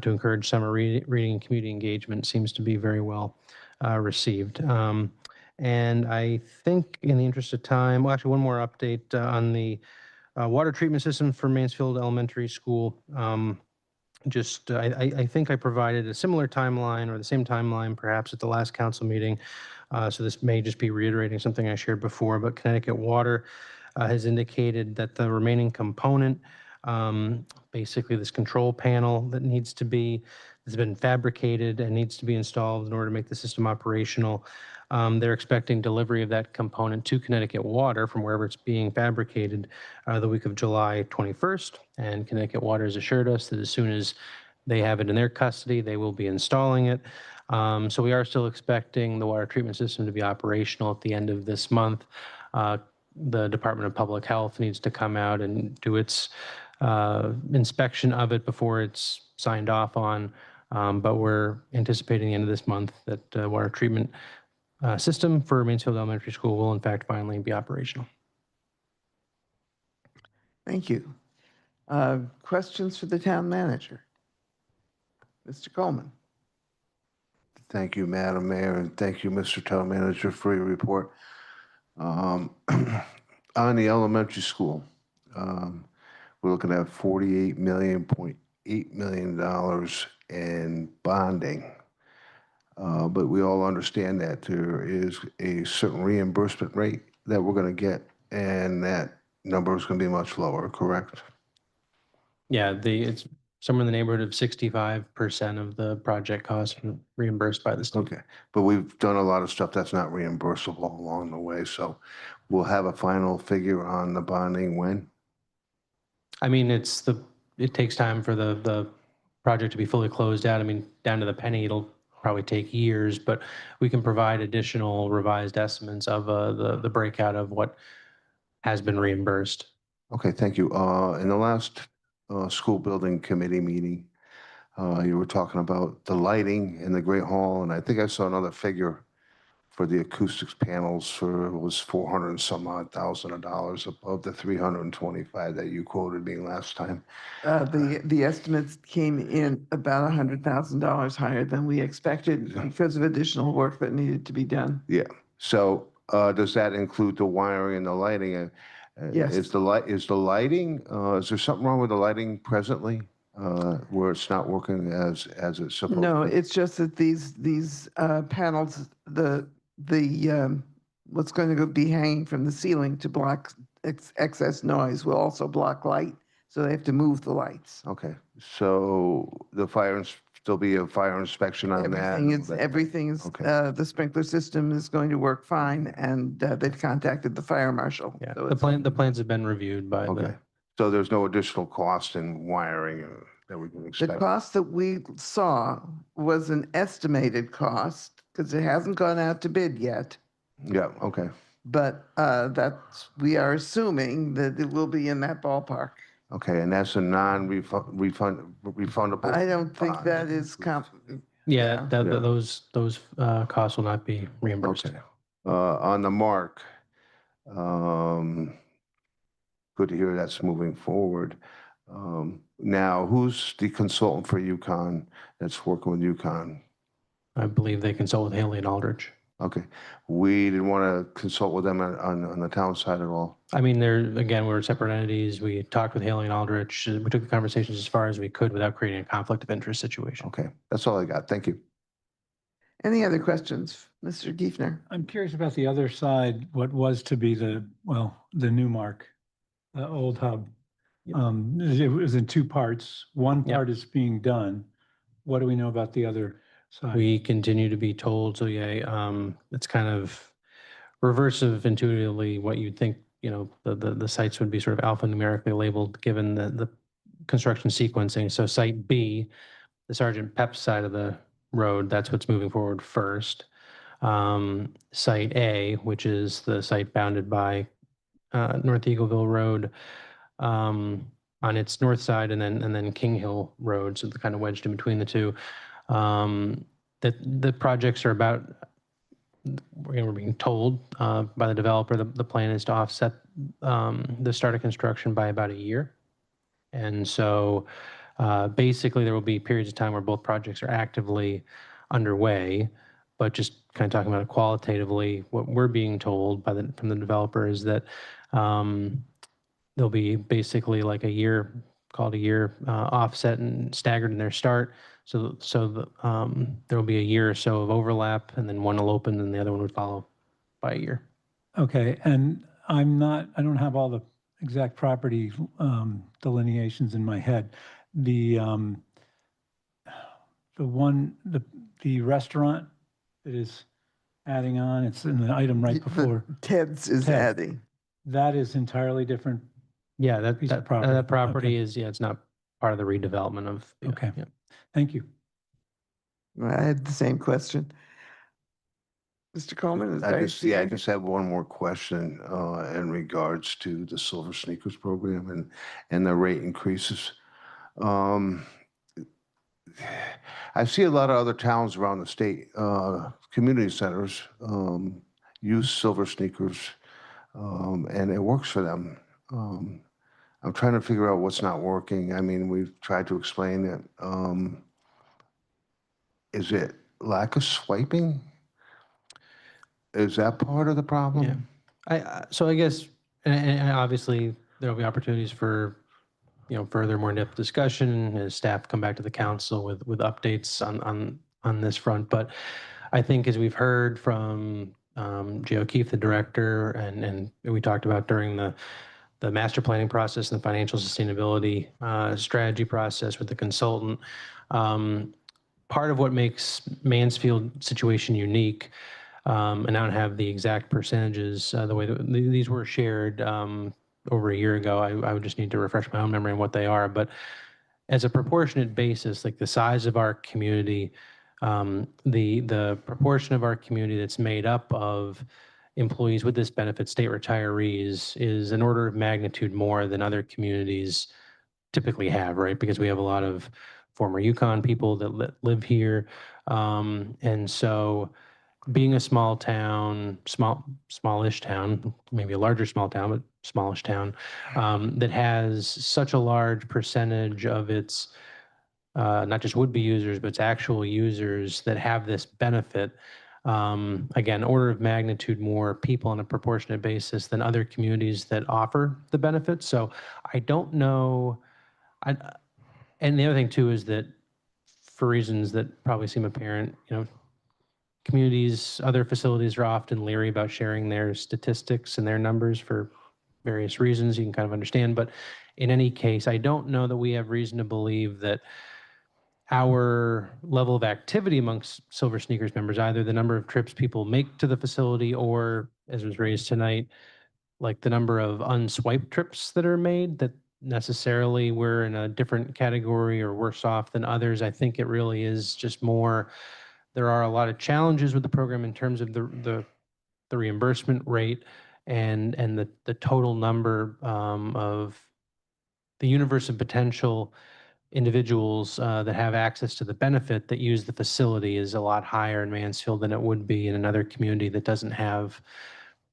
to encourage summer reading and community engagement seems to be very well received. And I think in the interest of time, well, actually one more update on the water treatment system for Mansfield Elementary School. I think I provided a similar timeline or the same timeline perhaps at the last council meeting. So this may just be reiterating something I shared before, but Connecticut Water has indicated that the remaining component, basically this control panel that has been fabricated and needs to be installed in order to make the system operational. They're expecting delivery of that component to Connecticut Water from wherever it's being fabricated the week of July 21st. And Connecticut Water has assured us that as soon as they have it in their custody, they will be installing it. So we are still expecting the water treatment system to be operational at the end of this month. The Department of Public Health needs to come out and do its inspection of it before it's signed off on. But we're anticipating the end of this month that the water treatment system for Mansfield Elementary School will in fact finally be operational. Thank you. Questions for the town manager? Mr. Coleman. Thank you, Madam Mayor, and thank you, Mr. Town Manager, for your report. On the elementary school, we're looking at $48.8 million in bonding. But we all understand that there is a certain reimbursement rate that we're going to get, and that number is going to be much lower, correct? Yeah, it's somewhere in the neighborhood of 65% of the project cost reimbursed by the state. Okay, but we've done a lot of stuff that's not reimbursable along the way, so we'll have a final figure on the bonding when? I mean, it takes time for the project to be fully closed out. I mean, down to the penny, it'll probably take years, but we can provide additional revised estimates of the breakout of what has been reimbursed. Okay, thank you. In the last school building committee meeting, you were talking about the lighting in the Great Hall, and I think I saw another figure for the acoustics panels for, it was 400 and some odd thousand of dollars above the 325 that you quoted me last time. The estimates came in about $100,000 higher than we expected because of additional work that needed to be done. Yeah, so does that include the wiring and the lighting? Yes. Is the lighting, is there something wrong with the lighting presently? Where it's not working as it's supposed to? No, it's just that these panels, what's going to be hanging from the ceiling to block excess noise will also block light, so they have to move the lights. Okay, so still be a fire inspection on that? Everything is, the sprinkler system is going to work fine, and they've contacted the fire marshal. Yeah, So the plans have been reviewed by Okay, so there's no additional cost in wiring that we can the expect? cost that we saw was an estimated cost, because it hasn't gone out to bid yet. Yeah, okay. But we are assuming that it will be in that ballpark. Okay, and that's a refundable? I don't think that is Yeah, those costs will not be reimbursed. Okay. On the mark, good to hear that's moving forward. Now, who's the consultant for UConn that's working with UConn? I believe they consult with Haley and Aldrich. Okay, we didn't want to consult with them on the town side at all? I mean, we're separate entities. We talked with Haley and Aldrich. We took the conversations as far as we could without creating a conflict of interest situation. Okay, that's all I got. Thank you. Any other questions? Mr. Giefner? I'm curious about the other side, what was to be the new mark, the old hub. It was in two parts. One part is being done. What do we know about the other side? We continue to be told, so it's kind of reversive intuitively what you'd think, the sites would be sort of alphanumerically labeled given the construction sequencing. So site B, the Sergeant Pep side of the road, that's what's moving forward first. Site A, which is the site bounded by North Eagleville Road, on its north side, and then King Hill Road, so they're kind of wedged in between the two. The projects are about, we're being told by the developer, the plan is to offset the start of construction by about a year. And so basically there will be periods of time where both projects are actively underway, but just kind of talking about it qualitatively, what we're being told from the developer is that there'll be basically like a year, called a year offset and staggered in their start. So there will be a year or so of overlap, and then one will open and the other one would follow by a year. Okay, and I don't have all the exact property delineations in my head. The restaurant that is adding on, it's in the item right before. Ted's is adding. That is entirely different. Yeah, piece of property. That property is, it's not part of the redevelopment of. Okay. Yeah. Thank you. I had the same question. Mr. Coleman? I just have one more question in regards to the Silver Sneakers program and the rate increases. I see a lot of other towns around the state, community centers, use Silver Sneakers, and it works for them. I'm trying to figure out what's not working. I mean, we've tried to explain it. Is it lack of swiping? Is that part of the problem? Yeah. So I guess, and obviously there'll be opportunities for, further more in-depth discussion as staff come back to the council with updates on this front. But I think as we've heard from Jay O'Keefe, the director, and we talked about during the the master planning process and the financial sustainability strategy process with the consultant. Part of what makes Mansfield situation unique, and I don't have the exact percentages, the way that these were shared over a year ago. I would just need to refresh my own memory on what they are. But as a proportionate basis, like the size of our community, the proportion of our community that's made up of employees with this benefit, state retirees, is an order of magnitude more than other communities typically have, right? Because we have a lot of former Yukon people that live here. And so being a small town, smallish town, maybe a larger small town, but smallish town, that has such a large percentage of its not just would-be users, but its actual users that have this benefit. Again, order of magnitude more people on a proportionate basis than other communities that offer the benefit. So I don't know. And the other thing too is that for reasons that probably seem apparent, communities, other facilities are often leery about sharing their statistics and their numbers for various reasons you can kind of understand. But in any case, I don't know that we have reason to believe that our level of activity amongst Silver Sneakers members, either the number of trips people make to the facility or, as was raised tonight, like the number of unswiped trips that are made, that necessarily we're in a different category or worse off than others. I think it really is just more, there are a lot of challenges with the program in terms of the reimbursement rate and the total number of the universe of potential individuals that have access to the benefit that use the facility is a lot higher in Mansfield than it would be in another community that doesn't have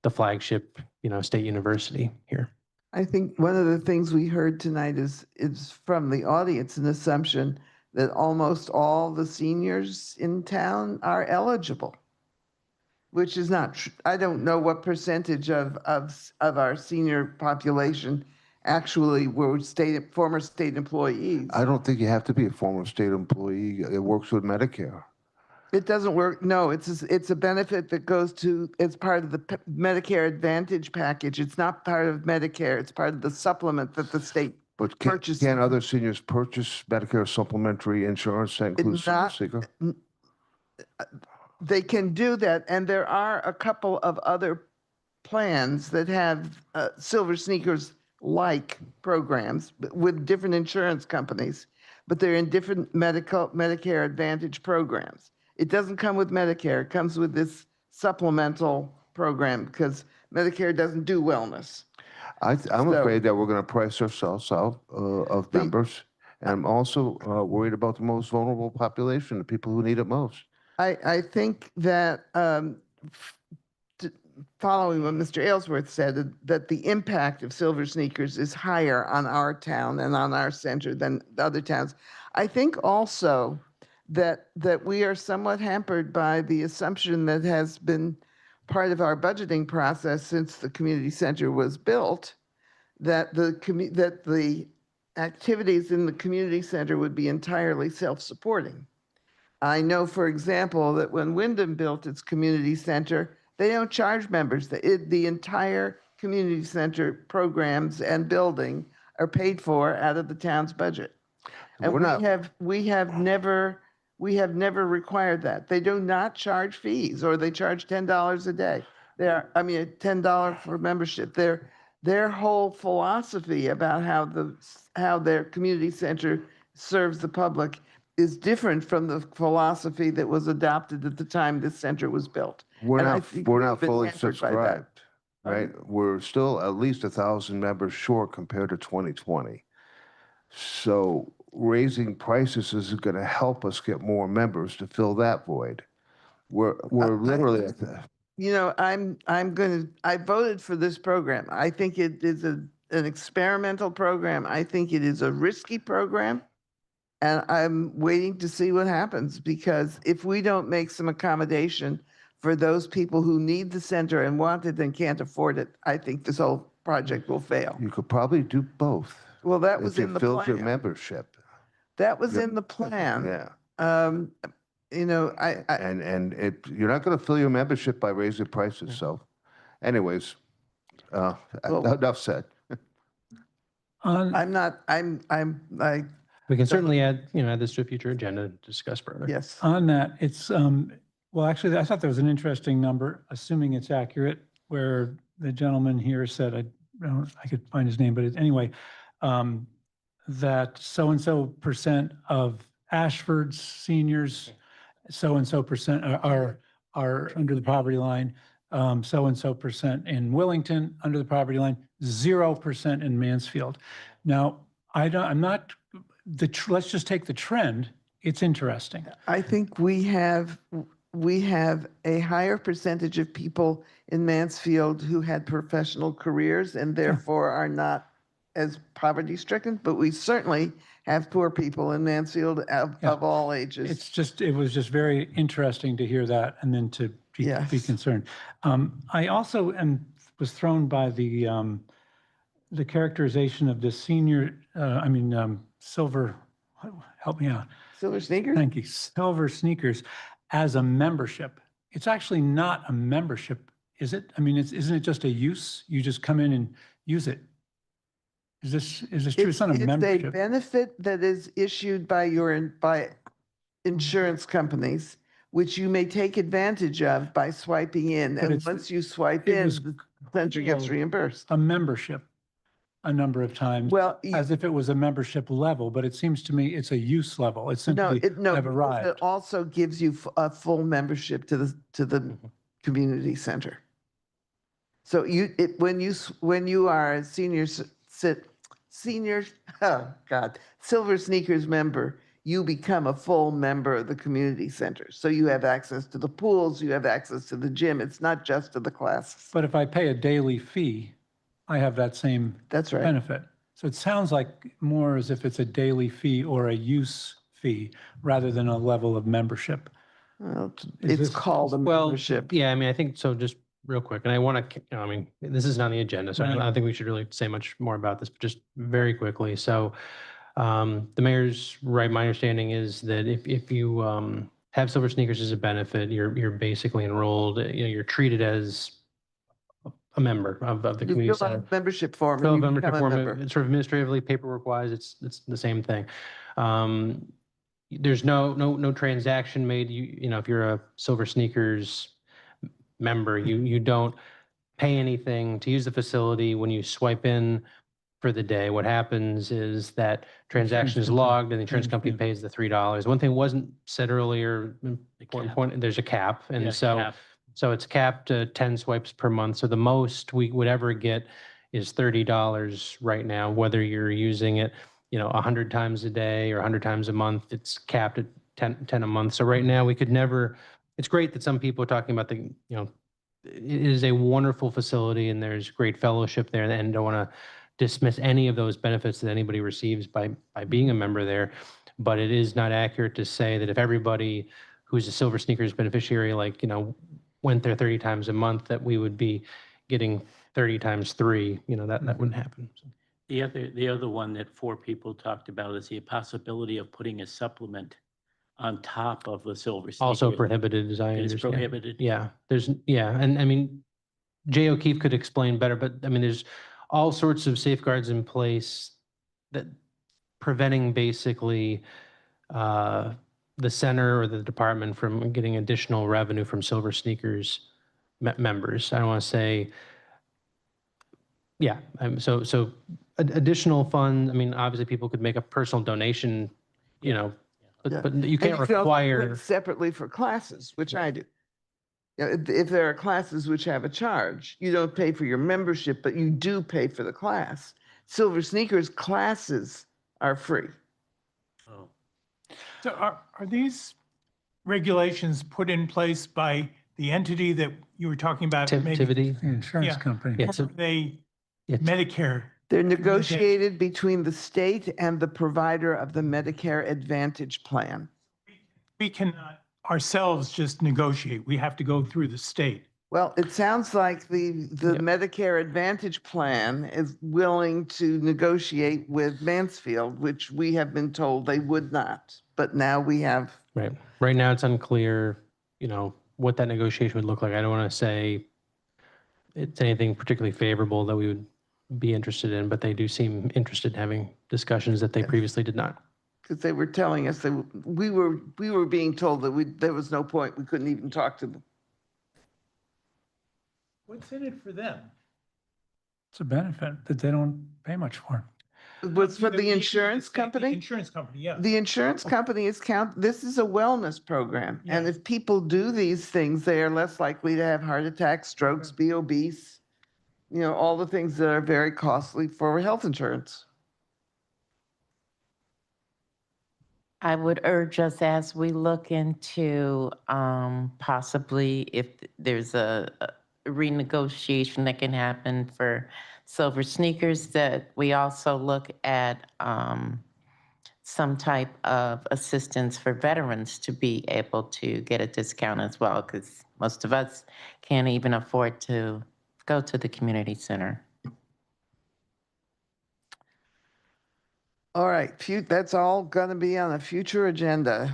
the flagship, state university here. I think one of the things we heard tonight is from the audience an assumption that almost all the seniors in town are eligible, which is not true. I don't know what percentage of our senior population actually were former state employees. I don't think you have to be a former state employee. It works with Medicare. It doesn't work. No, it's a benefit that goes to, it's part of the Medicare Advantage package. It's not part of Medicare. It's part of the supplement that the state But purchases. can other seniors purchase Medicare supplementary insurance that includes Silver Seeker? They can do that, and there are a couple of other plans that have Silver Sneakers-like programs with different insurance companies, but they're in different Medicare Advantage programs. It doesn't come with Medicare. It comes with this supplemental program because Medicare doesn't do wellness. I'm afraid that we're going to price ourselves out of members. And I'm also worried about the most vulnerable population, the people who need it most. I think that following what Mr. Aylesworth said, that the impact of Silver Sneakers is higher on our town and on our center than the other towns. I think also that we are somewhat hampered by the assumption that has been part of our budgeting process since the community center was built, that the activities in the community center would be entirely self-supporting. I know, for example, that when Wyndham built its community center, they don't charge members. The entire community center programs and building are paid for out of the town's budget. And we have never required that. They do not charge fees, or they charge $10 a day. $10 for membership. Their whole philosophy about how their community center serves the public is different from the philosophy that was adopted at the time this center was built. We're not fully hampered by that. subscribed, right? We're still at least 1,000 members short compared to 2020. So raising prices is going to help us get more members to fill that void. We're literally at the. I voted for this program. I think it is an experimental program. I think it is a risky program. And I'm waiting to see what happens, because if we don't make some accommodation for those people who need the center and want it and can't afford it, I think this whole project will fail. You could probably do both. Well, that was in the plan. If you filled your membership. That was in the plan. Yeah. You're not going to fill your membership by raising prices. So anyways, enough said. I'm not, I, We can certainly add this to a future agenda to discuss further. yes. On that, it's, well, actually, I thought there was an interesting number, assuming it's accurate, where the gentleman here said, I could find his name, but anyway, that so-and-so percent of Ashford's seniors, so-and-so percent are under the poverty line, so-and-so percent in Willington, under the poverty line, 0% in Mansfield. Now, I'm not, let's just take the trend. It's interesting. I think we have a higher percentage of people in Mansfield who had professional careers and therefore are not as poverty stricken, but we certainly have poor people in Mansfield of all ages. It was just very interesting to hear that and then to be concerned. I also was thrown by the characterization of the senior, silver, help me out. Silver sneakers? Thank you. Silver sneakers as a membership. It's actually not a membership, is it? I mean, isn't it just a use? You just come in and use it. Is this true? It's not a membership. It's a benefit that is issued by insurance companies, which you may take advantage of by swiping in. But And once you swipe in, the center gets reimbursed. A membership a number of times, as if it was a membership level, but it seems to me it's a use level. It's simply have arrived. It also gives you a full membership to the community center. So when you are a Silver Sneakers member, you become a full member of the community center. So you have access to the pools, you have access to the gym. It's not just to the classes. But if I pay a daily fee, I have that same benefit. So it sounds like more as if it's a daily fee or a use fee rather than a level of membership. Well, it's called a membership. Yeah, I mean, I think so. Just real quick, and I want to, this is not on the agenda, so I don't think we should really say much more about this, but just very quickly. So the mayor's right. My understanding is that if you have Silver Sneakers as a benefit, you're basically enrolled. You're treated as a member of the community You fill out center. a membership form. Fill and out you a membership become a form. member. It's sort of administratively, paperwork wise, it's the same thing. There's no transaction made. If you're a Silver Sneakers member, you don't pay anything to use the facility. When you swipe in for the day, what happens is that transaction is logged and the insurance company pays the $3. One thing wasn't said earlier, important point, there's a cap. And so it's capped at 10 swipes per month. So the most we would ever get is $30 right now, whether you're using it, 100 times a day or 100 times a month. It's capped at 10 a month. So right now we could never, it's great that some people are talking about it is a wonderful facility and there's great fellowship there, and don't want to dismiss any of those benefits that anybody receives by being a member there. But it is not accurate to say that if everybody who's a Silver Sneakers beneficiary, went there 30 times a month, that we would be getting 30 times 3. That wouldn't happen. So. The other one that 4 people talked about is the possibility of putting a supplement on top of the Silver Sneakers. Also prohibited, as I understand. It's prohibited. Yeah, and I mean, Jay O'Keefe could explain better, but I mean, there's all sorts of safeguards in place that preventing basically the center or the department from getting additional revenue from Silver Sneakers members. I don't want to say, yeah. So additional funds. I mean, obviously, people could make a personal donation, but you can't require separately for classes, which I do. If there are classes which have a charge, you don't pay for your membership, but you do pay for the class. Silver Sneakers classes are free. So are these regulations put in place by the entity that you were talking about? Tivity, insurance company. Yeah, they Medicare. They're negotiated between the state and the provider of the Medicare Advantage plan. We cannot ourselves just negotiate. We have to go through the state. Well, it sounds like the Medicare Advantage plan is willing to negotiate with Mansfield, which we have been told they would not. But now we have. Right now, it's unclear, what that negotiation would look like. I don't want to say it's anything particularly favorable that we would be interested in, but they do seem interested in having discussions that they previously did not. Because they were telling us that we were being told that there was no point. We couldn't even talk to them. What's in it for them? It's a benefit that they don't pay much for. Was for the insurance The company? insurance company, yeah. The insurance company this is a wellness program. And if people do these things, they are less likely to have heart attacks, strokes, be obese, all the things that are very costly for health insurance. I would urge us as we look into possibly if there's a renegotiation that can happen for silver sneakers, that we also look at some type of assistance for veterans to be able to get a discount as well, because most of us can't even afford to go to the community center. All right, that's all going to be on a future agenda.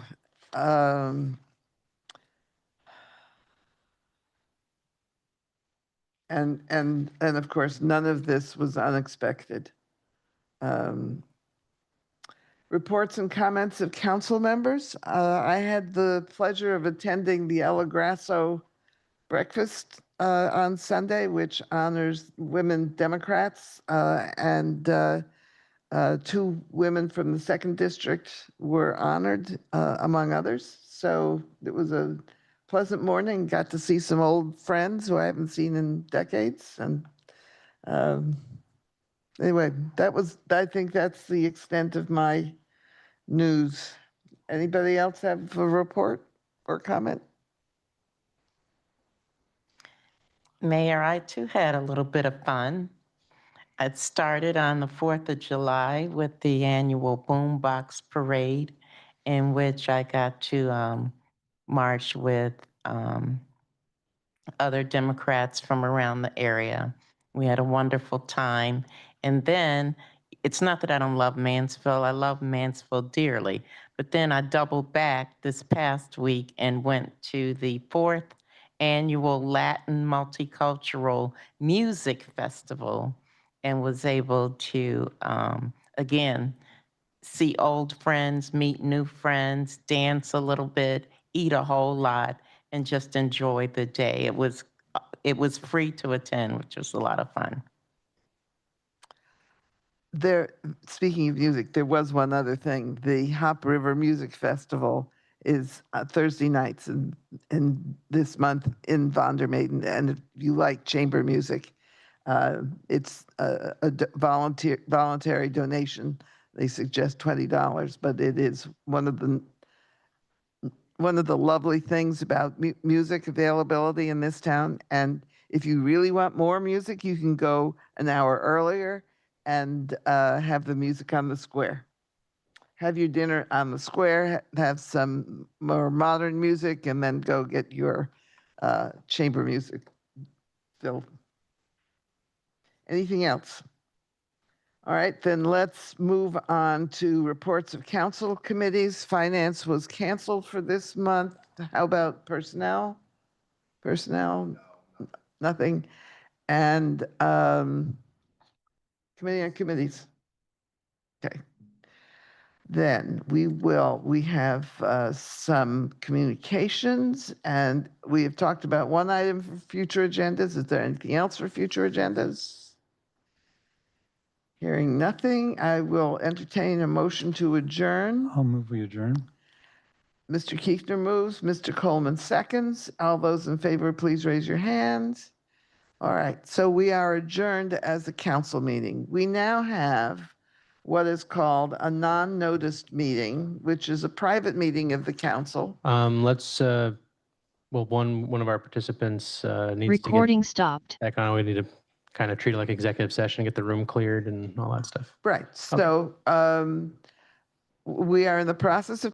And of course, none of this was unexpected. Reports and comments of council members. I had the pleasure of attending the El Grasso breakfast on Sunday, which honors women Democrats, and 2 women from the 2nd District were honored, among others. So it was a pleasant morning. Got to see some old friends who I haven't seen in decades. And anyway, I think that's the extent of my news. Anybody else have a report or comment? Mayor, I too had a little bit of fun. It started on the 4th of July with the annual Boombox Parade, in which I got to march with other Democrats from around the area. We had a wonderful time. And then, it's not that I don't love Mansfield, I love Mansfield dearly, but then I doubled back this past week and went to the 4th annual Latin Multicultural Music Festival and was able to, again, see old friends, meet new friends, dance a little bit, eat a whole lot, and just enjoy the day. It was free to attend, which was a lot of fun. Speaking of music, there was one other thing. The Hop River Music Festival is Thursday nights in this month in Vondermaiden. And if you like chamber music, it's a voluntary donation. They suggest $20, but it is one of the lovely things about music availability in this town. And if you really want more music, you can go an hour earlier and have the music on the square. Have your dinner on the square, have some more modern music, and then go get your chamber music filled. Anything else? All right, then let's move on to reports of council committees. Finance was canceled for this month. How about personnel? Personnel? Nothing. And committee on committees. Okay. Then we have some communications, and we have talked about one item for future agendas. Is there anything else for future agendas? Hearing nothing, I will entertain a motion to adjourn. I'll move we adjourn. Mr. Kiefner moves, Mr. Coleman seconds. All those in favor, please raise your hands. All right, so we are adjourned as a council meeting. We now have what is called a non-noticed meeting, which is a private meeting of the council. Let's, well, one of our participants needs Recording to get stopped. back on. We need to kind of treat it like executive session, get the room cleared and all that stuff. Right, so we are in the process of